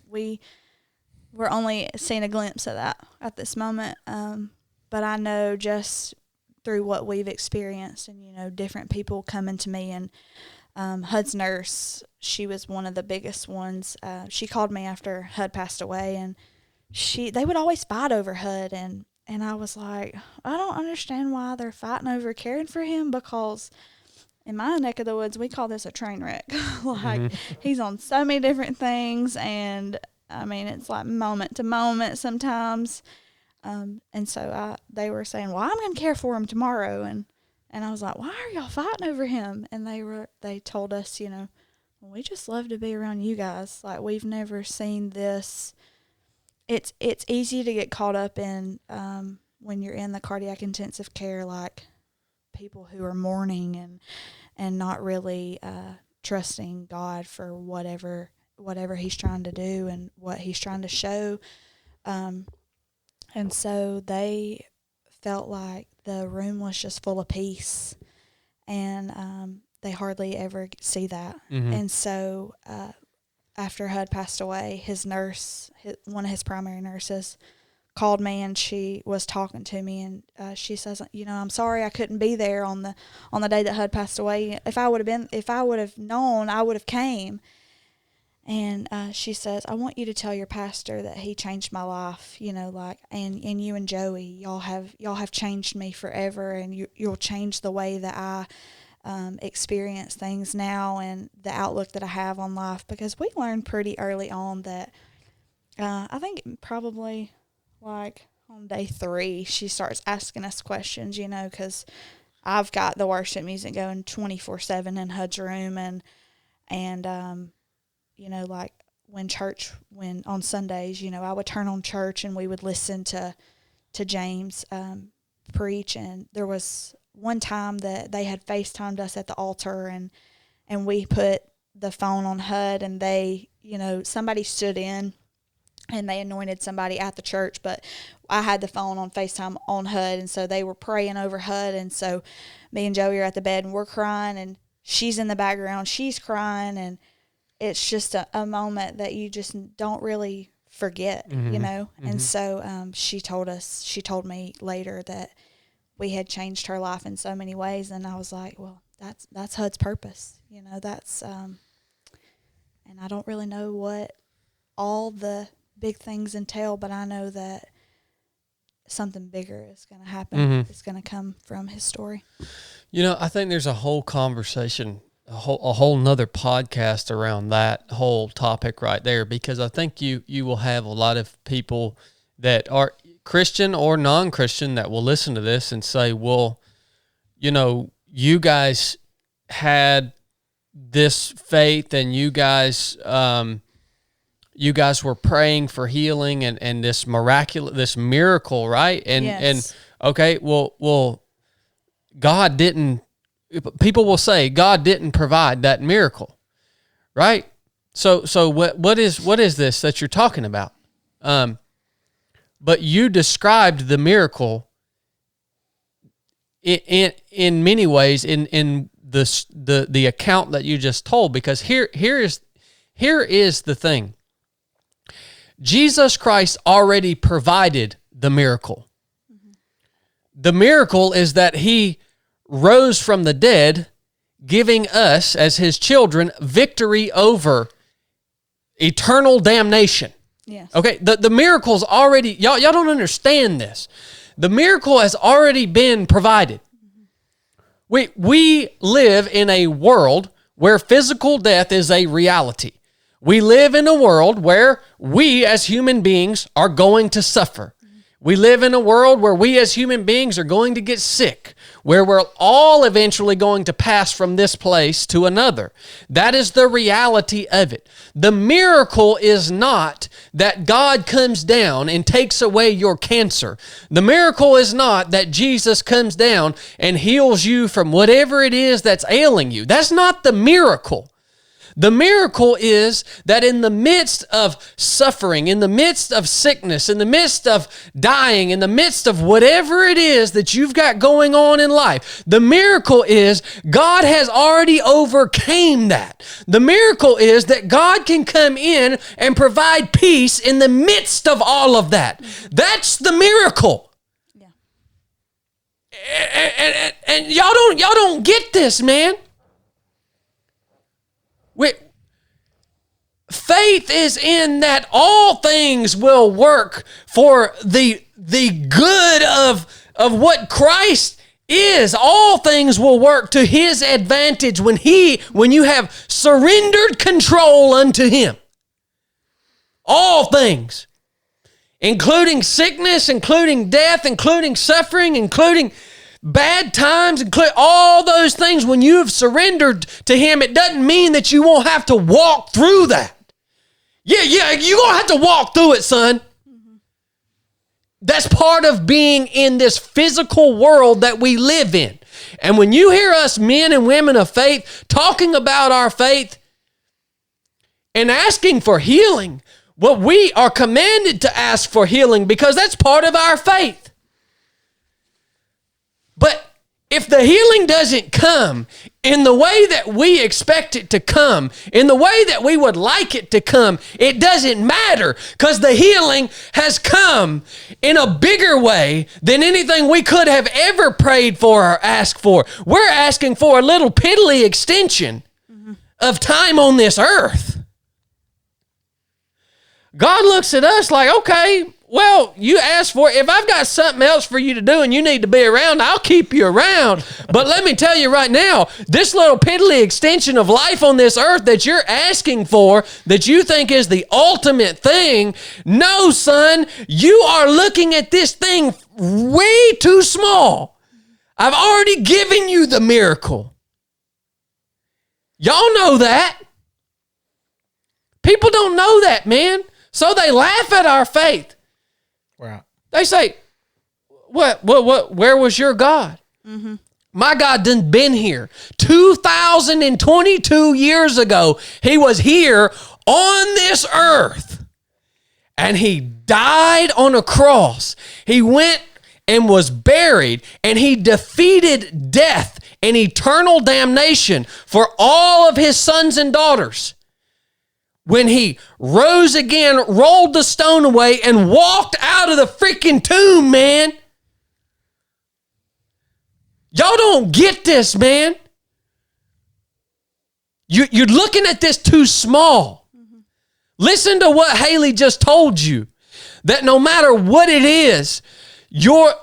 we're only seeing a glimpse of that at this moment. But I know just through what we've experienced, and, different people coming to me, and Hud's nurse, she was one of the biggest ones. She called me after Hud passed away, and they would always fight over Hud, and I was like, I don't understand why they're fighting over caring for him, because in my neck of the woods, we call this a train wreck. He's on so many different things, and I mean, it's like moment to moment sometimes. And so they were saying, well, I'm going to care for him tomorrow. And I was like, why are y'all fighting over him? And they told us, well, we just love to be around you guys. Like, we've never seen this. It's easy to get caught up in, when you're in the cardiac intensive care, like people who are mourning and not really, trusting God for whatever He's trying to do and what He's trying to show. And so they felt like the room was just full of peace, and they hardly ever see that. And so after Hud passed away, his nurse, one of his primary nurses, called me, and she was talking to me, and she says, I'm sorry I couldn't be there on the day that Hud passed away. If I would have known, I would have came. And she says, I want you to tell your pastor that he changed my life, and you and Joey, y'all have changed me forever, and you'll change the way that I experience things now and the outlook that I have on life. Because we learned pretty early on that, I think probably like on day 3, she starts asking us questions, because I've got the worship music going 24/7 in Hud's room, and like when on Sundays, I would turn on church and we would listen to James preach. And there was one time that they had FaceTimed us at the altar, and we put the phone on Hud, and they, somebody stood in and they anointed somebody at the church, but I had the phone on FaceTime on Hud, and so they were praying over Hud. And so me and Joey are at the bed, and we're crying, and she's in the background, she's crying, and it's just a moment that you just don't really forget, And so she told me later that we had changed her life in so many ways, and I was like, well, that's Hud's purpose, that's and I don't really know what all the big things entail, but I know that something bigger is going to happen. It's going to come from his story. I think there's a whole conversation, a whole nother podcast around that whole topic right there, because I think you will have a lot of people that are Christian or non-Christian that will listen to this and say, well, you guys had this faith, and you guys were praying for healing and this miracle, right? And yes. and okay, well, God didn't. People will say God didn't provide that miracle, right? So what is this that you're talking about? But you described the miracle in many ways in the account that you just told, because here is the thing. Jesus Christ already provided the miracle. The miracle is that He rose from the dead, giving us, as His children, victory over eternal damnation. Yes. Okay, the miracle's already, y'all don't understand this. The miracle has already been provided. We live in a world where physical death is a reality. We live in a world where we as human beings are going to suffer. We live in a world where we as human beings are going to get sick, where we're all eventually going to pass from this place to another. That is the reality of it. The miracle is not that God comes down and takes away your cancer. The miracle is not that Jesus comes down and heals you from whatever it is that's ailing you. That's not the miracle. The miracle is that in the midst of suffering, in the midst of sickness, in the midst of dying, in the midst of whatever it is that you've got going on in life, the miracle is God has already overcame that. The miracle is that God can come in and provide peace in the midst of all of that. That's the miracle. Yeah. And y'all don't get this, man. Faith is in that all things will work for the good of what Christ is. All things will work to his advantage when you have surrendered control unto him. All things, including sickness, including death, including suffering, including bad times, include all those things. When you have surrendered to him, it doesn't mean that you won't have to walk through that. Yeah, you're going to have to walk through it, son. That's part of being in this physical world that we live in. And when you hear us men and women of faith talking about our faith and asking for healing, well, we are commanded to ask for healing because that's part of our faith. But if the healing doesn't come in the way that we expect it to come, in the way that we would like it to come, it doesn't matter because the healing has come in a bigger way than anything we could have ever prayed for or asked for. We're asking for a little piddly extension of time on this earth. God looks at us like, okay, well, you asked for it. If I've got something else for you to do and you need to be around, I'll keep you around. But let me tell you right now, this little piddly extension of life on this earth that you're asking for, that you think is the ultimate thing, no, son, you are looking at this thing way too small. I've already given you the miracle. Y'all know that. People don't know that, man. So they laugh at our faith. Right. They say, what, where was your God? Mm-hmm. My God done been here. 2022 years ago, he was here on this earth. And he died on a cross. He went and was buried, and he defeated death and eternal damnation for all of his sons and daughters. When he rose again, rolled the stone away, and walked out of the freaking tomb, man. Y'all don't get this, man. You're looking at this too small. Mm-hmm. Listen to what Haley just told you. That no matter what it is,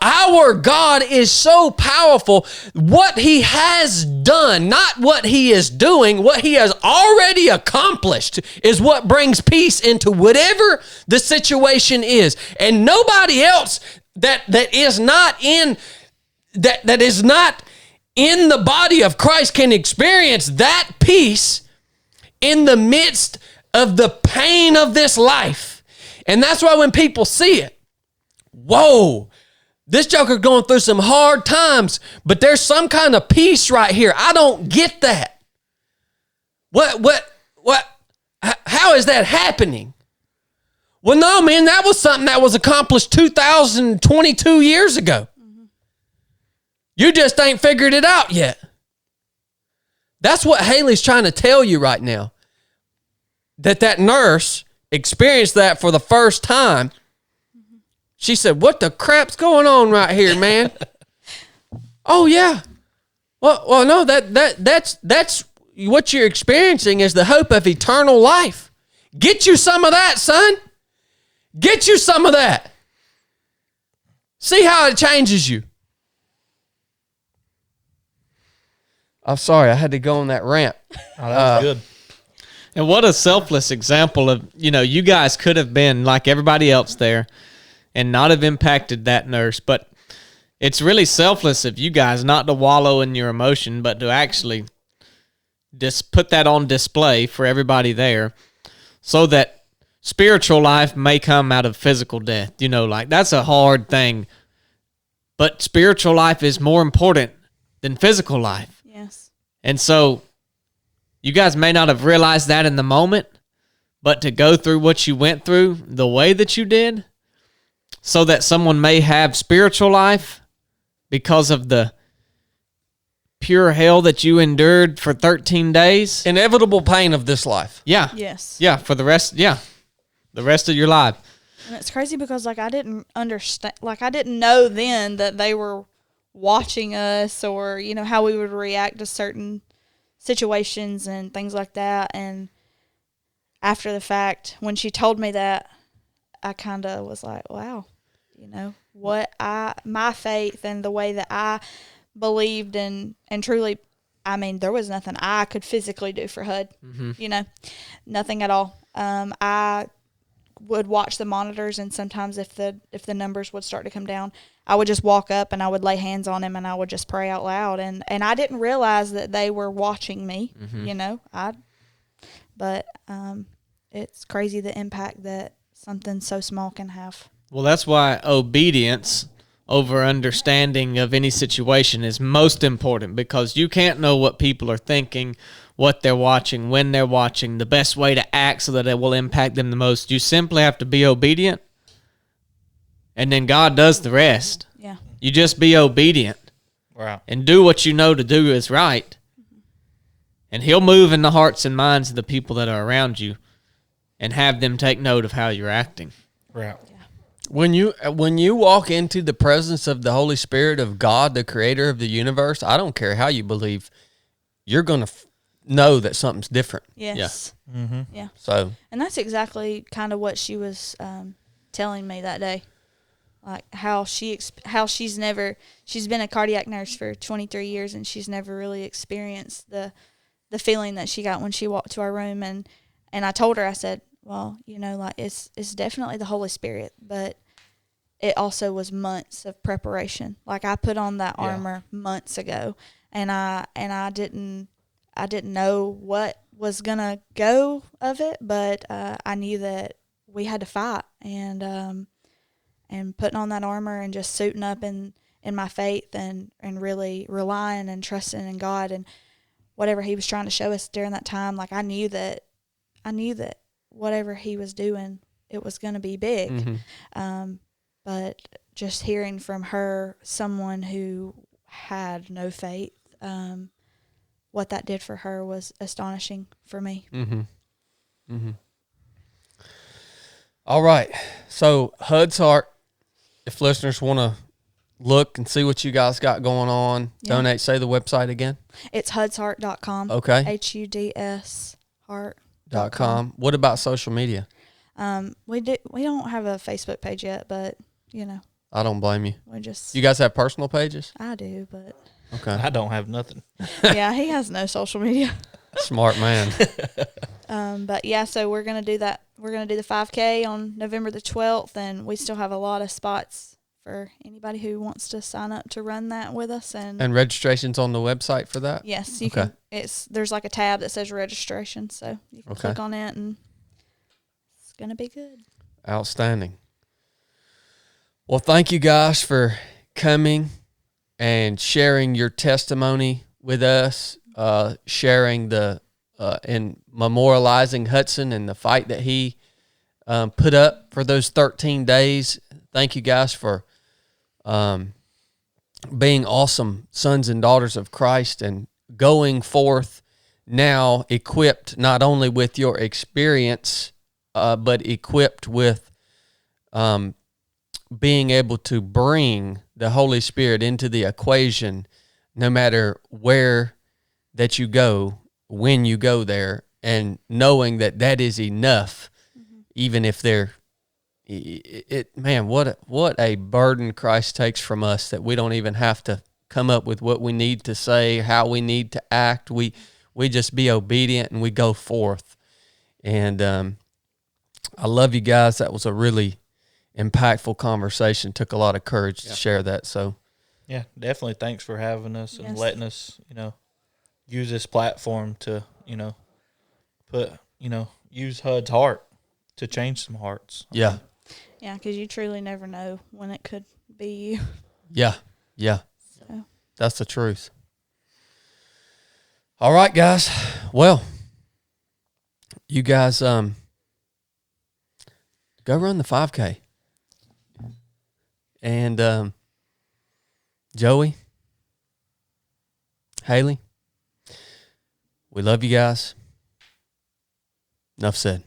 our God is so powerful. What he has done, not what he is doing, what he has already accomplished is what brings peace into whatever the situation is. And nobody else that is not in the body of Christ can experience that peace in the midst of the pain of this life. And that's why when people see it, whoa, this joker going through some hard times, but there's some kind of peace right here. I don't get that. How is that happening? Well, no, man, that was something that was accomplished 2022 years ago. Mm-hmm. You just ain't figured it out yet. That's what Haley's trying to tell you right now. That nurse experienced that for the first time. She said, what the crap's going on right here, man? Oh, yeah. Well, no, that's what you're experiencing is the hope of eternal life. Get you some of that, son. Get you some of that. See how it changes you. I'm sorry, I had to go on that rant. Oh, that was good. And what a selfless example of, you guys could have been like everybody else there and not have impacted that nurse. But it's really selfless of you guys not to wallow in your emotion, but to actually just put that on display for everybody there so that spiritual life may come out of physical death. Like that's a hard thing. But spiritual life is more important than physical life. Yes. And so You guys may not have realized that in the moment, but to go through what you went through the way that you did, so that someone may have spiritual life because of the pure hell that you endured for 13 days. Inevitable pain of this life. Yeah. Yes. Yeah, for the rest of your life. And it's crazy because, like, I didn't understand, like, I didn't know then that they were watching us, or, you know, how we would react to certain situations and things like that. And after the fact, when she told me that, I kind of was like, wow, you know, my faith and the way that I believed and truly, I mean, there was nothing I could physically do for HUD, you know, nothing at all. I would watch the monitors, and sometimes if the numbers would start to come down, I would just walk up and I would lay hands on him and I would just pray out loud. And I didn't realize that they were watching me, you know, but it's crazy the impact that something so small can have. Well, that's why obedience over understanding of any situation is most important, because you can't know what people are thinking, what they're watching, when they're watching, the best way to act so that it will impact them the most. You simply have to be obedient, and then God does the rest. Yeah. You just be obedient. Right. And do what you know to do is right. And he'll move in the hearts and minds of the people that are around you and have them take note of how you're acting. Right. When you walk into the presence of the Holy Spirit of God, the creator of the universe, I don't care how you believe, you're going to know that something's different. Yes. Yeah. Mm-hmm. Yeah. So, And that's exactly kind of what she was telling me that day. Like how she's been a cardiac nurse for 23 years, and she's never really experienced the feeling that she got when she walked to our room. And I told her, I said, well, you know, like it's definitely the Holy Spirit, but it also was months of preparation. Like I put on that armor months ago, and I didn't know what was gonna go of it, but I knew that we had to fight, and putting on that armor and just suiting up in my faith and really relying and trusting in God and whatever He was trying to show us during that time. Like I knew that whatever He was doing, it was going to be big. mm-hmm. But just hearing from her, someone who had no faith, what that did for her was astonishing for me. Mm-hmm. Mm-hmm. All right. So Huds Heart, if listeners want to look and see what you guys got going on, donate, say the website again. It's hudsheart.com. Okay. HUDS heart. .com. What about social media? We don't have a Facebook page yet, but you know, I don't blame you. we just You guys have personal pages? I do, but Okay. I don't have nothing. yeah, he has no social media. Smart man. But yeah, so we're gonna do that. We're gonna do the 5K on November the 12th, and we still have a lot of spots for anybody who wants to sign up to run that with us. And registration's on the website for that? yes, you can. There's like a tab that says registration, so you can click on it, and it's gonna be good. Outstanding. Well, thank you guys for coming and sharing your testimony with us, sharing and memorializing Hudsyn and the fight that he put up for those 13 days. Thank you guys for being awesome sons and daughters of Christ and going forth now equipped not only with your experience, but equipped with being able to bring the Holy Spirit into the equation no matter where that you go, when you go there, and knowing that that is enough, even if they're man, what a burden Christ takes from us that we don't even have to come up with what we need to say, how we need to act. We just be obedient and we go forth. And I love you guys. That was a really impactful conversation. Took a lot of courage to share that. So Yeah, definitely. Thanks for having us and Yes. letting us, use this platform to, use Huds Heart to change some hearts. yeah, Yeah, because you truly never know when it could be you. yeah. So. That's the truth. All right, guys. Well, you guys go run the 5K. And Joey, Haley, we love you guys. Nuff said.